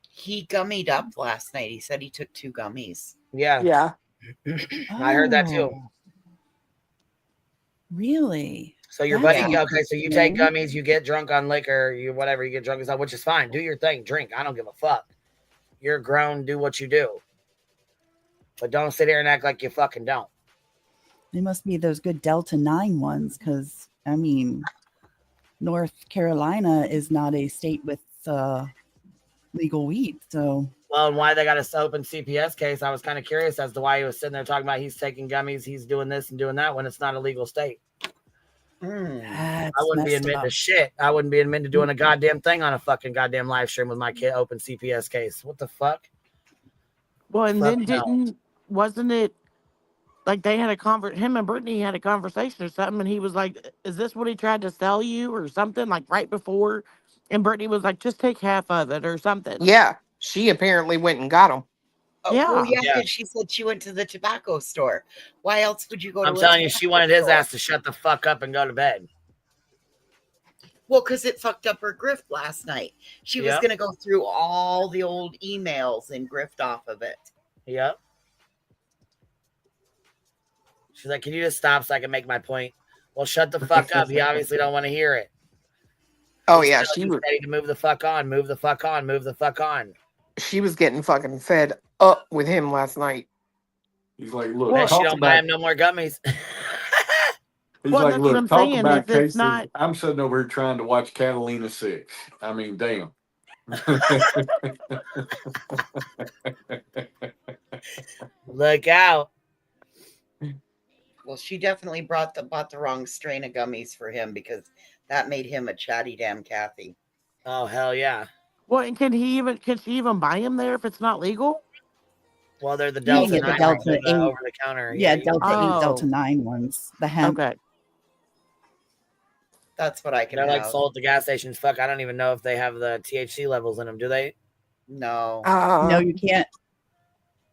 Speaker 18: He gummied up last night. He said he took 2 gummies.
Speaker 3: Yeah.
Speaker 2: Yeah.
Speaker 3: I heard that too.
Speaker 1: Really?
Speaker 3: So your buddy, okay, so you take gummies, you get drunk on liquor, you get drunk on stuff, which is fine. Do your thing, drink. I don't give a fuck. You're grown, do what you do. But don't sit here and act like you fucking don't.
Speaker 1: They must be those good Delta 9 ones, because, I mean, North Carolina is not a state with legal weed, so...
Speaker 3: Well, and why they got a open CPS case, I was kind of curious as to why he was sitting there talking about he's taking gummies, he's doing this and doing that when it's not a legal state. I wouldn't be admitting to shit. I wouldn't be admitting to doing a goddamn thing on a fucking goddamn live stream with my kid open CPS case. What the fuck?
Speaker 19: Well, and then wasn't it like they had him and Brittany had a conversation or something, and he was like, is this what he tried to sell you or something, like right before? And Brittany was like, just take half of it or something.
Speaker 2: Yeah. She apparently went and got him.
Speaker 18: Oh,
Speaker 19: yeah.
Speaker 18: Well, yeah, because she said she went to the tobacco store. Why else would you go to
Speaker 3: I'm telling you, she wanted his ass to shut the fuck up and go to bed.
Speaker 18: Well, because it fucked up her grift last night. She was going to go through all the old emails and grift off of it.
Speaker 3: Yep. She's like, can you just stop so I can make my point? Well, shut the fuck up. You obviously don't want to hear it.
Speaker 2: Oh, yeah. She was
Speaker 3: ready to move the fuck on, move the fuck on, move the fuck on.
Speaker 2: She was getting fucking fed up with him last night.
Speaker 22: He's like, look,
Speaker 3: well, she don't buy him no more gummies.
Speaker 22: He's like, look, talk about cases. I'm sitting over here trying to watch Catalina 6. I mean, damn.
Speaker 3: Look out.
Speaker 18: Well, she definitely bought the wrong strain of gummies for him because that made him a chatty damn Kathy.
Speaker 3: Oh, hell yeah.
Speaker 19: Well, and can she even buy him there if it's not legal?
Speaker 3: Well, they're the Delta 9 over the counter.
Speaker 1: Yeah, Delta 8, Delta 9 ones. The hemp.
Speaker 19: Okay.
Speaker 18: That's what I can
Speaker 3: They're like sold at the gas stations. Fuck, I don't even know if they have the THC levels in them. Do they?
Speaker 18: No.
Speaker 1: No, you can't.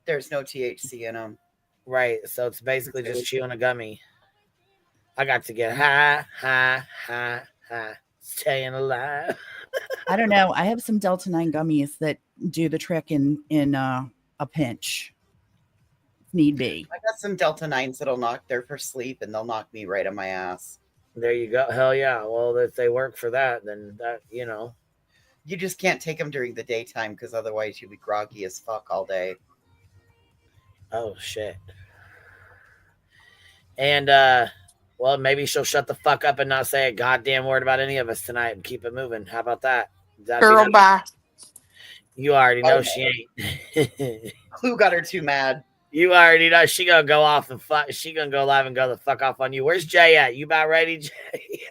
Speaker 18: There's no THC in them.
Speaker 3: Right. So it's basically just chewing a gummy. I got to get high. Staying alive.
Speaker 1: I don't know. I have some Delta 9 gummies that do the trick in a pinch. If need be.
Speaker 18: I got some Delta 9s that'll knock there for sleep, and they'll knock me right on my ass.
Speaker 3: There you go. Hell yeah. Well, if they work for that, then that, you know.
Speaker 18: You just can't take them during the daytime because otherwise you'll be groggy as fuck all day.
Speaker 3: Oh, shit. And, well, maybe she'll shut the fuck up and not say a goddamn word about any of us tonight and keep it moving. How about that?
Speaker 2: Girl, bye.
Speaker 3: You already know she ain't.
Speaker 18: Clue got her too mad.
Speaker 3: You already know she gonna go off and fuck. She gonna go live and go the fuck off on you. Where's Jay at? You about ready, Jay?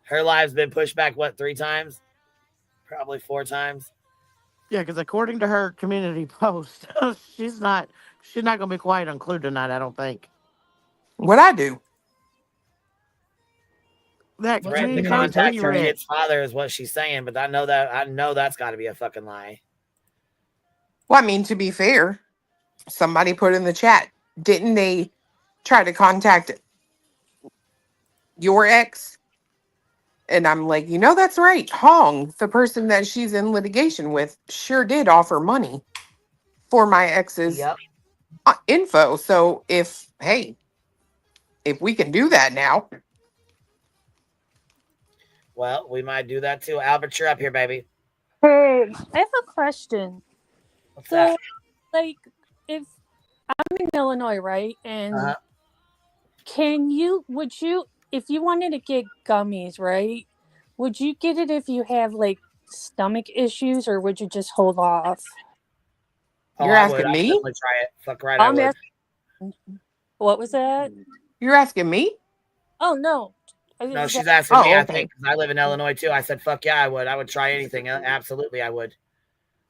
Speaker 3: Her live's been pushed back, what, 3 times? Probably 4 times.
Speaker 19: Yeah, because according to her community post, she's not gonna be quiet on Clue tonight, I don't think.
Speaker 2: What'd I do?
Speaker 19: That
Speaker 3: Threaten to contact her kid's father is what she's saying, but I know that's got to be a fucking lie.
Speaker 2: Well, I mean, to be fair, somebody put in the chat, didn't they try to contact your ex? And I'm like, that's right. Hong, the person that she's in litigation with, sure did offer money for my ex's info. So if we can do that now.
Speaker 3: Well, we might do that too. Albert, you're up here, baby.
Speaker 8: Hey, I have a question.
Speaker 3: What's that?
Speaker 8: Like, if I'm in Illinois, right? And would you, if you wanted to get gummies, right? Would you get it if you have like stomach issues, or would you just hold off?
Speaker 2: You're asking me?
Speaker 3: I'd try it. Fuck right, I would.
Speaker 8: What was that?
Speaker 2: You're asking me?
Speaker 8: Oh, no.
Speaker 3: No, she's asking me, I think, because I live in Illinois too. I said, fuck yeah, I would. I would try anything. Absolutely, I would.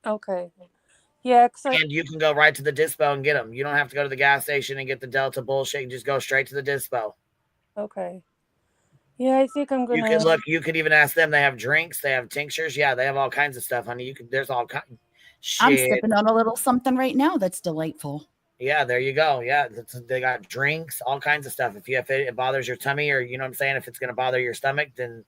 Speaker 8: Okay. Yeah.
Speaker 3: And you can go right to the dispo and get them. You don't have to go to the gas station and get the Delta bullshit. You just go straight to the dispo.
Speaker 8: Okay. Yeah, I think I'm going to.
Speaker 3: You can look. You could even ask them. They have drinks. They have tinctures. Yeah, they have all kinds of stuff, honey. There's all kinds.
Speaker 1: I'm sipping on a little something right now that's delightful.
Speaker 3: Yeah, there you go. Yeah, they got drinks, all kinds of stuff. If it bothers your tummy, or you know what I'm saying, if it's going to bother your stomach, then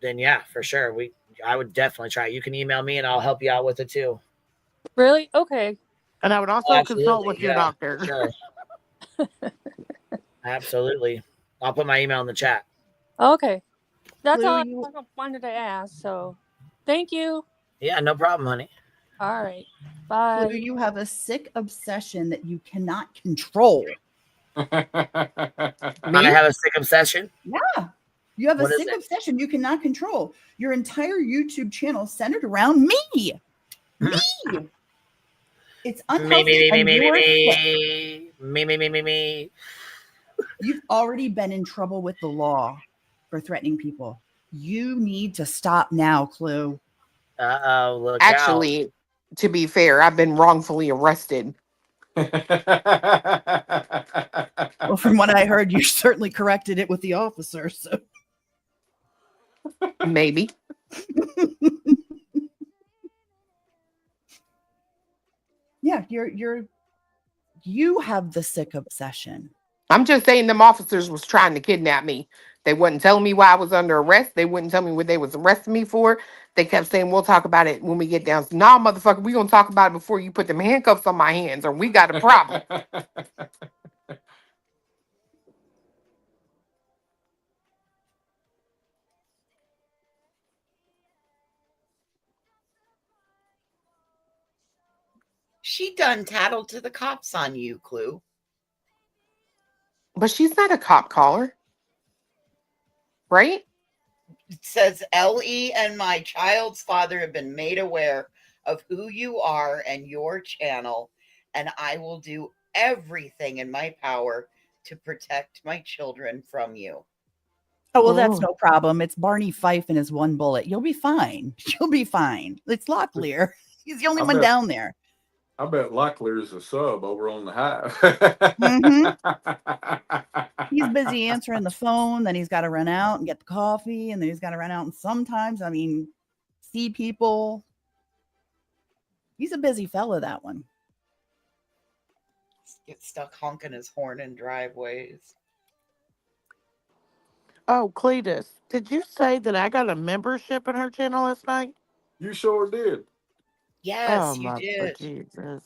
Speaker 3: yeah, for sure. I would definitely try it. You can email me and I'll help you out with it too.
Speaker 8: Really? Okay.
Speaker 19: And I would also consult with your doctor.
Speaker 3: Sure. Absolutely. I'll put my email in the chat.
Speaker 8: Okay. That's all I wanted to ask. So thank you.
Speaker 3: Yeah, no problem, honey.
Speaker 8: All right. Bye.
Speaker 1: Clue, you have a sick obsession that you cannot control.
Speaker 3: I have a sick obsession?
Speaker 1: Yeah. You have a sick obsession you cannot control. Your entire YouTube channel centered around me. Me. It's unhealthy.
Speaker 3: Me.
Speaker 1: You've already been in trouble with the law for threatening people. You need to stop now, Clue.
Speaker 3: Uh-oh, look
Speaker 2: Actually, to be fair, I've been wrongfully arrested.
Speaker 1: Well, from what I heard, you certainly corrected it with the officer. So
Speaker 2: maybe.
Speaker 1: Yeah, you have the sick obsession.
Speaker 2: I'm just saying them officers was trying to kidnap me. They wouldn't tell me why I was under arrest. They wouldn't tell me what they was arresting me for. They kept saying, we'll talk about it when we get down. Nah, motherfucker, we gonna talk about it before you put them handcuffs on my hands, or we got a problem.
Speaker 18: She done tattled to the cops on you, Clue.
Speaker 2: But she's not a cop caller. Right?
Speaker 18: It says, L.E. and my child's father have been made aware of who you are and your channel, and I will do everything in my power to protect my children from you.
Speaker 1: Oh, well, that's no problem. It's Barney Fife and his one bullet. You'll be fine. You'll be fine. It's Locklear. He's the only one down there.
Speaker 22: I bet Locklear is a sub over on the Hive.
Speaker 1: He's busy answering the phone. Then he's got to run out and get the coffee. And then he's got to run out. And sometimes, see people. He's a busy fella, that one.
Speaker 18: Get stuck honking his horn in driveways.
Speaker 19: Oh, Cletus, did you say that I got a membership in her channel last night?
Speaker 22: You sure did.
Speaker 18: Yes,
Speaker 19: Oh,
Speaker 18: you
Speaker 19: my
Speaker 18: did.
Speaker 19: Jesus.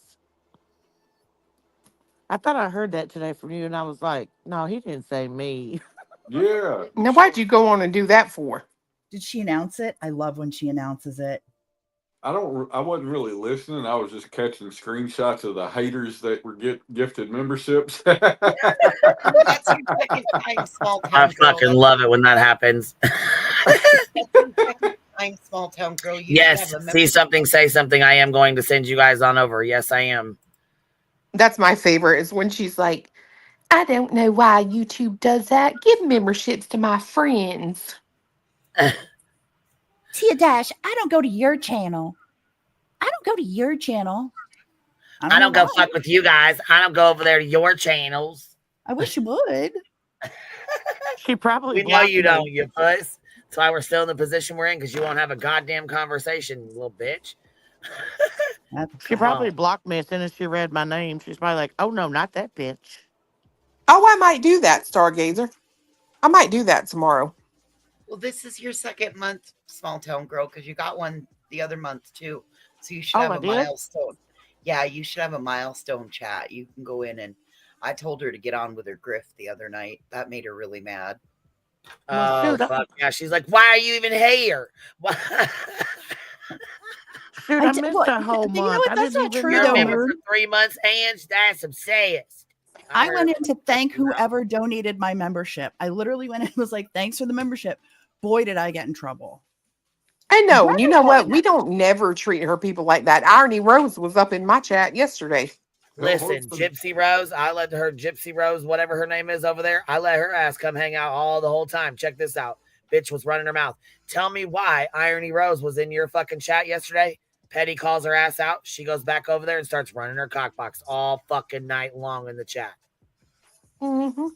Speaker 19: I thought I heard that today from you, and I was like, no, he didn't say me.
Speaker 22: Yeah.
Speaker 2: Now, why'd you go on and do that for?
Speaker 1: Did she announce it? I love when she announces it.
Speaker 22: I wasn't really listening. I was just catching screenshots of the haters that were gifted memberships.
Speaker 18: That's your second time, small town
Speaker 3: I
Speaker 18: girl.
Speaker 3: fucking love it when that happens.
Speaker 18: I'm small town girl. You
Speaker 3: Yes,
Speaker 18: should have a
Speaker 3: see something, say something. I am going to send you guys on over. Yes, I am.
Speaker 2: That's my favorite is when she's like, I don't know why YouTube does that. Give memberships to my friends.
Speaker 1: Tia Dash, I don't go to your channel. I don't go to your channel.
Speaker 3: I don't go fuck with you guys. I don't go over there to your channels.
Speaker 1: I wish you would.
Speaker 19: She probably
Speaker 3: We know
Speaker 19: blocked
Speaker 3: you
Speaker 19: me.
Speaker 3: don't, you puss. That's why we're still in the position we're in, because you won't have a goddamn conversation, you little bitch.
Speaker 19: She probably blocked me as soon as she read my name. She's probably like, oh, no, not that bitch.
Speaker 2: Oh, I might do that, Stargazer. I might do that tomorrow.
Speaker 18: Well, this is your second month, small town girl, because you got one the other month too. So you should
Speaker 19: Oh,
Speaker 18: have
Speaker 19: I
Speaker 18: a
Speaker 19: did?
Speaker 18: milestone. Yeah, you should have a milestone chat. You can go in, and I told her to get on with her grift the other night. That made her really mad.
Speaker 3: Oh, fuck yeah. She's like, why are you even here?
Speaker 19: Shoot, I missed a whole month.
Speaker 1: You know what? That's not true, though,
Speaker 3: Remember
Speaker 1: Moon.
Speaker 3: for 3 months, and that's obsessed.
Speaker 1: I went in to thank whoever donated my membership. I literally went in and was like, thanks for the membership. Boy, did I get in trouble.
Speaker 2: I know. And you know what? We don't never treat her people like that. Irony Rose was up in my chat yesterday.
Speaker 3: Listen, Gypsy Rose, I let her, Gypsy Rose, whatever her name is over there, I let her ass come hang out all the whole time. Check this out. Bitch was running her mouth. Tell me why Irony Rose was in your fucking chat yesterday. Petty calls her ass out. She goes back over there and starts running her cockbox all fucking night long in the chat.
Speaker 1: Mm-hmm.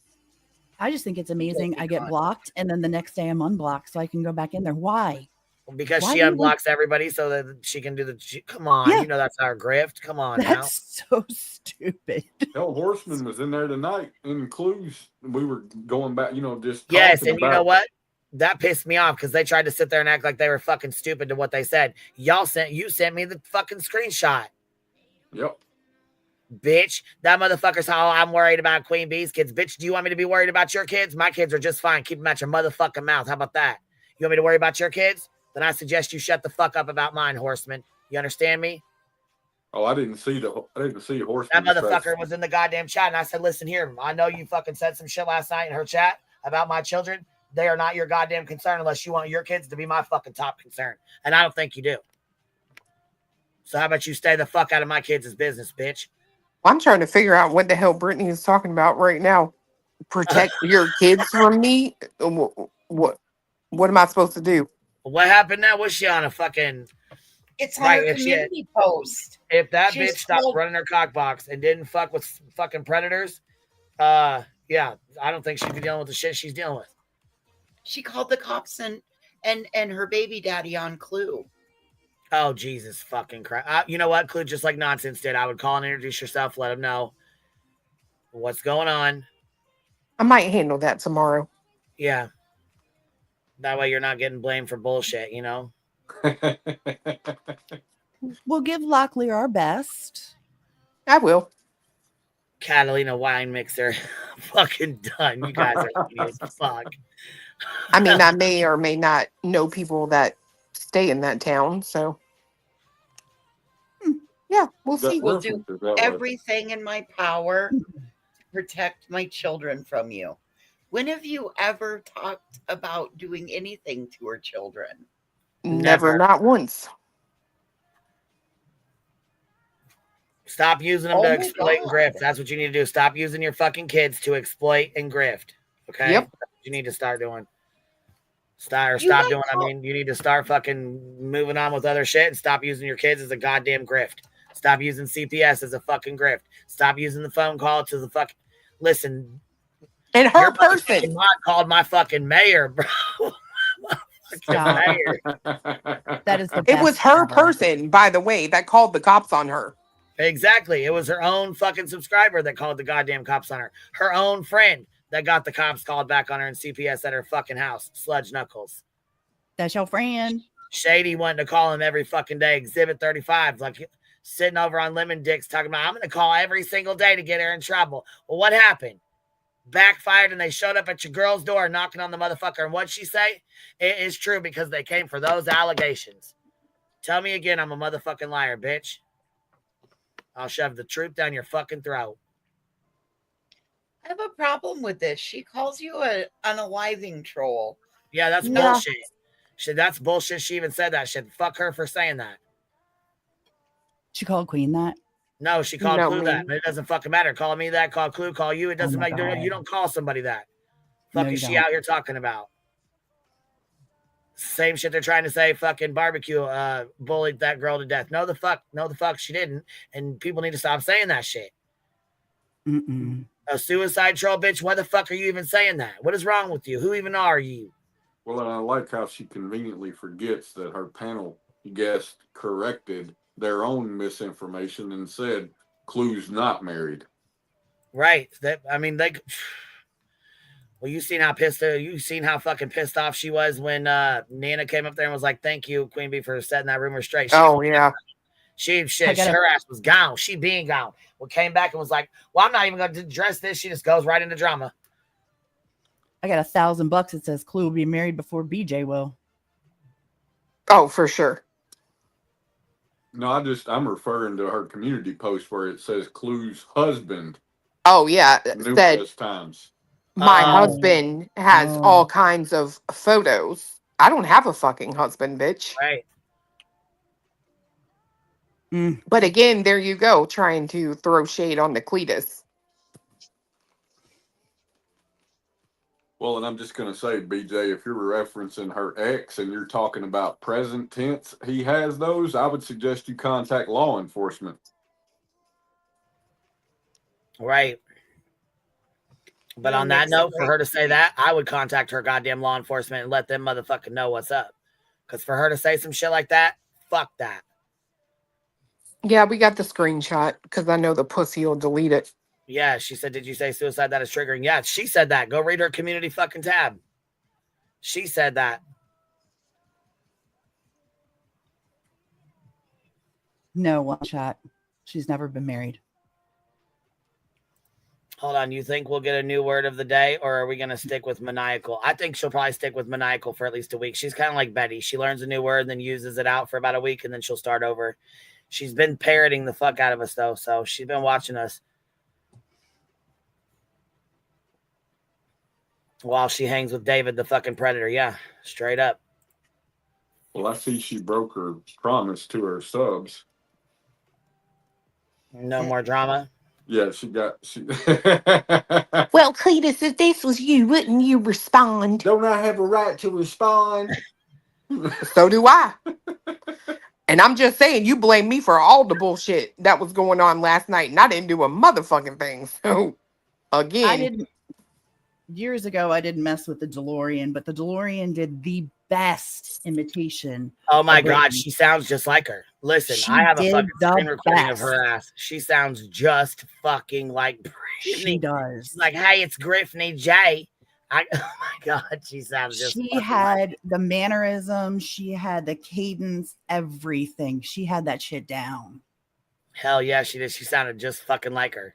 Speaker 1: I just think it's amazing. I get blocked, and then the next day I'm unblocked, so I can go back in there. Why?
Speaker 3: Because
Speaker 1: Why
Speaker 3: she
Speaker 1: do you
Speaker 3: unblocks everybody so that she can do come on,
Speaker 1: Yeah.
Speaker 3: you know that's our grift. Come on
Speaker 1: That's so stupid.
Speaker 22: Hell, Horseman was in there tonight in Clues. We were going back, just
Speaker 3: Yes,
Speaker 22: talking
Speaker 3: and you know what? That pissed me off because they tried to sit there and act like they were fucking stupid to what they said. You sent me the fucking screenshot.
Speaker 22: Yep.
Speaker 3: Bitch, that motherfucker's how I'm worried about Queen Bee's kids. Bitch, do you want me to be worried about your kids? My kids are just fine. Keep them at your motherfucking mouth. How about that? You want me to worry about your kids? Then I suggest you shut the fuck up about mine, Horseman. You understand me?
Speaker 22: Oh, I didn't see Horseman.
Speaker 3: That motherfucker was in the goddamn chat, and I said, listen here, I know you fucking said some shit last night in her chat about my children. They are not your goddamn concern unless you want your kids to be my fucking top concern. And I don't think you do. So how about you stay the fuck out of my kids' business, bitch?
Speaker 2: I'm trying to figure out what the hell Brittany is talking about right now. Protect your kids from me? What am I supposed to do?
Speaker 3: What happened now? Was she on a fucking...
Speaker 18: It's on her community post.
Speaker 3: If that
Speaker 18: She's
Speaker 3: bitch stopped
Speaker 18: told-
Speaker 3: running her cockbox and didn't fuck with fucking predators, yeah, I don't think she'd be dealing with the shit she's dealing with.
Speaker 18: She called the cops and her baby daddy on Clue.
Speaker 3: Oh, Jesus fucking Christ. You know what? Clue just like nonsense did. I would call and introduce yourself, let them know what's going on.
Speaker 2: I might handle that tomorrow.
Speaker 3: Yeah. That way you're not getting blamed for bullshit, you know?
Speaker 1: We'll give Locklear our best.
Speaker 2: I will.
Speaker 3: Catalina wine mixer. Fucking done. You guys are funny as fuck.
Speaker 2: I mean, I may or may not know people that stay in that town, so yeah, we'll see.
Speaker 18: We'll do everything in my power to protect my children from you. When have you ever talked about doing anything to her children?
Speaker 2: Never, not once.
Speaker 3: Stop using them to exploit and grift. That's what you need to do. Stop using your fucking kids to exploit and grift. Okay?
Speaker 2: Yep.
Speaker 3: That's what you need to start doing. Stop doing. I mean, you need to start fucking moving on with other shit and stop using your kids as a goddamn grift. Stop using CPS as a fucking grift. Stop using the phone call to the fucking... Listen.
Speaker 2: And her person
Speaker 3: called my fucking mayor, bro.
Speaker 1: That is the best.
Speaker 2: It was her person, by the way, that called the cops on her.
Speaker 3: Exactly. It was her own fucking subscriber that called the goddamn cops on her. Her own friend that got the cops called back on her and CPS at her fucking house. Sludge Knuckles.
Speaker 1: That's your friend.
Speaker 3: Shady wanted to call him every fucking day. Exhibit 35, like sitting over on Lemon Dicks talking about, I'm going to call every single day to get her in trouble. Well, what happened? Backfired, and they showed up at your girl's door knocking on the motherfucker. And what'd she say? It is true because they came for those allegations. Tell me again I'm a motherfucking liar, bitch. I'll shove the truth down your fucking throat.
Speaker 18: I have a problem with this. She calls you an unaliving troll.
Speaker 3: Yeah, that's bullshit. That's bullshit. She even said that shit. Fuck her for saying that.
Speaker 1: She called Queen that?
Speaker 3: No, she called Clue that. But it doesn't fucking matter. Call me that, call Clue, call you. It doesn't make you don't call somebody that. Fuck is she out here talking about? Same shit they're trying to say fucking barbecue bullied that girl to death. No the fuck she didn't. And people need to stop saying that shit. A suicide troll, bitch. Why the fuck are you even saying that? What is wrong with you? Who even are you?
Speaker 22: Well, and I like how she conveniently forgets that her panel guest corrected their own misinformation and said Clue's not married.
Speaker 3: Right. Well, you seen how fucking pissed off she was when Nana came up there and was like, "Thank you, Queen Bee, for setting that rumor straight." Her ass was gone. She being gone. Well, came back and was like, "Well, I'm not even going to address this." She just goes right into drama.
Speaker 1: I got $1,000. It says Clue will be married before BJ will.
Speaker 2: Oh, for sure.
Speaker 22: No, I'm referring to her community post where it says Clue's husband.
Speaker 2: Oh yeah,
Speaker 22: numerous times.
Speaker 2: My husband has all kinds of photos. I don't have a fucking husband, bitch.
Speaker 3: Right.
Speaker 2: But again, there you go, trying to throw shade on the Cletus.
Speaker 22: Well, and I'm just going to say, BJ, if you're referencing her ex and you're talking about present tense, he has those, I would suggest you contact law enforcement.
Speaker 3: Right. But on that note, for her to say that, I would contact her goddamn law enforcement and let them motherfucking know what's up. Because for her to say some shit like that, fuck that.
Speaker 2: Yeah, we got the screenshot because I know the pussy will delete it.
Speaker 3: Yeah, she said, "Did you say suicide? That is triggering." Yeah, she said that. Go read her community fucking tab. She said that.
Speaker 1: No, one shot. She's never been married.
Speaker 3: Hold on. You think we'll get a new word of the day, or are we going to stick with maniacal? I think she'll probably stick with maniacal for at least a week. She's kind of like Betty. She learns a new word and then uses it out for about a week, and then she'll start over. She's been parroting the fuck out of us, though, so she's been watching us while she hangs with David, the fucking predator. Yeah, straight up.
Speaker 22: Well, I see she broke her promise to her subs.
Speaker 3: No more drama.
Speaker 22: Yeah, she.
Speaker 2: Well, Cletus, if this was you, wouldn't you respond?
Speaker 22: Don't I have a right to respond?
Speaker 2: So do I. And I'm just saying, you blame me for all the bullshit that was going on last night, and I didn't do a motherfucking thing. So, again.
Speaker 1: Years ago, I didn't mess with the DeLorean, but the DeLorean did the best imitation.
Speaker 3: Oh my God, she sounds just like her. Listen, I have a fucking screen recording of her ass. She sounds just fucking like Britney.
Speaker 1: She does.
Speaker 3: She's like, "Hey, it's Griffney J." Oh my God, she sounds just.
Speaker 1: She had the mannerism, she had the cadence, everything. She had that shit down.
Speaker 3: Hell yeah, she did. She sounded just fucking like her.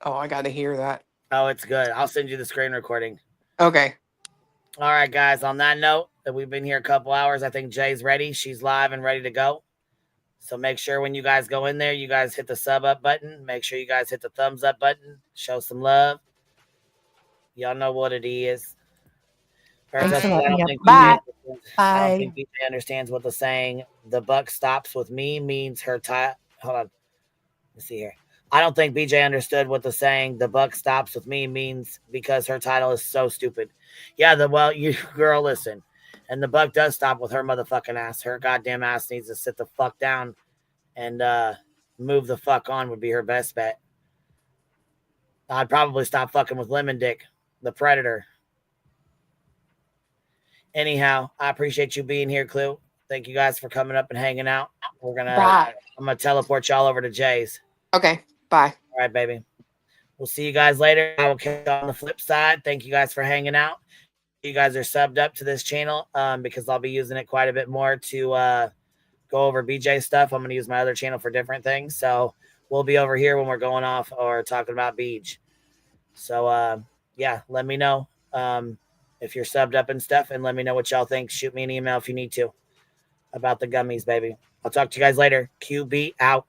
Speaker 2: Oh, I got to hear that.
Speaker 3: Oh, it's good. I'll send you the screen recording.
Speaker 2: Okay.
Speaker 3: All right, guys. On that note, that we've been here a couple hours. I think Jay's ready. She's live and ready to go. So make sure when you guys go in there, you guys hit the sub up button. Make sure you guys hit the thumbs up button. Show some love. Y'all know what it is. I don't think BJ understands what the saying "the buck stops with me" means. Her title. Hold on. Let's see here. I don't think BJ understood what the saying "the buck stops with me" means because her title is so stupid. Yeah, you girl, listen. And the buck does stop with her motherfucking ass. Her goddamn ass needs to sit the fuck down and move the fuck on would be her best bet. I'd probably stop fucking with Lemon Dick, the predator. Anyhow, I appreciate you being here, Clue. Thank you guys for coming up and hanging out. I'm gonna teleport y'all over to Jay's.
Speaker 2: Okay, bye.
Speaker 3: All right, baby. We'll see you guys later. I will catch you on the flip side. Thank you guys for hanging out. You guys are subbed up to this channel because I'll be using it quite a bit more to go over BJ stuff. I'm going to use my other channel for different things. So we'll be over here when we're going off or talking about Beach. So, yeah, let me know if you're subbed up and stuff, and let me know what y'all think. Shoot me an email if you need to about the gummies, baby. I'll talk to you guys later. QB out.